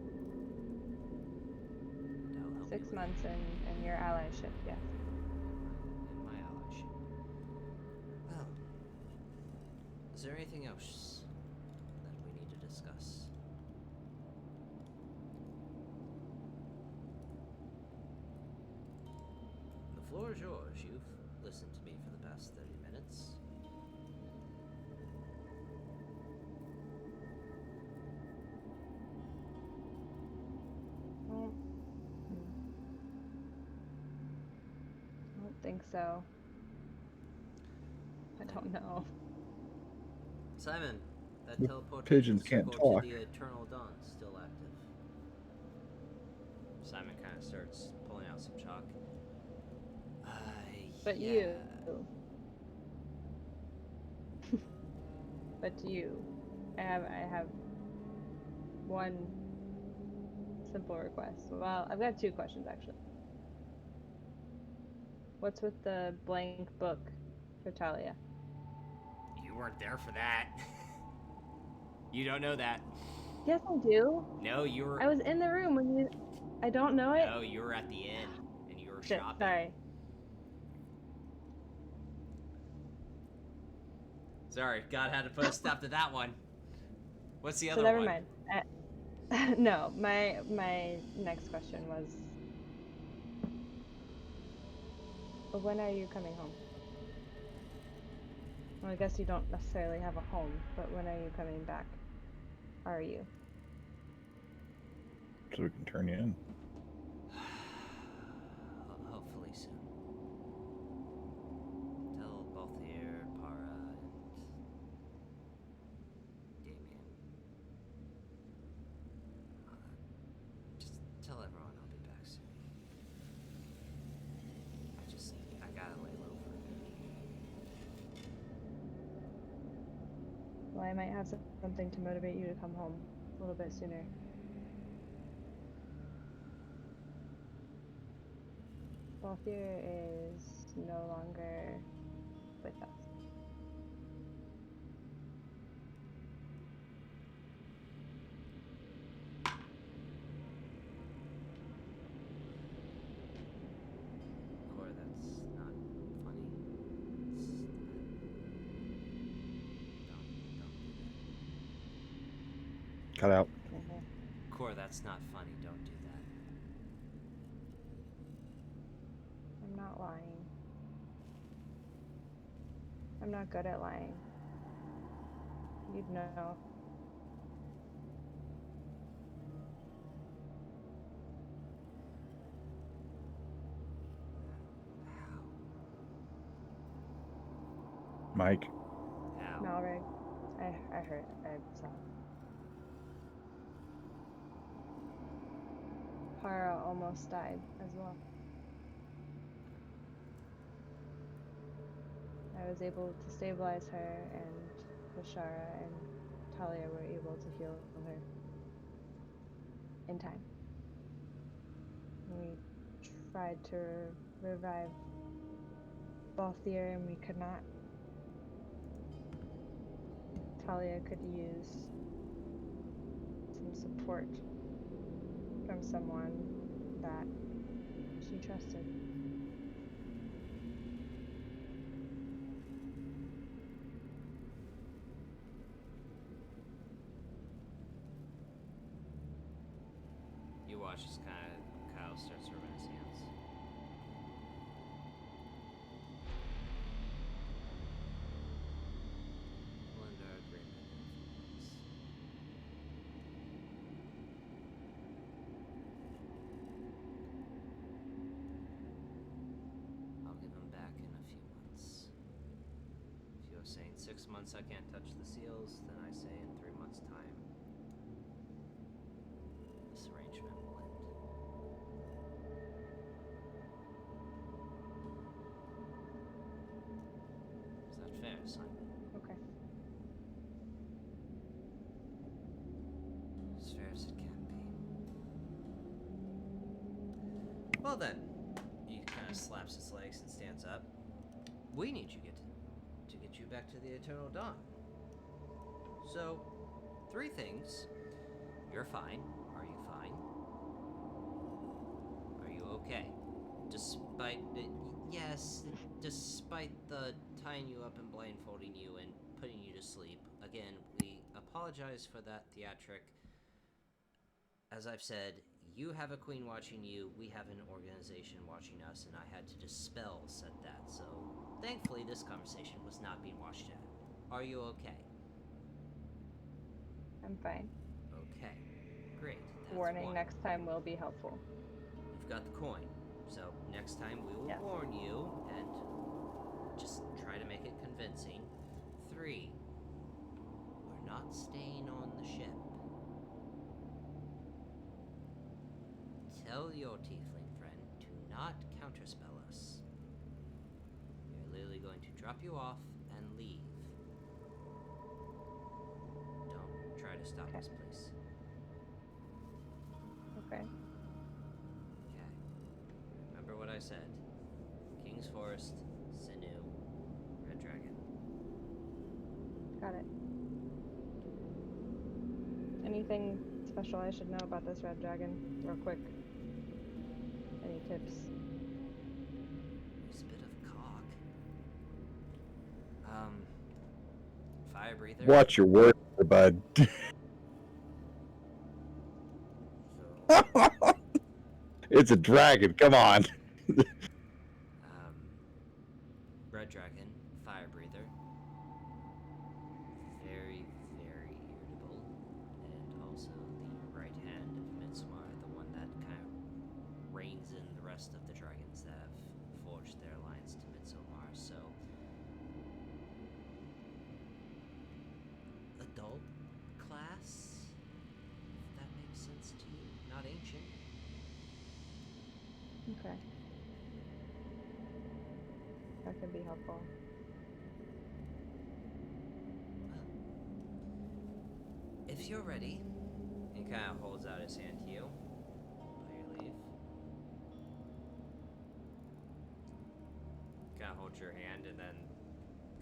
And I'll help 6 you with months in your allyship, yes. in my allyship. Well, is there anything else that we need to discuss? The floor is yours. You've listened to me for the past 30 minutes. think so. I don't know. Simon, that The teleportation pigeons can't circle talk. to the Eternal Dawn still active. Simon kind of starts pulling out some chalk. But Yeah. But you. I have one simple request. Well, I've got 2 questions actually. What's with the blank book for Talia? You weren't there for that. You don't know that. Yes, I do. No, you were. I was in the room when you. I don't know it. No, you were at the inn and you were Shit, shopping. sorry. Sorry, God had to put a stop to that one. What's the So other never one? mind. No, my next question was, when are you coming home? Well, I guess you don't necessarily have a home, but when are you coming back? Are you? So we can turn you in. Hopefully soon. Tell Balthier, Para, and Damien. Just tell everyone I'll be back soon. I gotta lay low for a bit. Well, I might have something to motivate you to come home a little bit sooner. Balthier is no longer with us. Cora, that's not funny. Don't do Cut out. that. Cora, that's not funny. Don't do that. I'm not lying. I'm not good at lying. You'd know. Mike. How? Malrig. I heard. I saw. Para almost died as well. I was able to stabilize her, and Bashara and Talia were able to heal her in time. We tried to revive Balthier and we could not. Talia could use some support from someone that she trusted. You watch as Kyle starts rubbing his hands. Blend our agreement influence. I'll give him back in a few months. If you're saying 6 months I can't touch the seals, then I say in 3 months' time this arrangement will end. Is that fair, Simon? Okay. As fair as it can be. Well then, he kind of slaps his legs and stands up. We need to get you back to the Eternal Dawn. So, 3 things. You're fine. Are you fine? Are you okay? Despite the tying you up and blindfolding you and putting you to sleep. Again, we apologize for that theatric. As I've said, you have a queen watching you, we have an organization watching us, and I had to dispel said that, so thankfully this conversation was not being watched at. Are you okay? I'm fine. Okay. Great. That's Warning, one. next time will be helpful. You've got the coin. So next time we will warn you and just try to make it convincing. 3, we're not staying on the ship. Tell your tiefling friend to not counterspell us. We're literally going to drop you off and leave. Don't try to stop us, please. Okay. Okay. Remember what I said. King's Forest, Sinew, Red Dragon. Got it. Anything special I should know about this red dragon, real quick? Any tips? He's a bit of a cock. Fire breather. Watch your work, bud. So, It's a dragon. Come on. Red Dragon, Fire Breather. Very, very irritable. And also the right hand of Midsummer, the one that kind of reins in the rest of the dragons that have forged their alliance to Midsummer. So, adult class, if that makes sense to you. Not ancient. Okay. That could be helpful. If you're ready, he kind of holds out his hand to you while you leave. Kind of holds your hand and then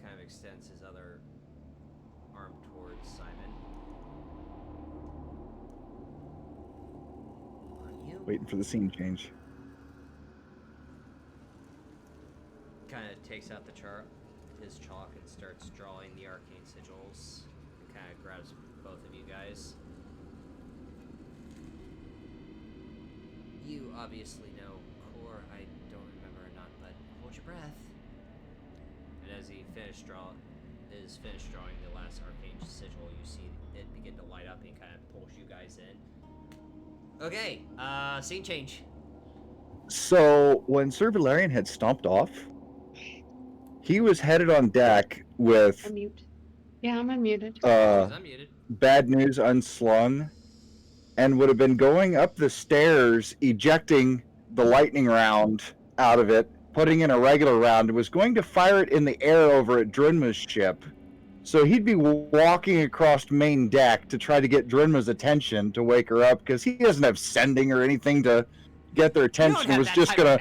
kind of extends his other arm towards Simon. On you. Waiting for the scene change. Kind of takes out his chalk and starts drawing the arcane sigils. And kind of grabs both of you guys. You obviously know Core. I don't remember or not, but hold your breath. And as he finished drawing the last arcane sigil, you see it begin to light up and kind of pulls you guys in. Okay, scene change. So when Sir Valerian had stomped off, he was headed on deck with Unmute. Yeah, I'm unmuted. He's unmuted. Bad News Unslung, and would have been going up the stairs, ejecting the lightning round out of it, putting in a regular round, and was going to fire it in the air over at Drinma's ship. So he'd be walking across main deck to try to get Drinma's attention to wake her up, because he doesn't have sending or anything to get their attention. It was just gonna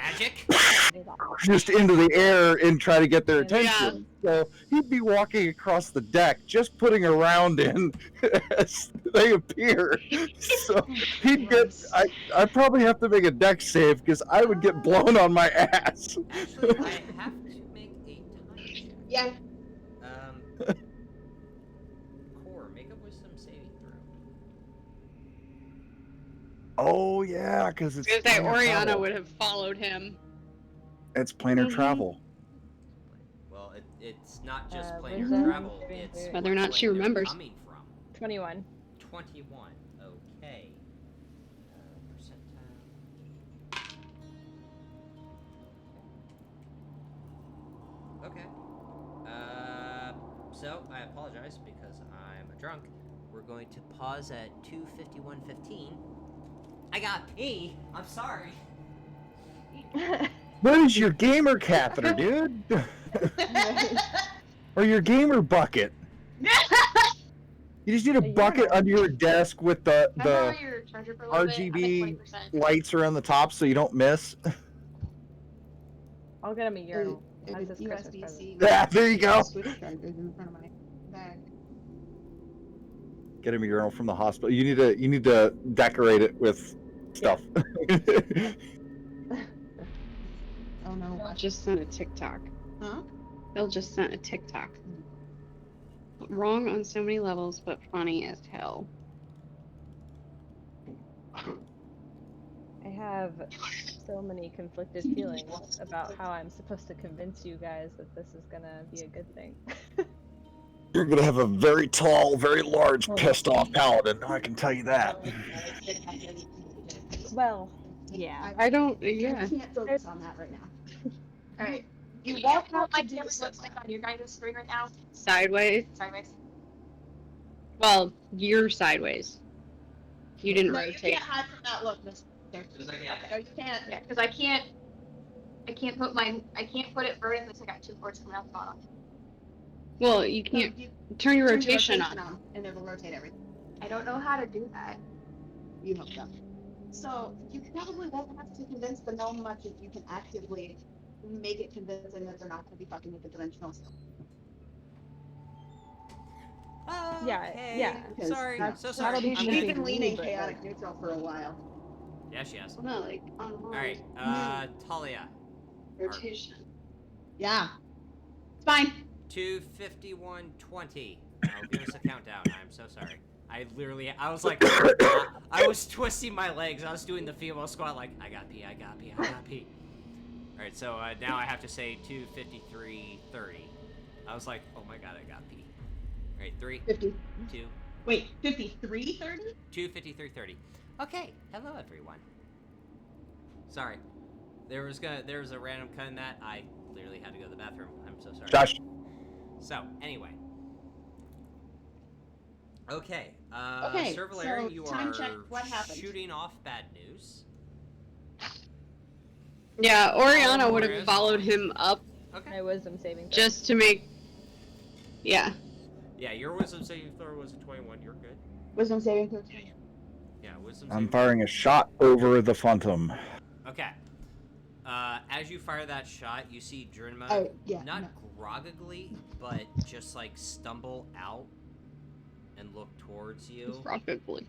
just into the air and try to get their attention. So he'd be walking across the deck, just putting a round in as they appear. So he'd get. I'd probably have to make a deck save because I would get blown on my ass. Actually, I have to make a time check. Yeah. Core, make a wisdom saving throw. Oh yeah, because it's Because that planar Oriana travel. would have followed him. It's planar travel. Well, it's not just planar wisdom travel. saving It's throw. Whether or not she where they're remembers. coming from. 21. 21. Okay. Percentile. Okay. So I apologize because I'm a drunk. We're going to pause at 2:51:15. I got pee. I'm sorry. What is your gamer catheter, dude? Or your gamer bucket? You just need a bucket under your desk with the your charger for a little bit? I'm at RGB 20%. lights around the top so you don't miss. I'll get him a urinal. It That's was his Christmas USB-C. present. Yeah, there you go. Switch chargers in front of my bag. Get him a urinal from the hospital. You need to decorate it with stuff. Oh no. They'll just send a TikTok. Huh? They'll just send a TikTok. Wrong on so many levels, but funny as hell. I have so many conflicted feelings about how I'm supposed to convince you guys that this is gonna be a good thing. You're gonna have a very tall, very large, pissed off paladin. I can tell you that. Well, Yeah, I don't. I Yeah. can't focus on that right now. All right. You You won't want have my to do camera so. looks like on your guys' screen right now? Sideways. Sideways. Well, you're sideways. You didn't No, you rotate. can't hide from that look, mister. No, you can't. Yeah, because I can't put it vertically, so I got two cords coming out the bottom. Well, you No, can't you turn your turn rotation on. and it'll rotate everything. I don't know how to do that. You hooked up. So you probably won't have to convince the gnome much if you can actively make it convincing that they're not going to be fucking with the dimensional stuff. Yeah. Because Sorry. that's- So sorry. that'll be I'm She's good. been leaning but, chaotic neutral for a while. Yeah, she has. No, like on All right. Talia. rotation. Yeah. It's fine. 251:20. Now give us a countdown. I'm so sorry. I was like, I was twisting my legs. I was doing the female squat like, I got pee. All right, so now I have to say 2:53:30. I was like, oh my god, I got pee. All right, 3, 50. 2, Wait, 53:30? 2:53:30. Okay, hello everyone. Sorry, there was a random cut in that. I literally had to go to the bathroom. I'm so sorry. Josh. So anyway. Okay, Okay, Sir Valerian, so you time are check, what happened? shooting off bad news. Yeah, Oriana Oh, would Maria's have followed fine. him up Okay. My wisdom saving throw. just to make. Yeah. Yeah, your wisdom saving throw was a 21. You're good. Wisdom saving throw. Yeah, wisdom I'm saving firing a shot over the phantom. Okay. As you fire that shot, you see Drinma Oh, yeah, not no. groggily, but just like stumble out and look towards you. Probably.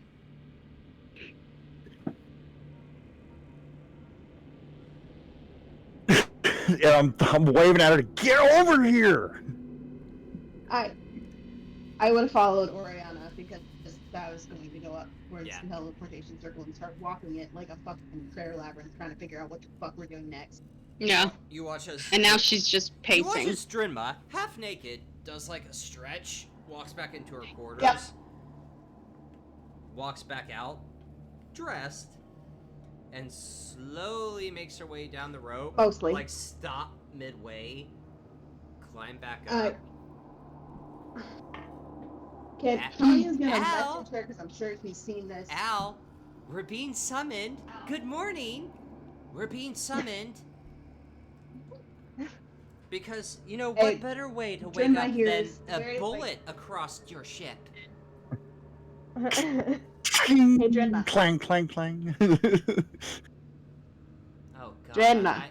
And I'm waving at her to get over here. I would have followed Oriana because that was going to go up where it's Yeah. the teleportation circle and start walking it like a fucking prayer labyrinth, trying to figure out what the fuck we're doing next. Yeah. You watch as And now she's just you watch pacing. as Drinma, half naked, does like a stretch, walks back into her quarters, Yep. walks back out, dressed, and slowly makes her way down the rope. Mostly. Like stop midway, climb back up. Okay, Al- Talia's gonna Al? message her because I'm sure he's seen this. Al, we're being summoned. Good morning. We're being summoned. Because, you know, Hey, what better way to wake Drinma up here than is a very bullet across your ship? Hey, Drenma. Clang, clang, clang. Oh, God. Drenma.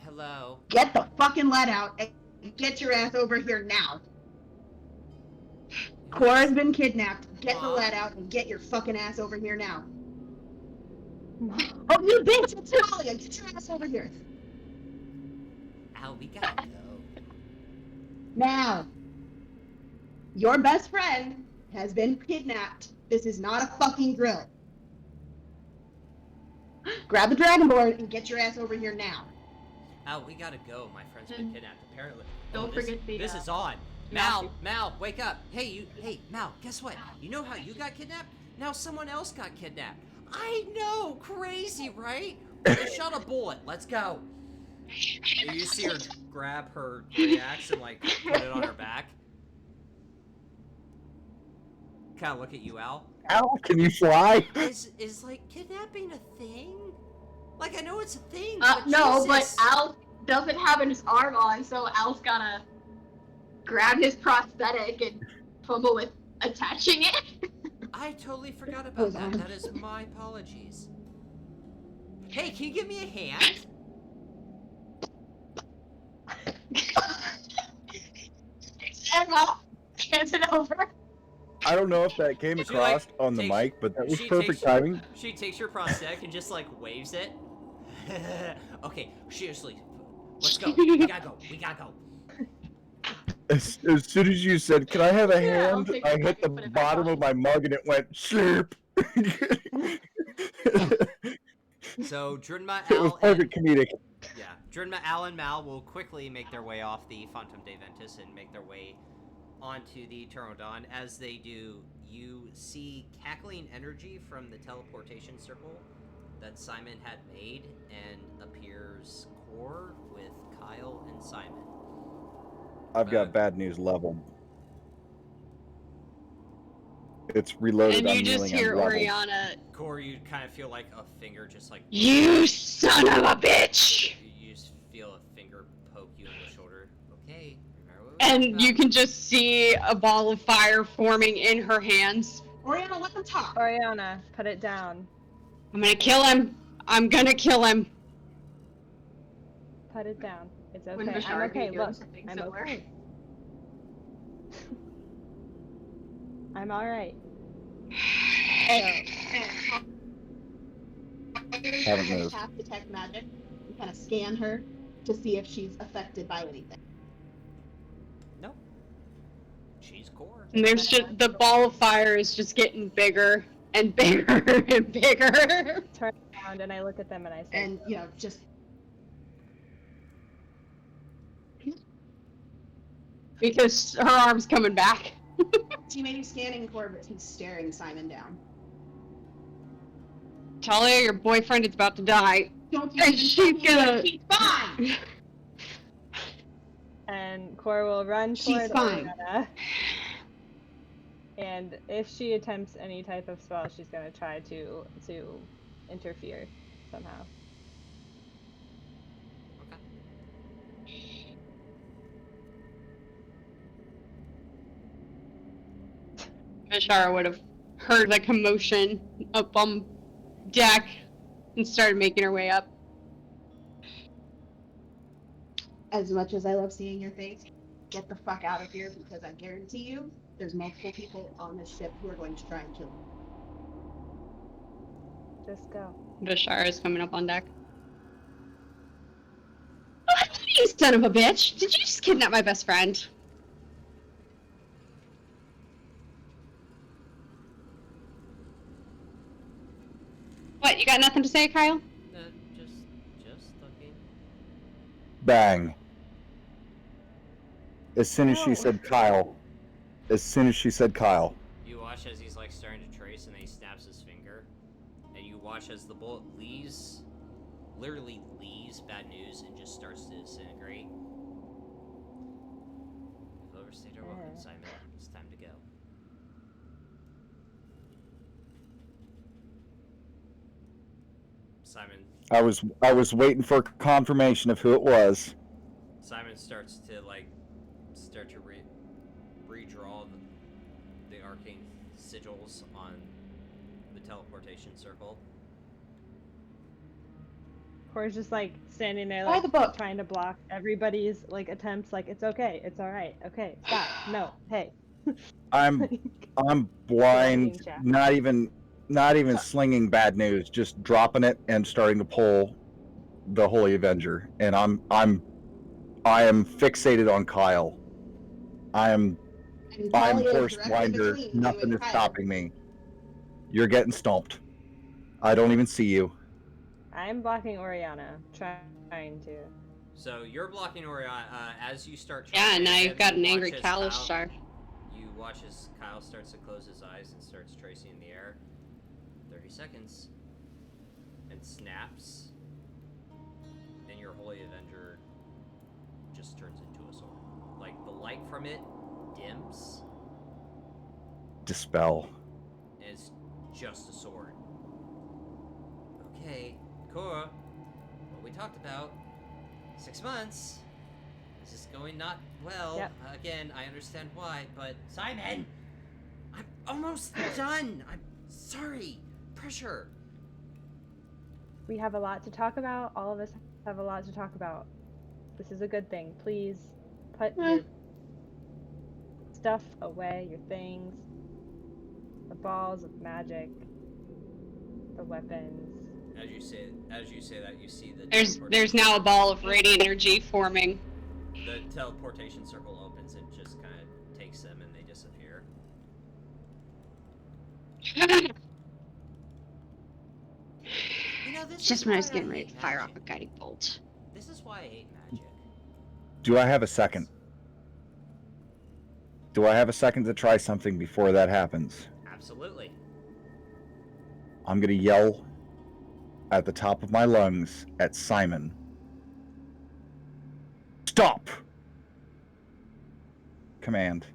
Hello. Get the fucking lead out and get your ass over here now. Cora's been kidnapped. Get the Mom? lead out and get your fucking ass over here now. Oh, you bitch! It's Talia! Get your ass over here. Al, we gotta go. Now. Your best friend has been kidnapped. This is not a fucking drill. Grab the dragonborn and get your ass over here now. Al, we gotta go. My friend's been kidnapped, apparently. Don't this, forget the, This is on. Mal, wake up. Hey, Mal, guess what? You know how you got kidnapped? Now someone else got kidnapped. I know, crazy, right? They shot a bullet. Let's go. And you see her grab her great axe and like put it on her back. Kind of look at you, Al. Al, can you fly? Is like kidnapping a thing? Like I know it's a thing. But No, but Jesus. Al doesn't have his arm on, so Al's gotta grab his prosthetic and fumble with attaching it. I totally forgot about that. That is my apologies. Hey, can you give me a hand? Emma, hands it over. I don't know if that came She, across like, on the takes- mic, but that was she perfect takes- timing. She takes your prosthetic and just like waves it. Okay, seriously. Let's go. We gotta go. We gotta go. As soon as you said, "Can I have a Yeah, I'll hand?" take I it hit back the and put it back bottom on. of my mug and it went slurp. So Drinma, It was Al, perfect comedic. Drinma, Al, and Mal will quickly make their way off the Phantom de Ventus and make their way onto the Pterodon. As they do, you see cackling energy from the teleportation circle that Simon had made, and appears core with Kyle and Simon. I've got bad news leveled. It's reloaded. And you I'm just kneeling, hear I'm leveled. Oriana, Core, you kind of feel like a finger just like... "You son of a bitch!" You just feel a finger poke you in the shoulder. Okay, remember what we talked And you about? can just see a ball of fire forming in her hands. Oriana, let them talk. Oriana, put it down. I'm gonna kill him. I'm gonna kill him. Put it down. It's Wouldn't okay. I'm Bashar be okay. doing Look, something I'm similar? okay. I'm all right. Haven't moved. Half detect magic and kind of scan her to see if she's affected by anything. Nope. She's core. And there's just the ball of fire is just getting bigger and bigger and bigger. Turn around and I look at them and I say, And just Because her arm's coming back. he may be scanning Core, but he's staring Simon down. Talia, your boyfriend is about to die. Don't you And she's gonna... He's fine. and Cora will run She's toward fine. Oriana. And if she attempts any type of spell, she's gonna try to interfere somehow. Bashara would have heard the commotion up on deck and started making her way up. As much as I love seeing your face, get the fuck out of here, because I guarantee you there's multiple people on this ship who are going to try and kill you. Just go. Bashara is coming up on deck. You son of a bitch! Did you just kidnap my best friend? What, you got nothing to say, Kyle? Just looking. Bang. As soon as she No. said Kyle. As soon as she said Kyle. You watch as he's like starting to trace, and then he snaps his finger, and you watch as the bullet literally leaves Bad News and just starts to disintegrate. You've overstayed our welcome, Simon. It's time to go. Simon. I was waiting for confirmation of who it was. Simon starts to redraw the arcane sigils on the teleportation circle. Cora's just like standing there, Buy like the book. trying to block everybody's like attempts. Like, it's okay, it's all right, okay, stop, no, hey. I'm blind, not even slinging Bad News, just dropping it and starting to pull the Holy Avenger, and I am fixated on Kyle. I'm force blinder. Nothing is stopping me. You're getting stomped. I don't even see you. I'm blocking Oriana, trying to. So you're blocking Oriana as you start. Yeah, now you've got an angry Kyle. Kalistar. You watch as Kyle starts to close his eyes and starts tracing in the air. 30 seconds. And snaps. And your Holy Avenger just turns into a sword. Like, the light from it dims. Dispel. And it's just a sword. Okay, Cora, what we talked about. 6 months. This is going not well. Yep. Again, I understand why, but Simon! I'm almost done! I'm sorry! Pressure! We have a lot to talk about. All of us have a lot to talk about. This is a good thing. Please put your stuff away, your things, the balls of magic, the weapons. As you say that, you see the There's now a ball of radiant energy forming. The teleportation circle opens and just kind of takes them, and they disappear. You know, this Just is when I why was getting ready hate to fire off magic. a guiding bolt. This is why I hate magic. Do I have a second? Do I have a second to try something before that happens? Absolutely. I'm gonna yell at the top of my lungs at Simon. Stop! Command.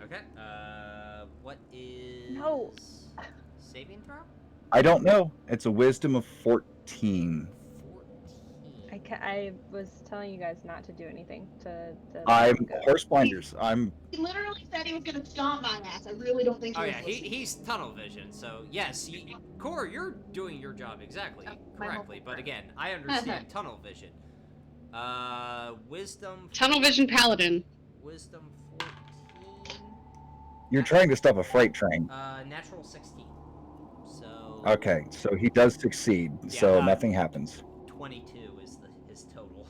Okay. What is No. saving throw? I don't know. It's a wisdom of 14. 14. I was telling you guys not to do anything to I'm go. horse blinders. He literally said he was gonna stomp my ass. I really don't think he Oh was yeah, listening. he's tunnel vision. So yes, Core, you're doing your job exactly my correctly. whole But again, I understand tunnel vision. Wisdom. Tunnel vision paladin. Wisdom 14. You're trying to stop a freight train. Natural 16. So. Okay, so he does succeed. So nothing happens. 22 is his total.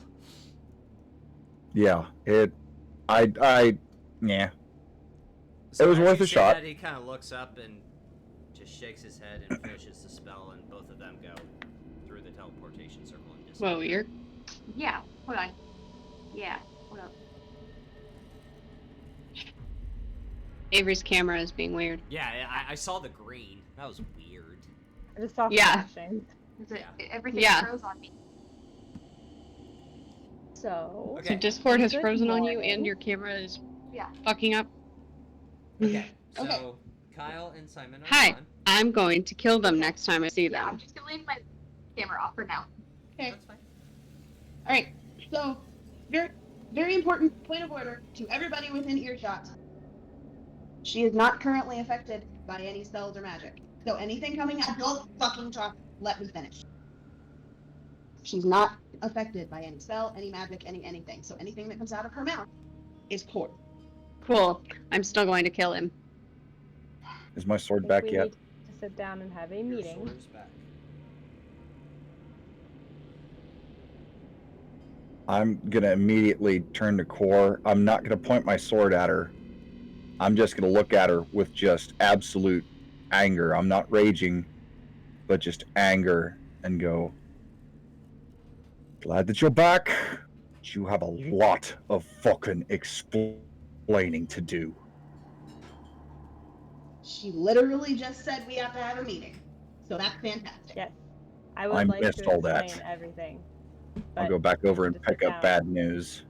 Yeah, yeah. So It was as worth you a say shot. That, he kind of looks up and just shakes his head and finishes the spell, and both of them go through the teleportation circle and disappear. Whoa, you're. Yeah, hold on. Yeah, hold up. Avery's camera is being weird. Yeah, I saw the green. That was weird. I just saw Yeah. flashing. Everything Yeah. froze on me. So. Okay. So Discord has Good frozen on you, morning. and your camera is Yeah. fucking up. Okay, so Okay. Kyle and Simon are Hi. on. I'm going to kill them next time I see Yeah, I'm them. just gonna leave my camera off for now. Okay. That's fine. All right. So, very, very important point of order to everybody within earshot. She is not currently affected by any spells or magic. So anything coming out, don't fucking talk. Let me finish. She's not affected by any spell, any magic, anything. So anything that comes out of her mouth is core. Cool. I'm still going to kill him. Is my I sword think back we yet? need to sit down and have a Your meeting. sword is back. I'm gonna immediately turn to Core. I'm not gonna point my sword at her. I'm just gonna look at her with just absolute anger. I'm not raging, but just anger, and go, glad that you're back. But you have a lot of fucking explaining to do. She literally just said we have to have a meeting. So that's fantastic. Yes. I would I like missed to all that. explain everything. I'll but go back over and just sit pick up down. bad news.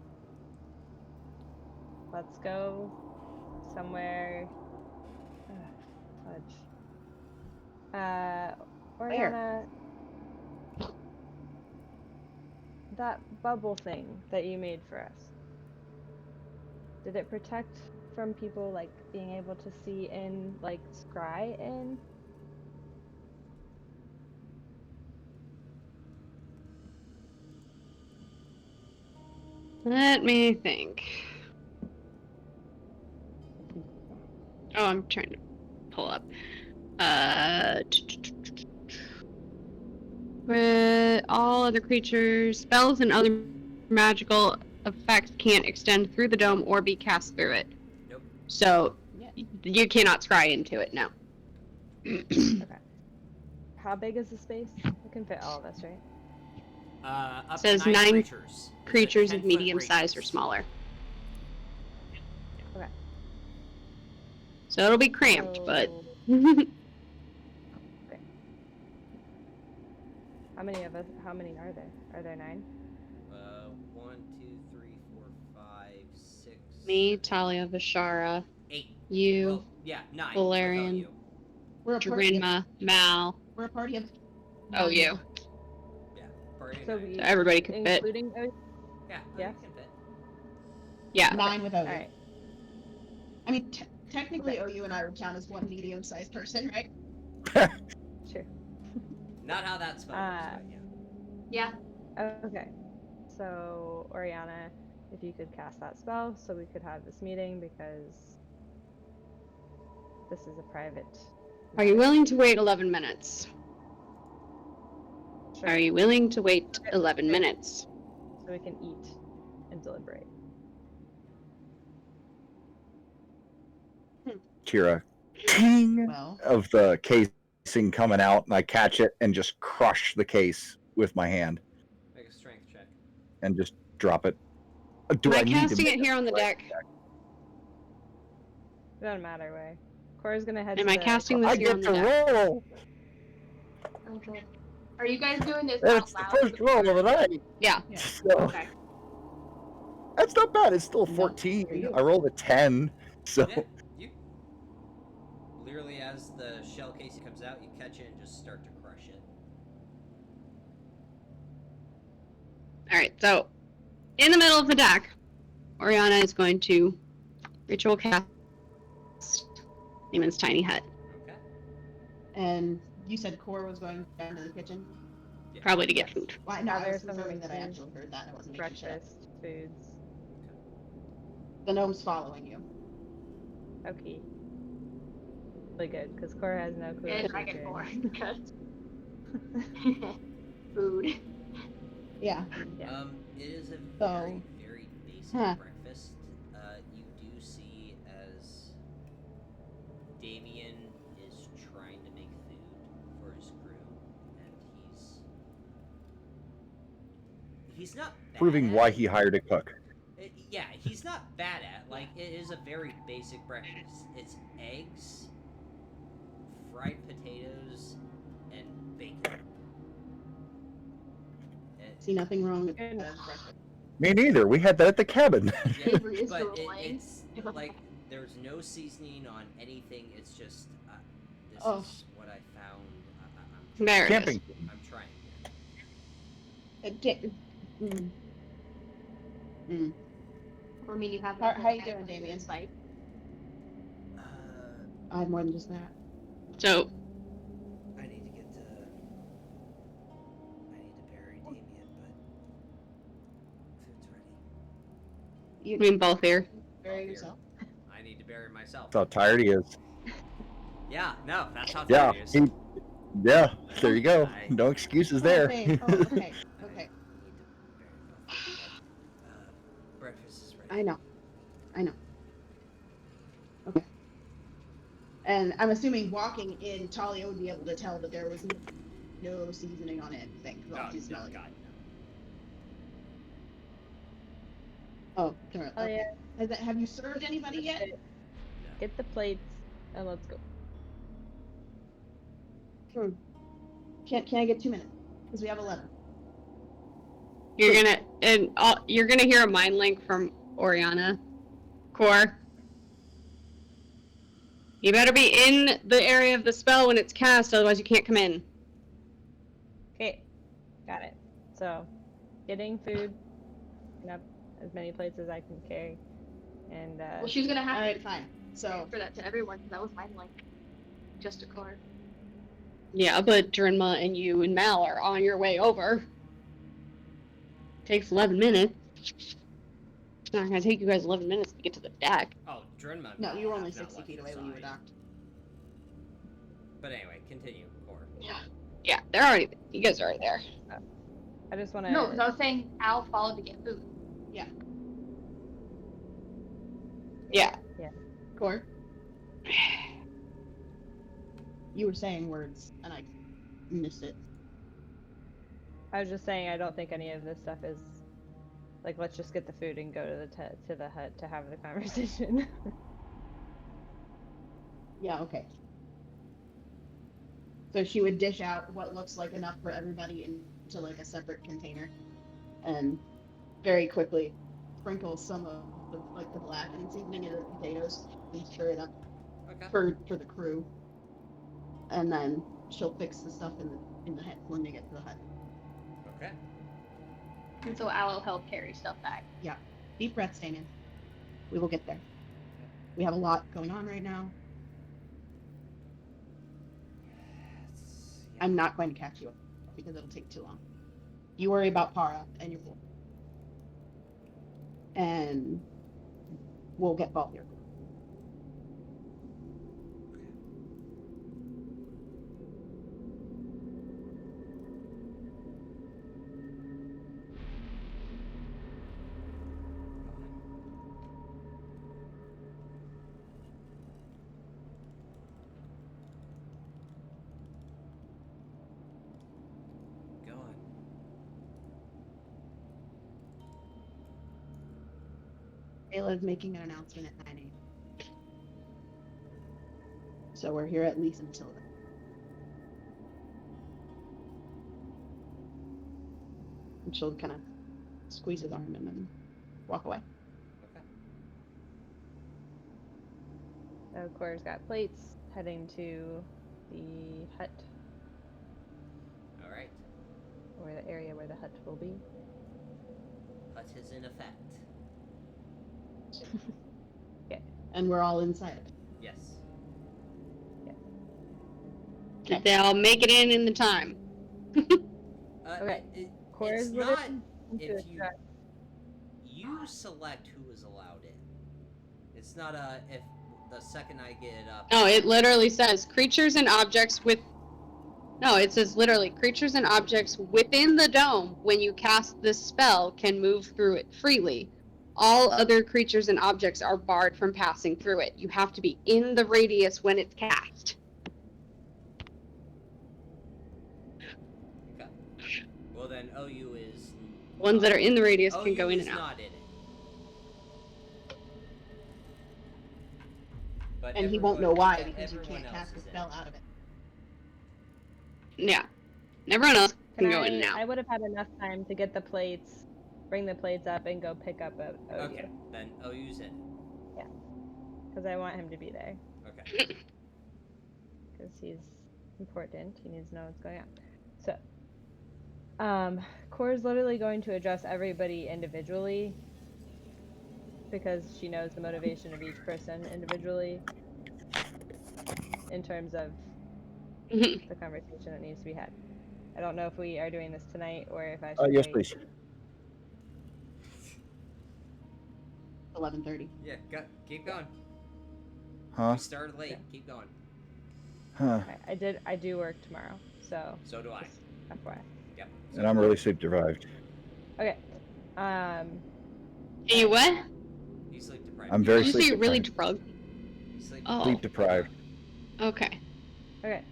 Let's go somewhere. Fudge. Oriana, that bubble thing that you made for us, did it protect from people like being able to see in, like scry in? Let me think. Oh, I'm trying to pull up. All other creatures, spells, and other magical effects can't extend through the dome or be cast through it. Nope. So Yeah. you cannot scry into it. No. How big is the space? It can fit all of us, right? Up Says to 9 9 creatures. It's a Creatures of 10-foot medium size or radius. smaller. Okay. So it'll be cramped, but So- How many are there? Are there 9? 1, 2, 3, 4, 5, 6. me, Talia, Vishara, 8. you, Well, yeah, 9. Valerian. without you. We're a party. Drinma, Mal. We're a party of. Oh, you. Yeah, party of So 9. we, Everybody could fit. including Yeah, Yeah. you can fit. Yeah. 9 with OU. all right. I mean, technically, OU and I would count as one medium-sized person, right? Sure. Not how that spell works, but yeah. Yeah. Okay. So, Oriana, if you could cast that spell so we could have this meeting, because this is a private. Are you willing to wait 11 minutes? Sure. Are you willing to wait 11 minutes? So we can eat and deliberate. Kira, ting Well, of the casing coming out, and I catch it and just crush the case with my hand Make a strength check. and just drop it. Do Am I I need casting to it here on the deck? It doesn't matter way. Cora's gonna head Am to I the- casting this I here on get the to deck? roll. Okay. Are you guys doing this That's out the loud? first roll of the night. Yeah. Yeah. So Okay. that's not bad. It's still No, 14. for you. I rolled a 10. So Yeah, you literally, as the shell casing comes out, you catch it and just start to crush it. All right. So, in the middle of the deck, Oriana is going to ritual cast Demon's tiny hut, Okay. And you said Core was going down to the kitchen? Yeah. probably to get food. Well, no, I was Gather some confirming that I food, actually heard that. I wasn't making sure. breakfast foods. The gnome's following you. Okay. Really good, because Cora has no clue. Yeah, what Dragon she's Born. doing. Because food. Yeah. Yeah. It is a So- very basic Huh. breakfast. You do see as Damien is trying to make food for his crew, and he's not bad proving at why it. he hired a cook. Yeah, he's not bad at. Like, it is a very basic breakfast. It's eggs, fried potatoes, and bacon. See nothing wrong with Good. breakfast. Me neither. We had that at the cabin. Yeah, Avery is but drooling. it's like there's no seasoning on anything. It's just this Oh. is what I found. There it Camping. is. I'm trying. I mean, you have. How you doing, Damien? Insight. I have more than just that. So, I need to get to. I need to bury Damien, but food's ready. You I mean, both here. bury Here. yourself. I need to bury myself. That's how tired he is. Yeah, no, that's how Yeah. tired he is. Yeah. There you go. I- No excuses Oh, there. babe. Oh, okay. I Okay. need to bury both. Breakfast is ready. I know. Okay. And I'm assuming walking in, Talia would be able to tell that there was no seasoning on anything. 'Cause all Oh, she no, smelled. God, Oh, sorry. Oh, Okay. yeah. Have you served anybody yet? Get the plates and let's go. Can I get 2 minutes? Because we have 11. You're gonna hear a mind link from Oriana. Core. You better be in the area of the spell when it's cast, otherwise you can't come in. Okay, got it. So, getting food, picking up as many plates as I can carry, and Well, she's gonna have All to right, fine. So transfer that to everyone. 'Cause that was mine, like, just a car. Yeah, but Drinma and you and Mal are on your way over. Takes 11 minutes. It's not gonna take you guys 11 minutes to get to the deck. Oh, Drenma. no, you were only have not 60 left feet the away when you were side. docked. But anyway, continue. Or Yeah, they're already. You guys are already there. I just want to. No, because I was saying Al followed to get food. Yeah. Core, you were saying words and I missed it. I was just saying I don't think any of this stuff is like let's just get the food and go to the hut to have the conversation. Yeah, okay. So she would dish out what looks like enough for everybody into like a separate container, and very quickly sprinkle some of the blackened seasoning into the potatoes and stir it up okay. for the crew, and then she'll fix the stuff in the hut when they get to the hut. Okay. And so Al will help carry stuff back. Deep breaths, Damien. We will get there. We have a lot going on right now. I'm not going to catch you up because it'll take too long. You worry about Para and your pool. And we'll get Ball here. Go on. Ayla's making an announcement at 9 a.m. So we're here at least until then. And she'll kind of squeeze his arm and then walk away. Okay. So Cora's got plates, heading to the hut, All right. or the area where the hut will be. Hut is in effect. And we're all inside of it. Yes. Did they all make it in the time? Okay. Cora's It's not looking to if attract- you select who is allowed in. It's not if the second I get it up. No, it literally says creatures and objects with. No, it says literally creatures and objects within the dome when you cast this spell can move through it freely. All other creatures and objects are barred from passing through it. You have to be in the radius when it's cast. Okay. Well then, OU is. Ones that are in the radius OU can go in is and out. not in it. But And he won't know why because you everyone can't else cast a is in spell it. out of it. Yeah. Everyone else can go in and I out. would have had enough time to get the plates, bring the plates up, and go pick up a OU. Okay, then OU's in. Because I want him to be there. Okay. Because he's important. He needs to know what's going on. So, Cora's literally going to address everybody individually because she knows the motivation of each person individually in terms of the conversation that needs to be had. I don't know if we are doing this tonight or if I should Yes, wait. please. 11:30. Yeah, keep going. Huh? We started late. Yeah. Keep going. Huh. Okay, I do work tomorrow, so So do I. just FYI. Yep. And I'm really sleep deprived. Okay. You what? You sleep deprived. I'm very Did you say sleep you're really deprived. drugged? You sleep Oh. Sleep deprived. Okay. Okay,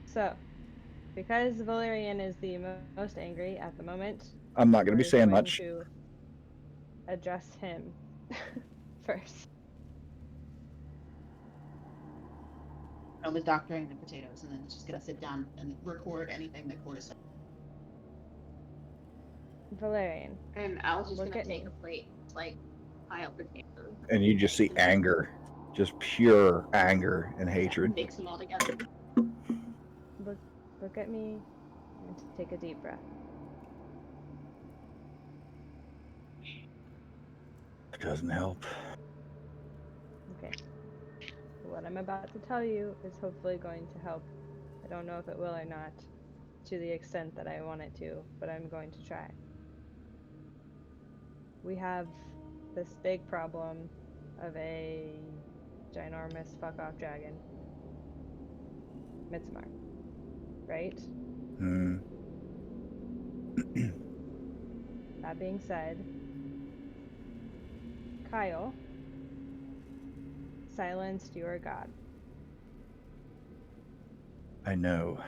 so because Valerian is the most angry at the moment, I'm not going to be we're saying going much. to address him first. I was doctoring the potatoes, and then it's just gonna sit down and record anything that Cora said. Valerian, And Al's just Look gonna at take me. a plate, like pile potatoes. And you just see anger. Just pure anger and hatred. Mix them all together. look at me and take a deep breath. It doesn't help. Okay. What I'm about to tell you is hopefully going to help. I don't know if it will or not, to the extent that I want it to, but I'm going to try. We have this big problem of a ginormous fuck-off dragon. Midsummer. Right? Hmm. That being said, Kyle silenced your god. I know.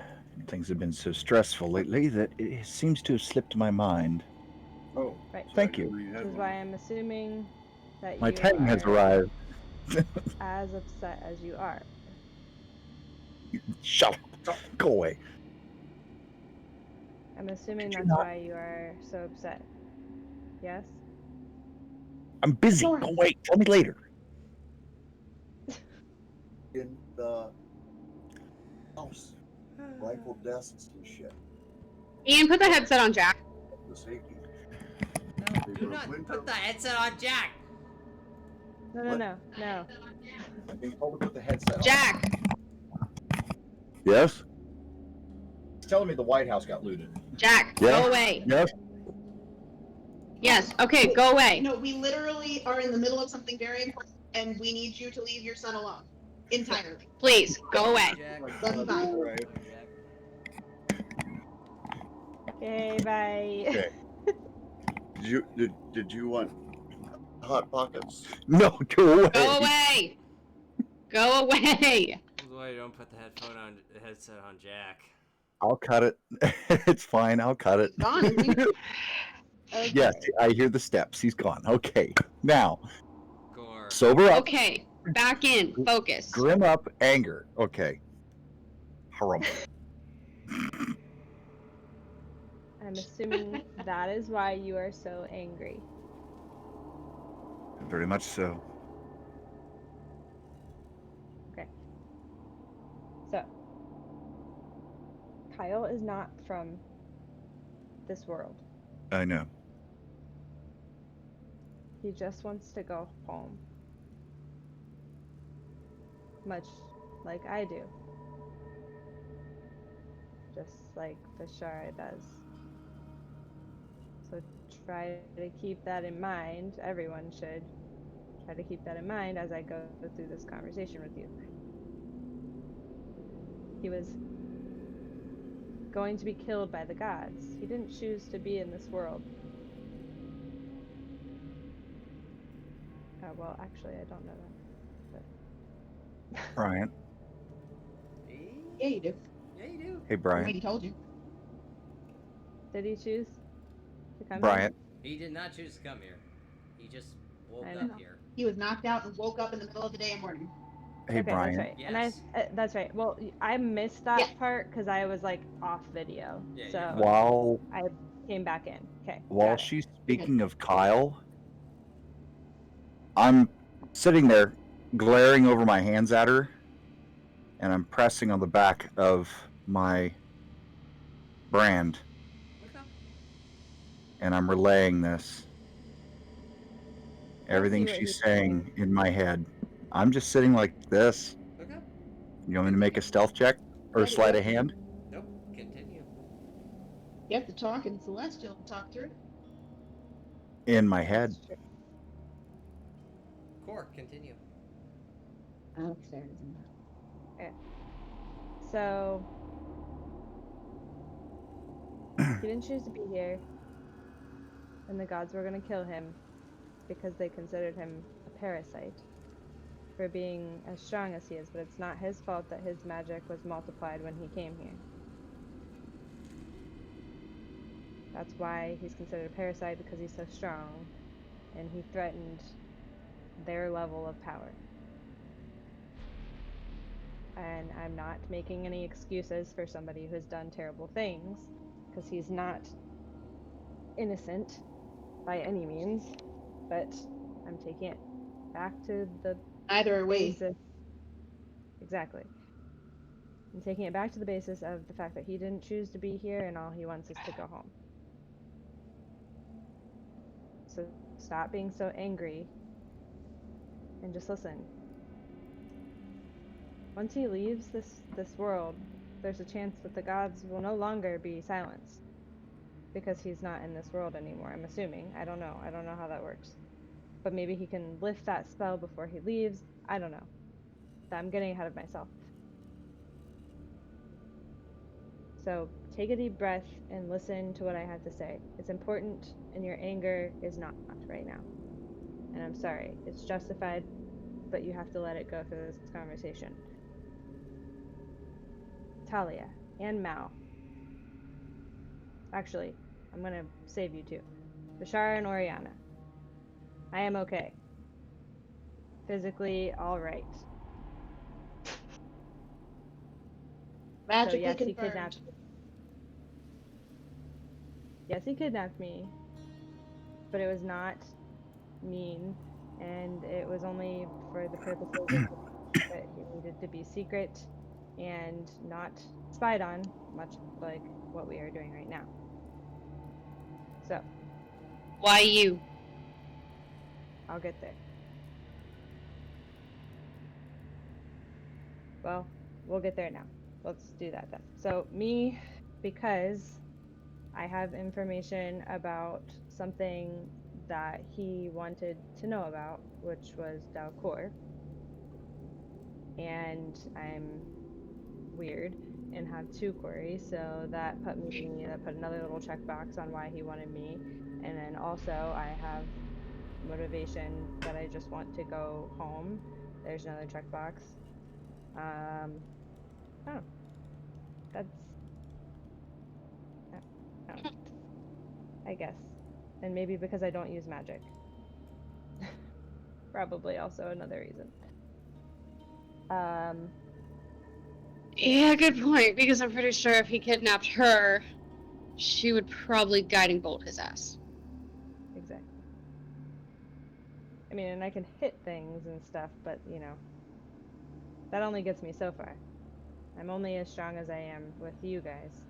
Things have been so stressful lately that it seems to have slipped my mind. Oh, Right. Thank you. Which is why I'm assuming that My you titan has are arrived. as upset as you are. Shut up. Go away. I'm assuming Could you that's not- why you are so upset. Yes? I'm busy. Sure. Go away. Tell me later. in the house, rifle desks and shit. Ian, put the headset on, Jack. The safety. No, do not put the headset on Jack. No. I'm being told to put the headset on. Jack! Yes? It's telling me the White House got looted. Jack, Yeah. go away. Yes? Yes, okay, go away. No, we literally are in the middle of something very important, and we need you to leave your son alone. Entirely. Please, go away. Jack. Let me find. All right. Jack. Okay, bye. Okay. Did you want hot pockets? No, go away. Go away. Go away. That's why you don't put the headset on Jack. I'll cut it. It's fine. I'll cut it. Gone, isn't he? Okay. Yes, I hear the steps. He's gone. Okay. Now, Gore. sober up. Okay, back in. Focus. Grim up. Anger. Okay. Harum. I'm assuming that is why you are so angry. Very much so. Okay. So, Kyle is not from this world. I know. He just wants to go home. Much like I do. Just like Bashara does. So try to keep that in mind. Everyone should try to keep that in mind as I go through this conversation with you. He was going to be killed by the gods. He didn't choose to be in this world. Well, actually, I don't know that. But Bryant. Yeah, you do. Yeah, you do. Hey, Bryant. He told you. did he choose to come Bryant. He did not choose to come here. He just woke I up know. here. He was knocked out and woke up in the middle of the day and morning. Hey, Okay, Bryant. that's right. Yes. And that's right. Well, I missed that Yeah. part because I was like off video. Yeah, you're so fine. While I came back in. Okay. while got it. she's speaking of Kyle, I'm sitting there glaring over my hands at her, and I'm pressing on the back of my brand, Okay. and I'm relaying this. Everything what she's he's saying in my head. I'm just sitting like this. Okay. You want me to make a stealth check or Yeah, sleight yeah. of hand? Nope. Continue. You have to talk in Celestial to talk through. In my head. That's true. Core, continue. Okay. So he didn't choose to be here, and the gods were going to kill him because they considered him a parasite for being as strong as he is, but it's not his fault that his magic was multiplied when he came here. That's why he's considered a parasite, because he's so strong, and he threatened their level of power. And I'm not making any excuses for somebody who's done terrible things, because he's not innocent by any means, but I'm taking it back to the Either way. basis. Exactly. I'm taking it back to the basis of the fact that he didn't choose to be here and all he wants is to go home. So stop being so angry and just listen. Once he leaves this world, there's a chance that the gods will no longer be silenced because he's not in this world anymore, I'm assuming. I don't know how that works. But maybe he can lift that spell before he leaves. I don't know. I'm getting ahead of myself. So take a deep breath and listen to what I have to say. It's important, and your anger is not right now. And I'm sorry. It's justified, but you have to let it go through this conversation. Talia and Mao. Actually, I'm going to save you two. Bashara and Oriana. I am okay. Physically all right. Magically So yes, he confirmed. kidnapped. Yes, he kidnapped me, but it was not mean, and it was only for the purposes of that he needed to be secret and not spied on, much like what we are doing right now. So, Why you? I'll get there. Well, we'll get there now. Let's do that then. So, me, because I have information about something that he wanted to know about, which was Dalcor. And I'm weird and have 2 queries, so that put another little checkbox on why he wanted me. And then also I have motivation that I just want to go home. There's another checkbox. Oh, that's I guess. And maybe because I don't use magic. Probably also another reason. Yeah, good point, because I'm pretty sure if he kidnapped her, she would probably guiding bolt his ass. Exactly. I mean, and I can hit things and stuff, but you know, that only gets me so far. I'm only as strong as I am with you guys.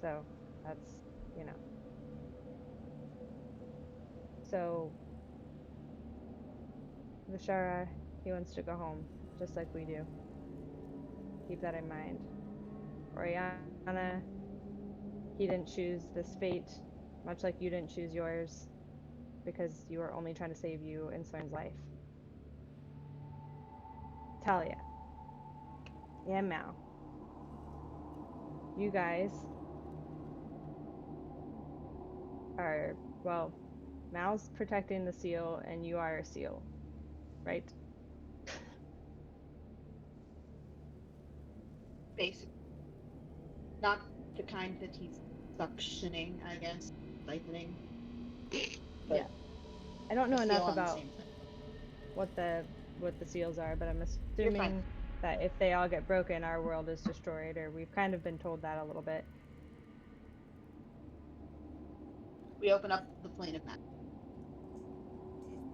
So, that's, you know. So, Vishara, he wants to go home, just like we do. Keep that in mind. Oriana, he didn't choose this fate, much like you didn't choose yours, because you were only trying to save you and Soren's life. Talia. And Mal. You guys are, well, Mal's protecting the seal and you are a seal, right? Basically. Not the kind that he's suctioning, I guess. Siphoning. But Yeah. I don't know a enough seal on the about same thing. what the seals are, but I'm You're fine. assuming that if they all get broken, our world is destroyed, or we've kind of been told that a little bit. We open up the plane of magic.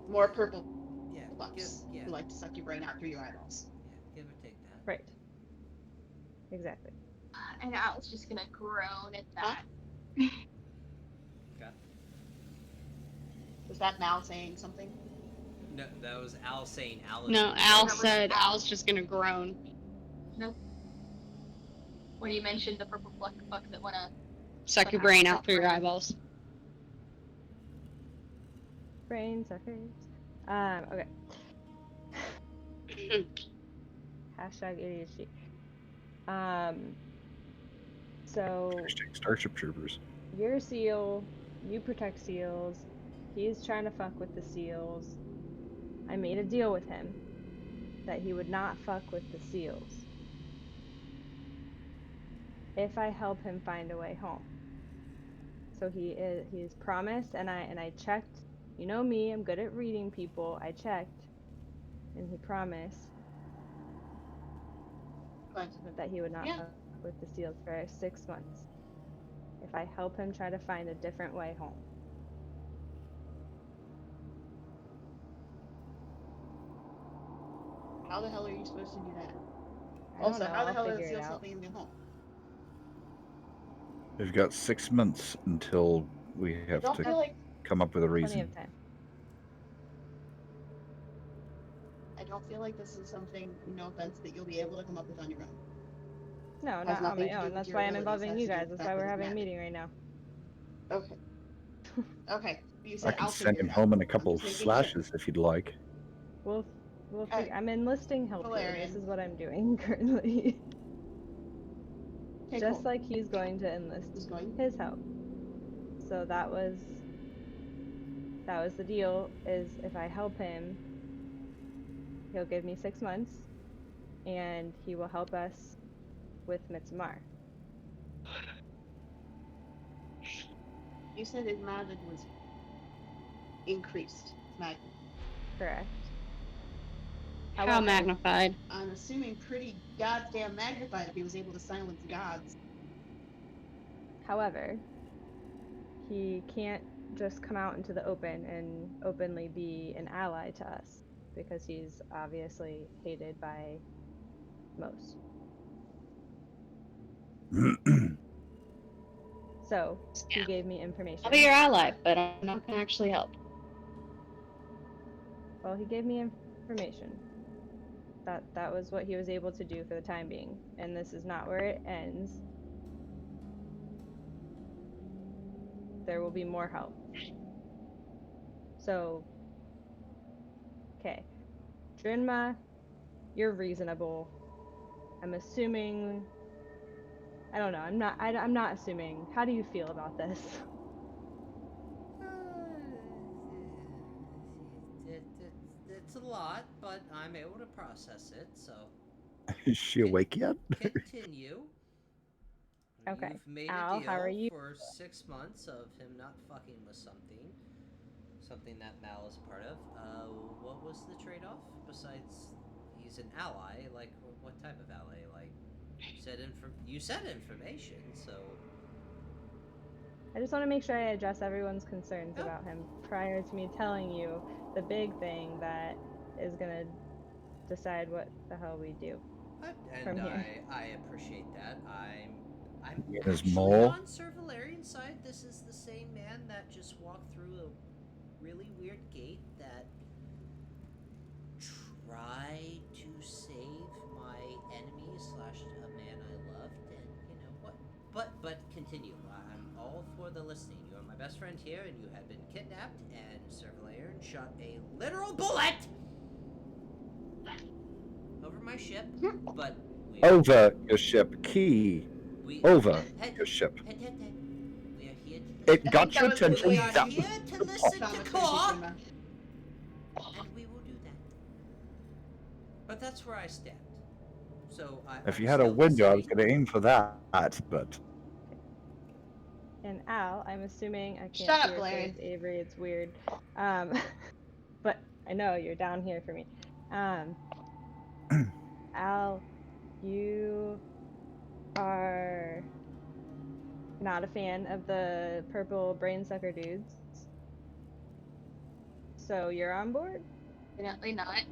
More purple Yeah, bucks who like to suck your brain out through your eyeballs. give or take that. Right. Exactly. And I was just gonna groan at that. Okay. Was that Mal saying something? No, that was Al saying Al is. No, Al That was said Al. Al's just gonna groan. No. When you mentioned the purple buck that wanna Suck your brain out through your eyeballs. Brain suckers. Okay. Hashtag ADHD. So Hashtag Starship Troopers. you're a seal, you protect seals, he's trying to fuck with the seals. I made a deal with him that he would not fuck with the seals if I help him find a way home. So he's promised, and I checked. You know me, I'm good at reading people. I checked, and he promised that he would not fuck with the seals for 6 months if I help him try to find a different way home. How the hell are you supposed to do that? I don't Also, know, how the I'll hell are the figure it seals out. helping him get home? We've got 6 months until we have Don't to feel like come up with a Plenty reason. of time. I don't feel like this is something, no offense, that you'll be able to come up with on your own. No, Has not on nothing my to do own. with That's your why I'm abilities, involving has you to do guys. with the That's why fact we're that it's having a magic. meeting right now. Okay. Okay. You I said can I'll send figure him it home out. in a couple I'm of just making sure. slashes if you'd like. We'll Okay. figure. I'm enlisting help here. Valerian. This is what I'm doing currently. Okay, Just cool. like he's going to enlist Who's going? his help. So that was the deal. Is if I help him, he'll give me 6 months, and he will help us with Mitsumar. You said his magic was increased. It's magic. Correct. How However, magnified? I'm assuming pretty goddamn magnified if he was able to silence gods. However, he can't just come out into the open and openly be an ally to us because he's obviously hated by most. So he gave me information. I'll be your ally, but I'm not gonna actually help. Well, he gave me information. That was what he was able to do for the time being, and this is not where it ends. There will be more help. So, okay, Drinma, you're reasonable. I'm assuming. I don't know. I'm not assuming. How do you feel about this? It's a lot, but I'm able to process it. So Is she awake yet? continue. Okay. You've made Al, a deal how are you? for 6 months of him not fucking with something that Mal is a part of. What was the trade-off? Besides, he's an ally. Like, what type of ally? Like, you said information. So I just want to make sure I address everyone's concerns Oh. about him prior to me telling you the big thing that is gonna decide what the hell we do. From And here. I appreciate that. I'm He and his actually mole. on Sir Valerian's side. This is the same man that just walked through a really weird gate that tried to save my enemy slash a man I loved, and you know what? But continue. I'm all for the listening. You are my best friend here, and you have been kidnapped, and Sir Valerian shot a literal bullet over my ship, but we are, Over your ship. Key. we Over hey, your ship. hey, hey, hey. We are here to It I got think that your was the attention. we way are That here was to the listen point. to Dramaturgy core, from a- and we will do that. But that's where I stand. So If I'm you had a still window, I was listening. going to aim for that, but And Al, I'm assuming I can't Shut see up, your Larry. face, Avery. It's weird. But I know you're down here for me. Al, you are not a fan of the purple brain sucker dudes. So you're on board? Definitely not.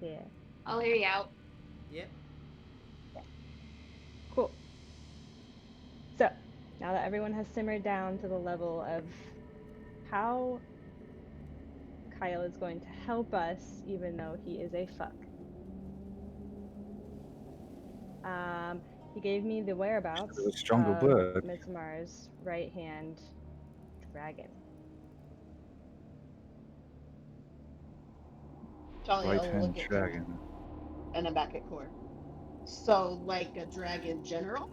Yeah. I'll hear you out. Yep. Cool. So, now that everyone has simmered down to the level of how Kyle is going to help us, even though he is a fuck. He gave me the whereabouts a stronger of word. Mitsumar's right-hand dragon. Talia Right will hand look at Core, dragon. and then back at Core. So, like a dragon general?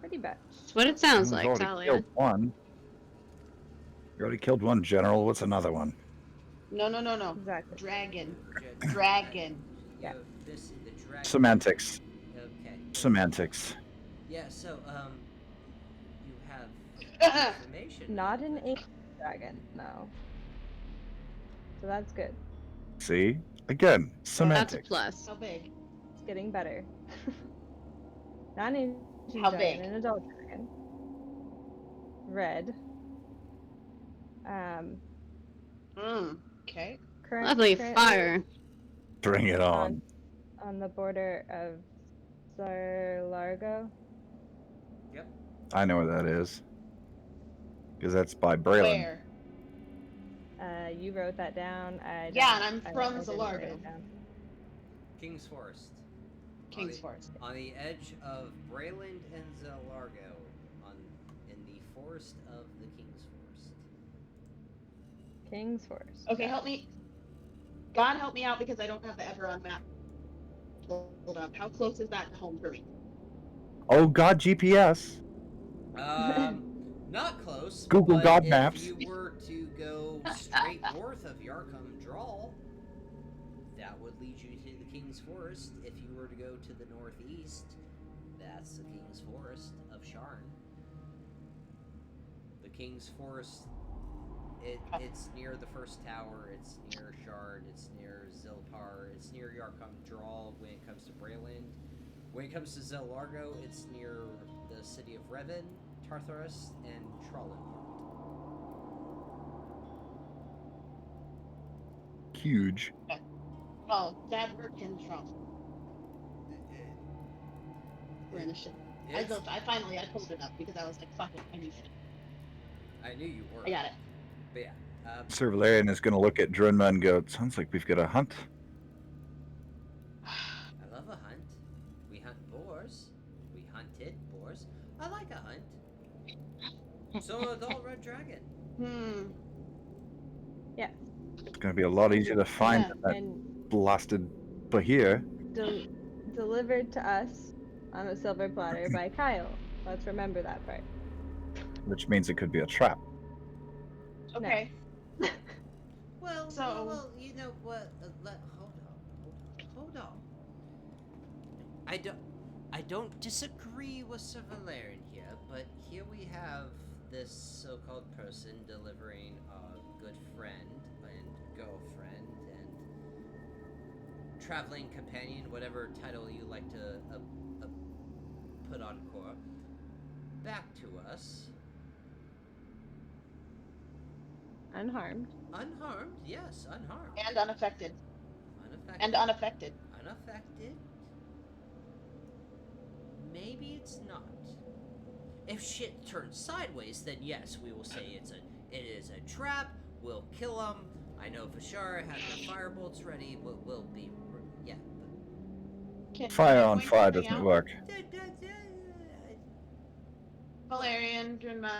Pretty much. That's what it sounds We've like, already Talia. killed one. You already killed one general. What's another one? No. Exactly. Dragon. Dra- Dragon. Yeah. You're missing the dragon. Semantics. Okay. Semantics. Yeah. So you have information. Not an ancient dragon, no. So that's good. See? Again, That's a semantics. plus. How big? It's getting better. Not an ancient How dragon, big? an adult dragon. Red. Okay. Lovely Currently fire. Bring it on. on the border of Largo. Yep. I know where that is. Because that's by Braylon. Where? You wrote that down. Yeah, and I'm I from didn't write Zalargo. it down. King's Forest. King's Forest. On the edge of Brayland and Zelargo, in the forest of the King's Forest. King's Forest. Okay, help me. God help me out because I don't have the Everon map pulled up. How close is that to home for me? Oh God, GPS. Not close. Google but God if Maps. you were to go straight north of Yarkham Drawl, that would lead you to the King's Forest. If you were to go to the northeast, that's the King's Forest of Sharn. The King's Forest, it's near the first tower, it's near Shard, it's near Zilpar, it's near Yarkham Drawl when it comes to Brayland. When it comes to Zelargo, it's near the city of Revan, Tartarus, and Trollenport. Huge. Oh, Dad worked in Trump. We're in the shit. I finally pulled it up because I was like, fuck it, I need it. I knew you were. I got it. But yeah. Sir Valerian is going to look at Drenma and go, it sounds like we've got a hunt. I love a hunt. We hunt boars. We hunted boars. I like a hunt. So adult red dragon. Yeah. It's going to be a lot easier to find Yeah, than that and blasted Bahir. delivered to us on a silver platter by Kyle. Let's remember that part. Which means it could be a trap. Okay. Well, you know what? Hold on. I don't disagree with Sir Valerian here, but here we have this so-called person delivering a good friend and girlfriend and traveling companion, whatever title you like to put on Cora, back to us. Unharmed. Unharmed, yes, unharmed. And unaffected. Unaffected. And unaffected. Unaffected. Maybe it's not. If shit turns sideways, then yes, we will say it is a trap. We'll kill him. I know Vashara had the firebolts ready. We'll be, yeah. Fire on point fire something doesn't out? work. Valerian, Drinma,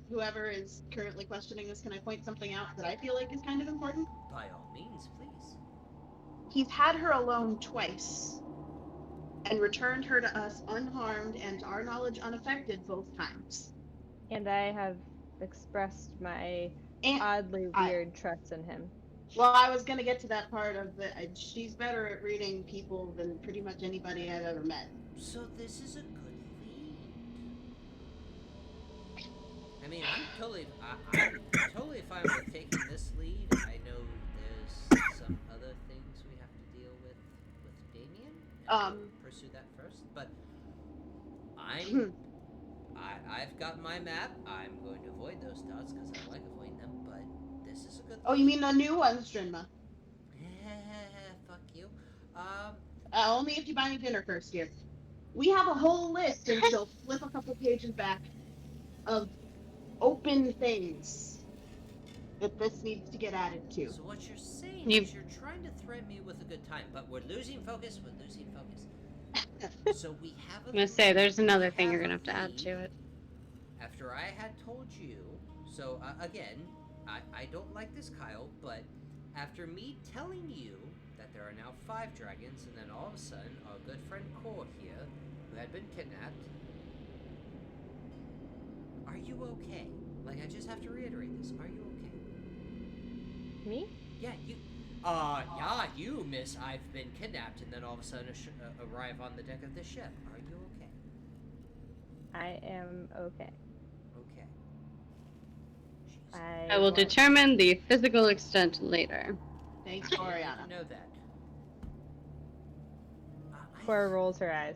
whoever is currently questioning this, can I point something out that I feel like is kind of important? By all means, please. He's had her alone twice and returned her to us unharmed and, to our knowledge, unaffected both times. And I have expressed my And oddly weird trust in him. well, I was going to get to that part of the. She's better at reading people than pretty much anybody I've ever met. So this is a good lead. I mean, I'm totally fine with taking this lead. I know there's some other things we have to deal with Damien. And we'll pursue that first, but I've got my map. I'm going to avoid those dots because I like avoiding them. But this is a good. Oh, you mean the new ones, Drinma? Fuck you. Only if you buy me dinner first, dear. We have a whole list, and she'll flip a couple pages back of open things that this needs to get added to. So what you're saying is you're trying to threaten me with a good time, but we're losing focus. So we have I'm gonna say there's another thing you're gonna have to add to it. After I had told you, so again, I don't like this, Kyle, but after me telling you that there are now 5 dragons, and then all of a sudden our good friend Cor here, who had been kidnapped, are you okay? Like, I just have to reiterate this. Are you okay? Me? Yeah, you. Yeah, you, miss. I've been kidnapped, and then all of a sudden arrive on the deck of the ship. Are you okay? I am okay. Okay. I will determine the physical extent later. Thanks, I Oriana. know that. Cora rolls her eyes.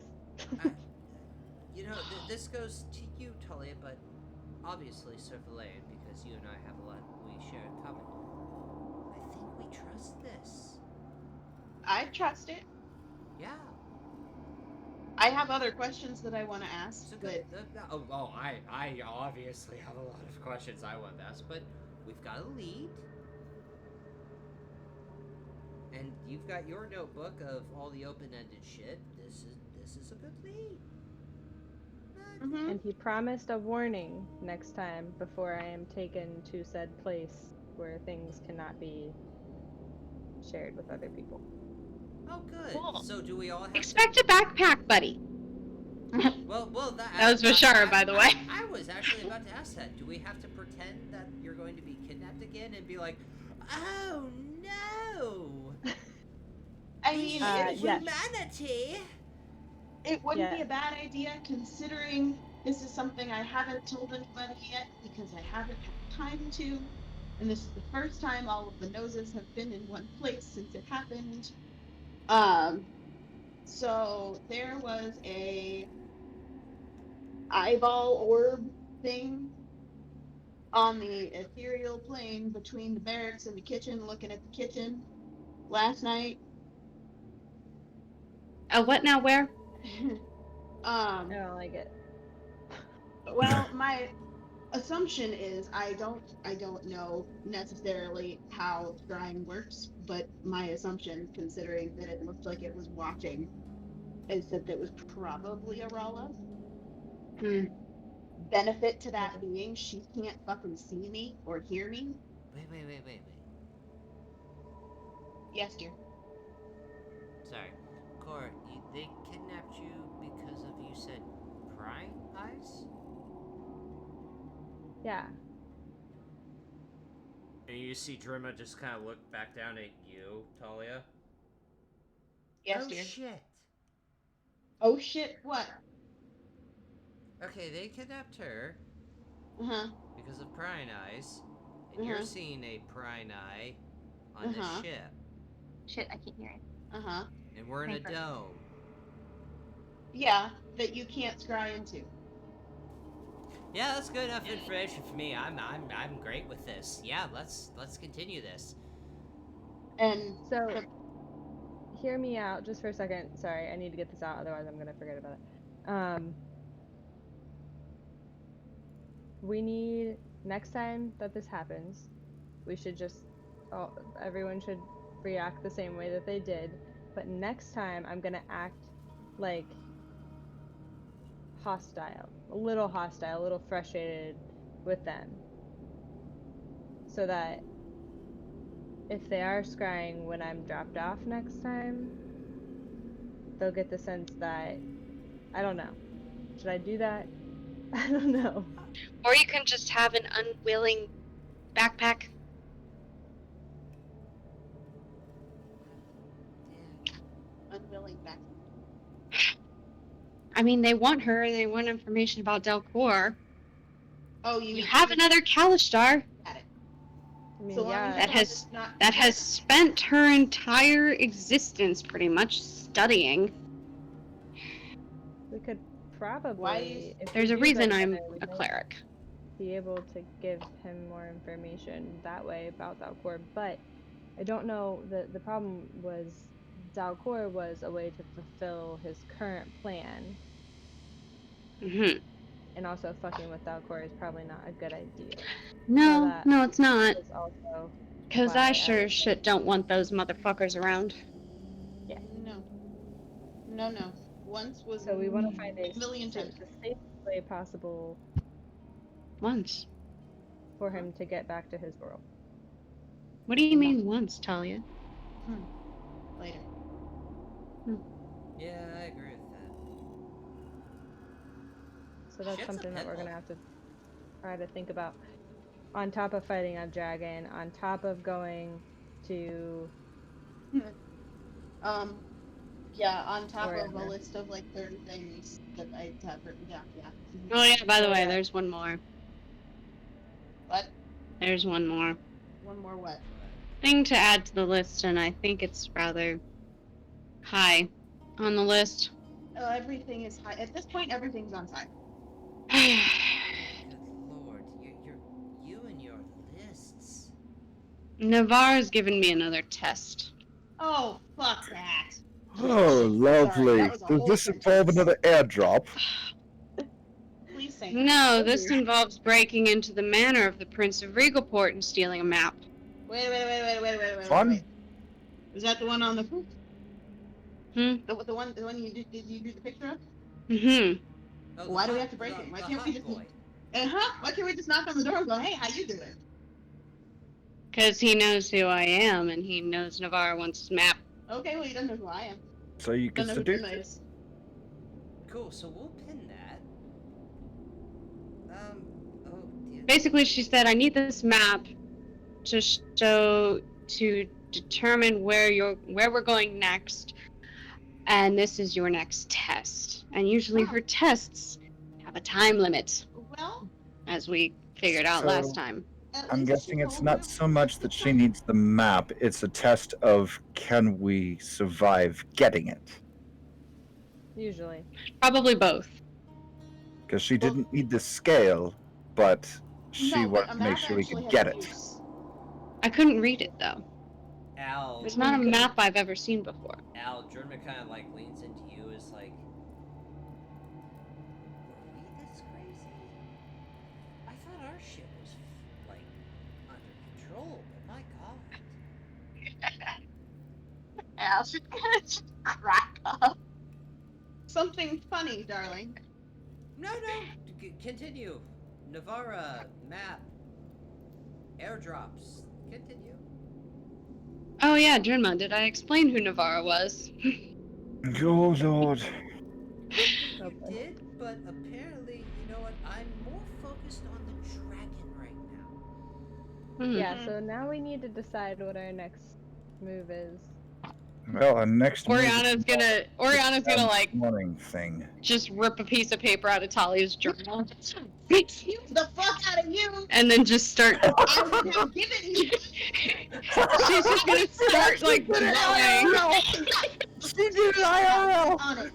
You know, this goes to you, Talia, but obviously Sir Valerian, because you and I have a lot we share in common. I think we trust this. I trust it. Yeah. I have other questions that I want to ask, but... I obviously have a lot of questions I want to ask, but we've got a lead. And you've got your notebook of all the open-ended shit. This is a good lead. Mm-hmm. And he promised a warning next time before I am taken to said place where things cannot be shared with other people. Oh, good. Cool. So do we all have Expect a backpack, buddy. Well, That was Vashara, by the way. I was actually about to ask that. Do we have to pretend that you're going to be kidnapped again and be like, oh no! I mean, yes. Humanity! It wouldn't be a bad idea, considering this is something I haven't told anybody yet, because I haven't had time to. And this is the first time all of the noses have been in one place since it happened. So there was a eyeball orb thing on the ethereal plane between the barracks and the kitchen, looking at the kitchen last night. What now? Where? I don't like it. Well, my assumption is I don't know necessarily how scrying works, but my assumption, considering that it looked like it was watching, is that it was probably a Rala. Benefit to that being she can't fucking see me or hear me. Wait. Yes, dear. Sorry. Cora, they kidnapped you because of, you said, prying eyes? Yeah. And you see Drimma just kind of look back down at you, Talia? Yes, oh, dear. Shit. Oh shit, what? Okay, they kidnapped her Uh-huh. because of prying eyes, and you're seeing a prying eye on the ship. Shit, I can't hear it. Uh-huh. And we're in a Paper. dome. Yeah, that you can't scry into. Yeah, that's good enough information for me. I'm great with this. Yeah, let's continue this. And So, hear me out just for a second. Sorry, I need to get this out, otherwise I'm gonna forget about it. We need, next time that this happens, we should just, everyone should react the same way that they did. But next time, I'm gonna act like hostile, a little frustrated with them, so that if they are scrying when I'm dropped off next time, they'll get the sense that, I don't know, should I do that? I don't know. Or you can just have an unwilling backpack. unwilling back. I mean, they want her. They want information about Delcor. Oh, You have another Kalistar Got it. I mean, So long yeah, as that has spent her entire existence pretty much studying. we could probably. If There's we a do reason go I'm together, we a might cleric. be able to give him more information that way about Dalcor, but I don't know. The problem was Dalcor was a way to fulfill his current plan, Mm-hmm. and also fucking with Dalcor is probably not a good idea. No, no, it's not. Is also Because why I sure as shit don't want those motherfuckers around. Yeah. No. Once was So we want to find a million times the safest way possible Once. for him to get back to his world. What do you mean once, Talia? Later. Yeah, I agree with that. So that's Shit's a something that we're pickle. gonna have to try to think about. On top of fighting a dragon, on top of going to Yeah, on top of a Wherever. list of like 30 things that I have written down. Yeah. Oh yeah, by the way, there's one more. What? There's one more One more what? thing to add to the list, and I think it's rather high on the list. Oh, everything is high. At this point, everything's on fire. Good lord, you and your lists. Navarre's given me another test. Oh, fuck that. Oh, lovely. that was a Does whole this sentence. involve another airdrop? Please say No, this involves breaking into the manor of the Prince of Regalport and stealing a map. Wait. Fun? Is that the one on the roof? Hmm? The one you did you do the picture of? Mm-hmm. Oh, Why do we have to break it? Why can't we just Why can't we just knock on the door and go, hey, how you doing? Because he knows who I am, and he knows Navarre wants his map. Okay, well, you don't know who I am. So you can Don't know who seduce Brenda it. is. Cool, so we'll pin that. Oh dear. Basically, she said, I need this map to determine where we're going next, and this is your next test. And usually her tests have a time limit, Well, as we figured out So- last time. I'm guessing it's not so much that she needs the map, it's a test of can we survive getting it? Usually. Probably both. Because she didn't need the scale, but she No, but wanted a to make map sure we actually could has get it. use. I couldn't read it, though. Al, It's not a map I've ever seen before. Jordan kind of like leans into you is like, were we this crazy? I thought our shit was like under control, but my god. Al should kind of just crack up. Something funny, darling. No, continue. Navarra, map, airdrops. Continue. Oh yeah, Drinma, did I explain who Navarre was? Oh lord. You did, but apparently, you know what? I'm more focused on the dragon right now. Yeah, so now we need to decide what our next move is. Well, and next Oriana's gonna like morning thing. just rip a piece of paper out of Talia's journal. Excuse the fuck out of you! And then just start. I would have given you. She's just gonna start like drawing. She did it IRL. On it.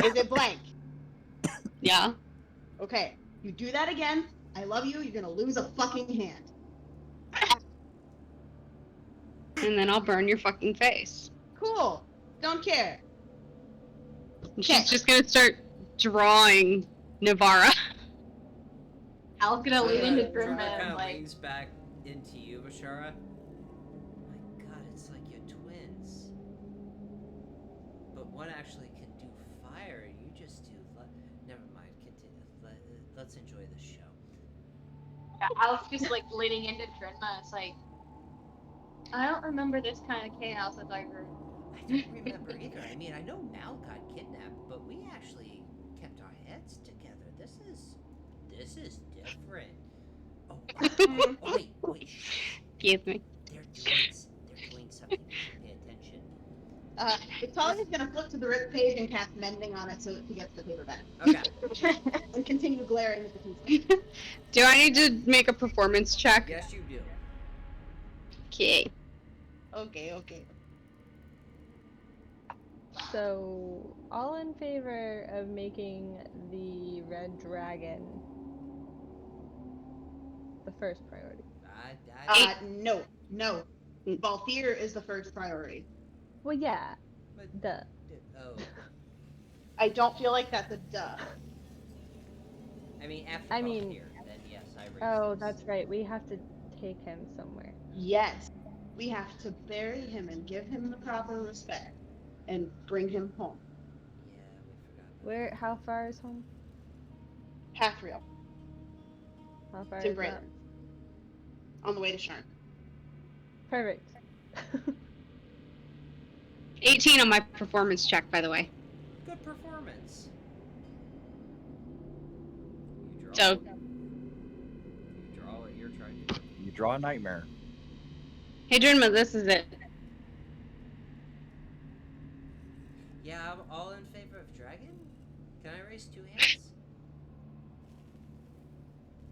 Is it blank? Yeah. Okay. You do that again. I love you. You're gonna lose a fucking hand. And then I'll burn your fucking face. Cool. Don't care. And she's just gonna start drawing Navara. Al's gonna lean into Drummer Grimma kind and of like, leans back into you, Bashara. My God, it's like you're twins. But one actually can do fire, and you just do. Never mind. Continue. Let's enjoy the show. Al's just like leaning into Grimma. It's like, I don't remember this kind of chaos as I grew. I don't remember either. I mean, I know Mal got kidnapped, but we actually kept our heads together. This is different. Oh, wait. Excuse me. They're doing something. Pay attention. Victoria's gonna flip to the rip page and cast mending on it so that he gets the paper back. Okay. And continue glaring at the piece. Do I need to make a performance check? Yes, you do. Okay. Okay. So, all in favor of making the red dragon the first priority? No. Balthier is the first priority. Well, yeah. But, Duh. oh. I don't feel like that's a duh. I mean, after I mean- here, then yes, I raise Oh, this. that's right. We have to take him somewhere. Yes. We have to bury him and give him the proper respect and bring him home. Yeah, we forgot. Where? How far is home? Half real. How far It's in is that? Brayton. On the way to Sharn. Perfect. 18 on my performance check, by the way. Good performance. You draw. So- You draw what you're trying to do. You draw a nightmare. Hey, Drinma, this is it. Yeah, I'm all in favor of dragon. Can I raise two hands?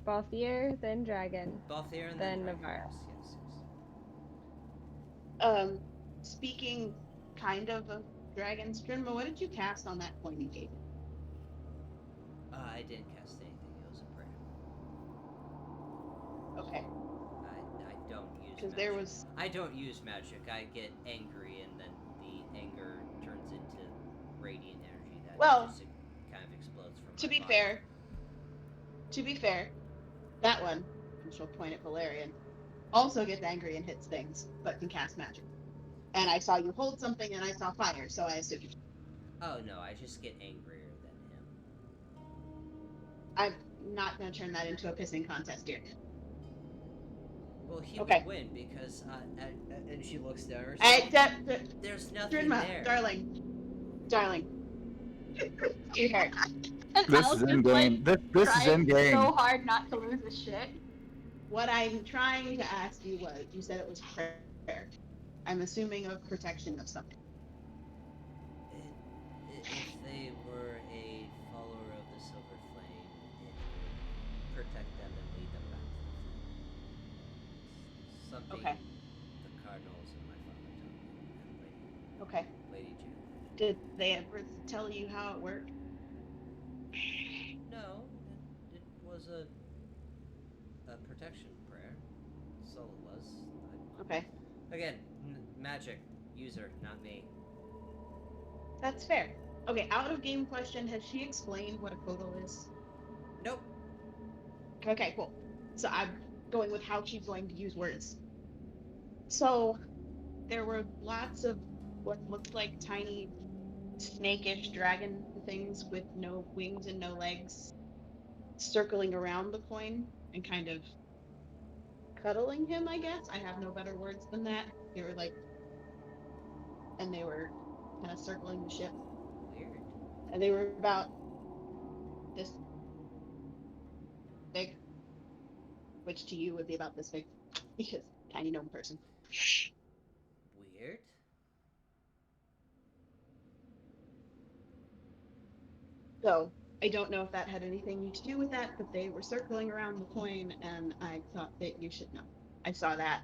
Balthier, then dragon. Balthier and Then dragon. Navarre. Yes. Speaking kind of dragons, Drinma, what did you cast on that coin you gave me? I didn't cast anything. It was a prayer. Okay. I don't use. Because magic. there was. I don't use magic. I get angry, and then the anger turns into radiant energy that Well, just kind of explodes from. To my be body. fair, that one, and she'll point at Valerian, also gets angry and hits things, but can cast magic. And I saw you hold something, and I saw fire, so I assumed. Oh no, I just get angrier than him. I'm not going to turn that into a pissing contest here. Well, he Okay. would win because, and she looks down her. There's nothing Drinma, there. darling. You hurt. and This Al's is just in game. like This is in trying game. so hard not to lose his shit. What I'm trying to ask you was, you said it was prayer. I'm assuming of protection of something. If they were a follower of the Silver Flame, it would protect them and lead them back to the flame. Something Okay. the Cardinals and my father told me, and Okay. Lady June. Did they ever tell you how it worked? No, it was a protection prayer. That's all it was. Okay. Again, magic user, not me. That's fair. Okay, out of game question, has she explained what a codal is? Nope. Okay, cool. So I'm going with how she's going to use words. So there were lots of what looked like tiny snakish dragon things with no wings and no legs circling around the coin and kind of cuddling him, I guess. I have no better words than that. They were like, and they were kind of circling the ship. Weird. And they were about this big, which to you would be about this big, because tiny gnome person. Weird. So I don't know if that had anything to do with that, but they were circling around the coin, and I thought that you should know. I saw that.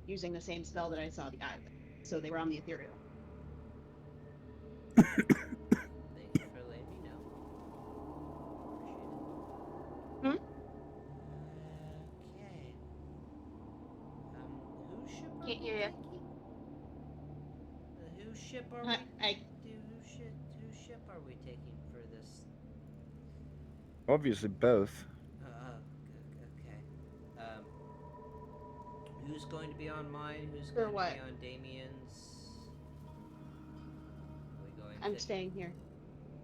using the same spell that I saw the eye with. So they were on the ethereal. Thank you for letting me know. Appreciate it. Hmm? Okay. Whose ship are Can't we hear ya. taking? Whose ship are I- whose ship are we taking for this? Obviously, both. Okay. Who's going to be on mine? Who's For going what? to be on Damien's? Are we going I'm to... staying here.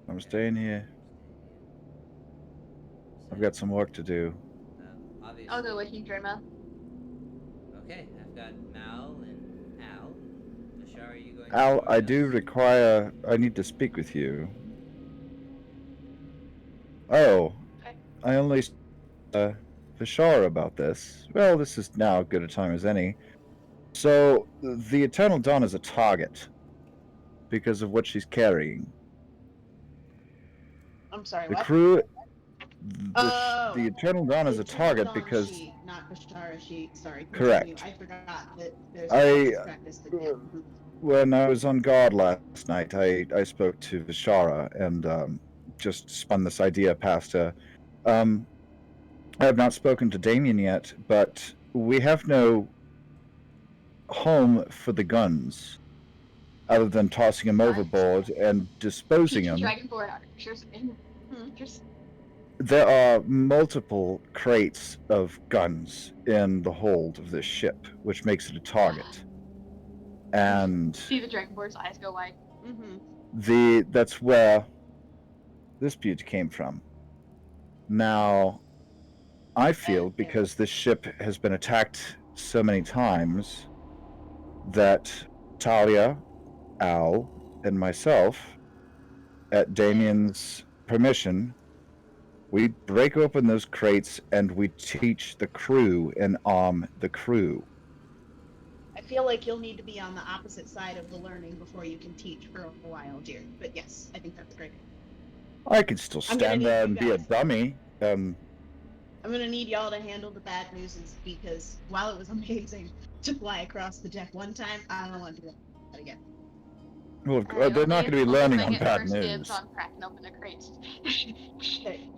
I'm staying here. So, I've got some work to do. obviously. I'll go with you, Drema. Okay, I've got Mal and Al. Bashar, are you going Al, to I join do us? require. I need to speak with you. Oh, Okay. I only Vishara about this. Well, this is now as good a time as any. So, the Eternal Dawn is a target because of what she's carrying. I'm sorry, The what? crew. Oh, the Eternal Dawn is a Eternal target Dawn because. sheet, not Bashara sheet. Sorry. Continue. Correct. I forgot that there's I- lots of practice. When I was on guard last night, I spoke to Vishara and just spun this idea past her. I have not spoken to Damien yet, but we have no home for the guns other than tossing them overboard and disposing Teaching them. Dragonborn archers and just There are multiple crates of guns in the hold of this ship, which makes it a target. And see the Dragonborn's eyes go wide. Mm-hmm. that's where this butte came from. Now, I feel because this ship has been attacked so many times that Talia, Al, and myself, at Damien's permission, we break open those crates and we teach the crew and arm the crew. I feel like you'll need to be on the opposite side of the learning before you can teach for a while, dear. But yes, I think that's great. I could still I'm gonna stand need there you and be a guys. dummy. I'm gonna need y'all to handle the bad news because while it was amazing to fly across the deck one time, I don't want to do that again. Well, Alright, they're not going to be only learning if I on get bad first dibs news. on cracking open the crates. Okay.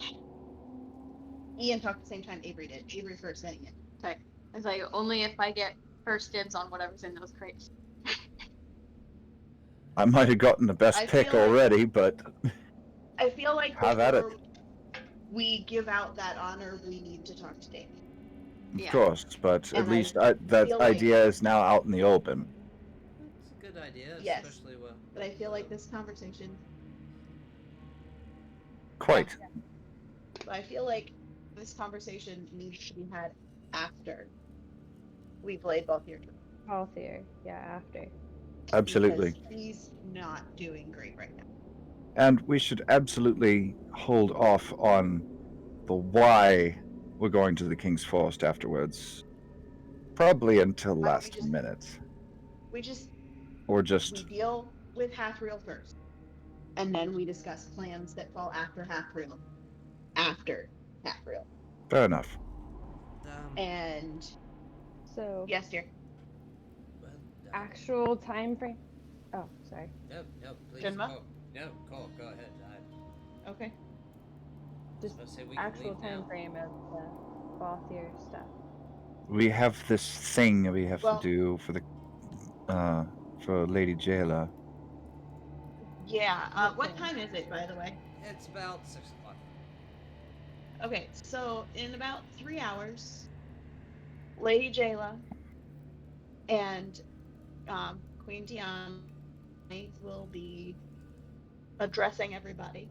Ian talked the same time Avery did. Avery first, then Ian. Okay. It's like only if I get first dibs on whatever's in those crates. I might have gotten the best I pick feel like- already, but I feel like have at it. before we give out that honor, we need to talk to Dave. Of Yeah. course, but at And least I that feel like- idea is now out in the open. It's a good idea, Yes. especially with... But I feel like this conversation. Quite. But I feel like this conversation needs to be had after we played both your turns. Healthier. Yeah, after. Absolutely. Because he's not doing great right now. And we should absolutely hold off on the why we're going to the King's Forest afterwards. Probably until Why don't we last just- minute. We just Or we just deal with half real first. And then we discuss plans that fall after half real. After half real. fair enough. And So, yes, dear. well, actual time frame. Oh, sorry. No, please. Genma? Oh, no, Cole, go ahead. Okay. Just I was say we can actual leave time now. frame of the Balthier stuff. We have this thing we have Well- to do for Lady Jailer. Yeah. What time is it, by the way? It's about 6 o'clock. Okay, so in about 3 hours, Lady Jayla and Queen Tiana will be addressing everybody.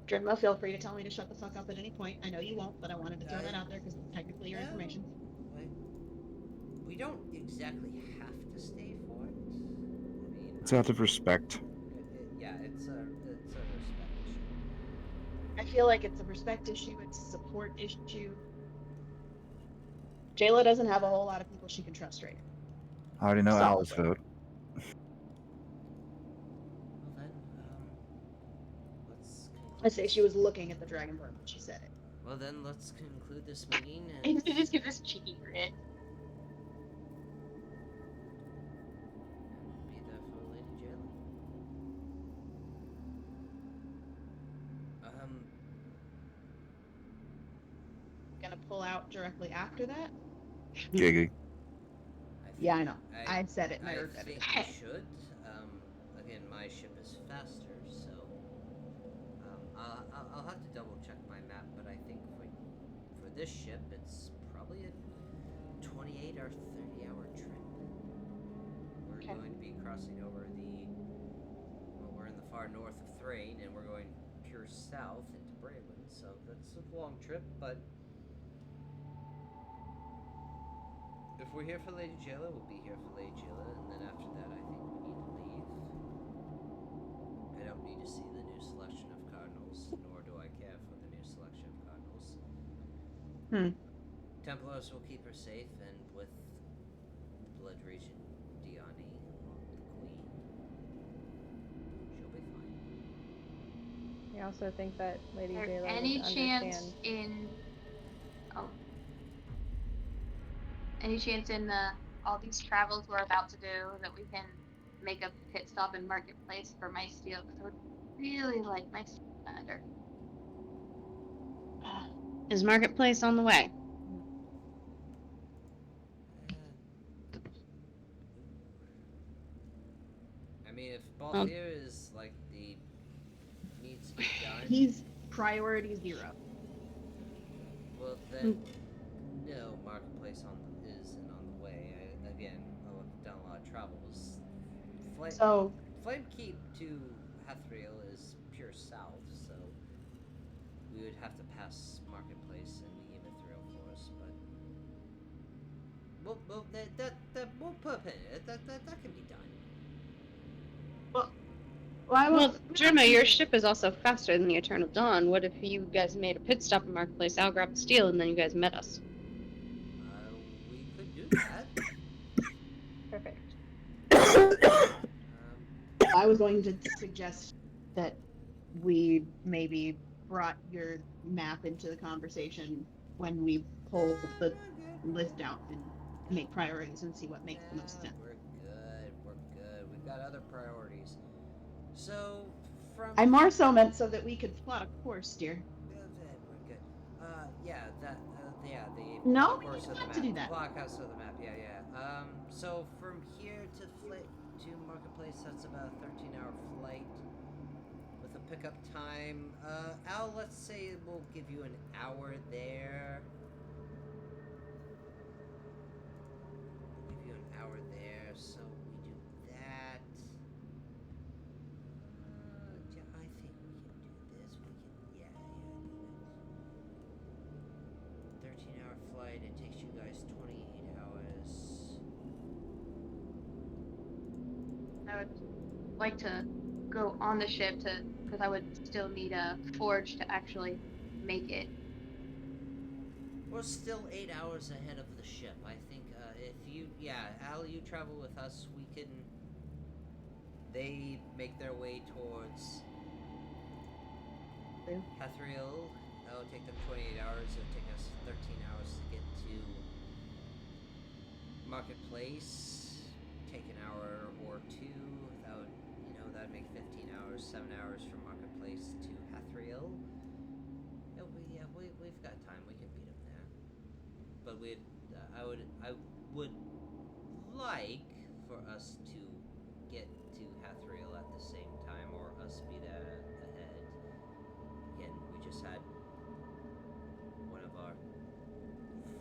Drenma, feel free to tell me to shut the fuck up at any point. I know you won't, but I wanted to throw that out there because it's technically your information. Wait, we don't exactly have to stay for it. I mean, It's out of respect. yeah, it's a respect issue. I feel like it's a respect issue, it's a support issue. Jayla doesn't have a whole lot of people she can trust right now. I already know Al's Solidly. vote. Well then, let's conclude I say this- she was looking at the Dragonborn when she said it. Well then, let's conclude this meeting And and to just give this cheeky grit. gonna pull out directly after that? Giggy. Yeah, I know. I said it and I I regretted think it. you should. Again, my ship is faster, so I'll have to double check my map, but I think for this ship, it's probably a 28 or 30-hour trip. We're Okay. going to be crossing over we're in the far north of Thrain, and we're going pure south into Braylon, so that's a long trip, but if we're here for Lady Jayla, we'll be here for Lady Jayla, and then after that, I think we need to leave. I don't need to see the new selection of cardinals, nor do I care for the new selection of cardinals. Templars will keep her safe, and with Blood Regent Diani, the Queen, she'll be fine. I also think that Lady Is there Jayla any would chance understand. in any chance in all these travels we're about to do that we can make a pit stop in Marketplace for my steel? Because I would really like my steel commander. Is Marketplace on the way? I mean, if Balthier is like the needs to be done, He's priority 0. well then no, Marketplace isn't on the way. Again, I've done a lot of travels. Flamekeep to Hathriel is pure south, so we would have to pass Marketplace and Emithril for us, but we'll put a pin in it. That can be done. Well, Germa, your ship is also faster than the Eternal Dawn. What if you guys made a pit stop in Marketplace? I'll grab the steel, and then you guys met us. We could do that. Perfect. I was going to suggest that we maybe brought your map into the conversation when we pull the list out and make priorities and see what makes the most sense. We're good. We've got other priorities. So, I more so meant so that we could plot a course, dear. We're good. The No, course you of don't the have map. to do that. Blockhouse of the map, yeah. So from here to Marketplace, that's about a 13-hour flight with a pickup time. Al, let's say we'll give you an hour there. So we do that. Yeah, I think we can do this. We can, do it. 13-hour flight. It takes you guys 28 hours. I would like to go on the ship because I would still need a forge to actually make it. We're still 8 hours ahead of the ship. I think Al, you travel with us. They make their way towards Hathriel. That'll take them 28 hours. It'll take us 13 hours to get to Marketplace. Take an hour or two. That'd make 15 hours, 7 hours from Marketplace to Hathriel. We've got time. We can beat them there. But I would like for us to get to Hathriel at the same time, or us be there ahead. Again, we just had one of our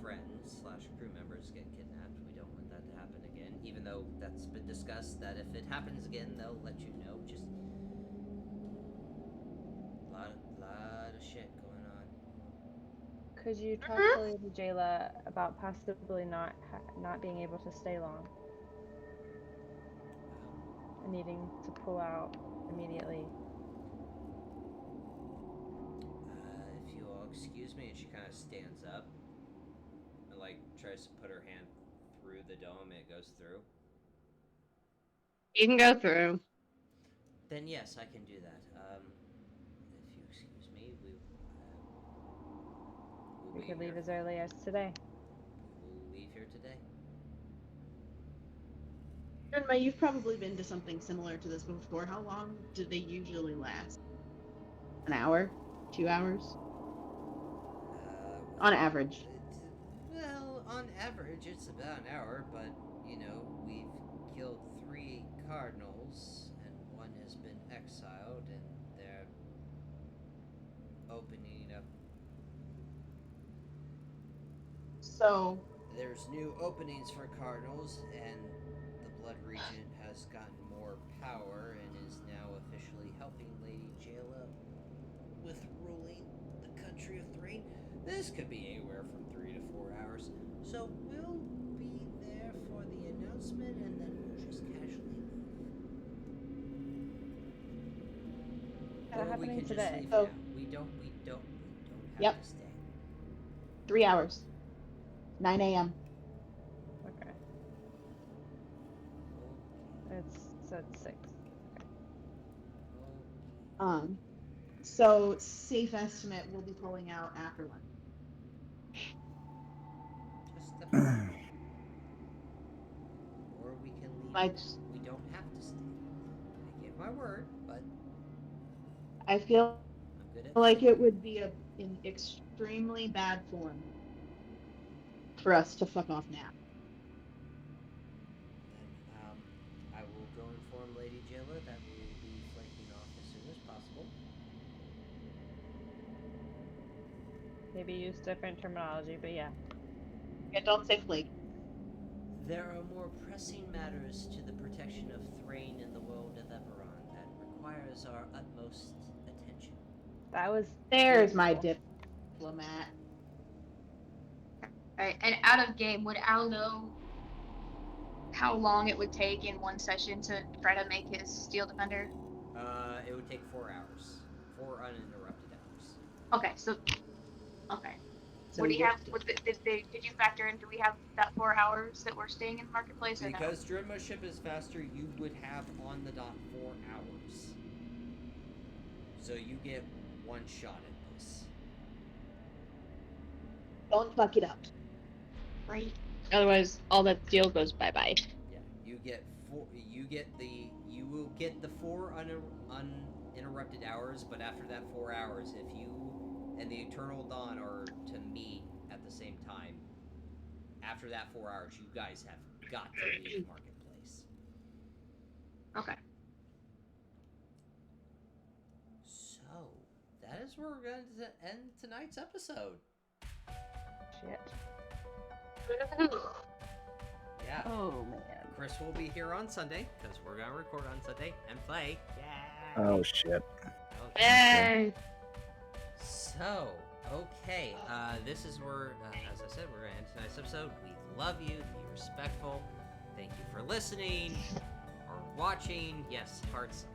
friends / crew members get kidnapped. We don't want that to happen again, even though that's been discussed that if it happens again, they'll let you know. Just lot of shit going on. Could you talk to Lady Jayla about possibly not being able to stay long? And needing to pull out immediately. If you all excuse me, and she kind of stands up and tries to put her hand through the dome, and it goes through. You can go through. Then yes, I can do that. If you excuse me, We could leave as early as today. We'll leave here today. Irma, you've probably been to something similar to this before. How long do they usually last? An hour? 2 hours? On average. Well, on average, it's about an hour, but, we've killed 3 cardinals, and 1 has been exiled, and they're opening up. So, There's new openings for cardinals, and the Blood Regent has gotten more power and is now officially helping Lady Jayla with ruling the country of Thrain. This could be anywhere from 3 to 4 hours. So we'll be there for the announcement, and then we'll just casually leave. What's Or we happening can today? just leave So- now. We don't have Yep. to stay. 3 hours. 9 a.m. Okay. It's 6. So safe estimate, we'll be pulling out after lunch. Just a or we can leave. Like- now. We don't have to stay. I give my word, but I feel I'm good at like it would be in extremely bad form for us to fuck off now. Then I will go inform Lady Jayla that we will be flanking off as soon as possible. Maybe use different terminology, but yeah. Yeah, don't say flake. There are more pressing matters to the protection of Thrain in the world of Eberron that requires our utmost attention. That was. There's my beautiful. diplomat. Alright, and out of game, would Al know how long it would take in one session to try to make his Steel Defender? It would take 4 hours. 4 uninterrupted hours. Okay, so So what do you you're- have? Did you factor in? Do we have that 4 hours that we're staying in the marketplace? Or no? Because Drimma's ship is faster, you would have on the dot 4 hours. So you get one shot at this. Don't fuck it up. Right. Otherwise, all that steel goes bye bye. Yeah, you get 4. You will get the 4 uninterrupted hours, but after that 4 hours, if you and the Eternal Dawn are to meet at the same time, after that 4 hours, you guys have got to leave Marketplace. Okay. So, that is where we're going to end tonight's episode. Shit. Yeah. Oh man. Chris will be here on Sunday, because we're going to record on Sunday and play. Yeah. Oh shit. Yay! So, okay, this is where, as I said, we're going to end tonight's episode. We love you. Be respectful. Thank you for listening or watching. Yes, hearts.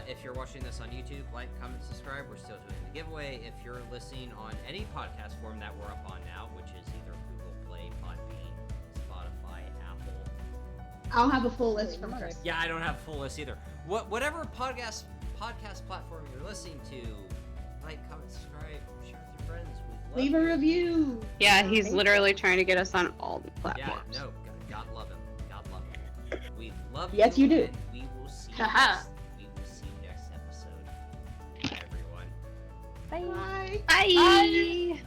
If you're watching this on YouTube, like, comment, subscribe. We're still doing the giveaway. If you're listening on any podcast form that we're up on now, which is either Google Play, Podbean, Spotify, Apple. I'll have a full list from Chris. Yeah, I don't have a full list either. Whatever podcast platform you're listening to, like, comment, subscribe, share with your friends. We love Leave a you. review. Yeah, he's literally trying to get us on all the Yeah, platforms. no, God love him. God love him. We love you. Yes, you do. And we will see you Haha. next episode. Bye, everyone. Bye. Bye. Bye.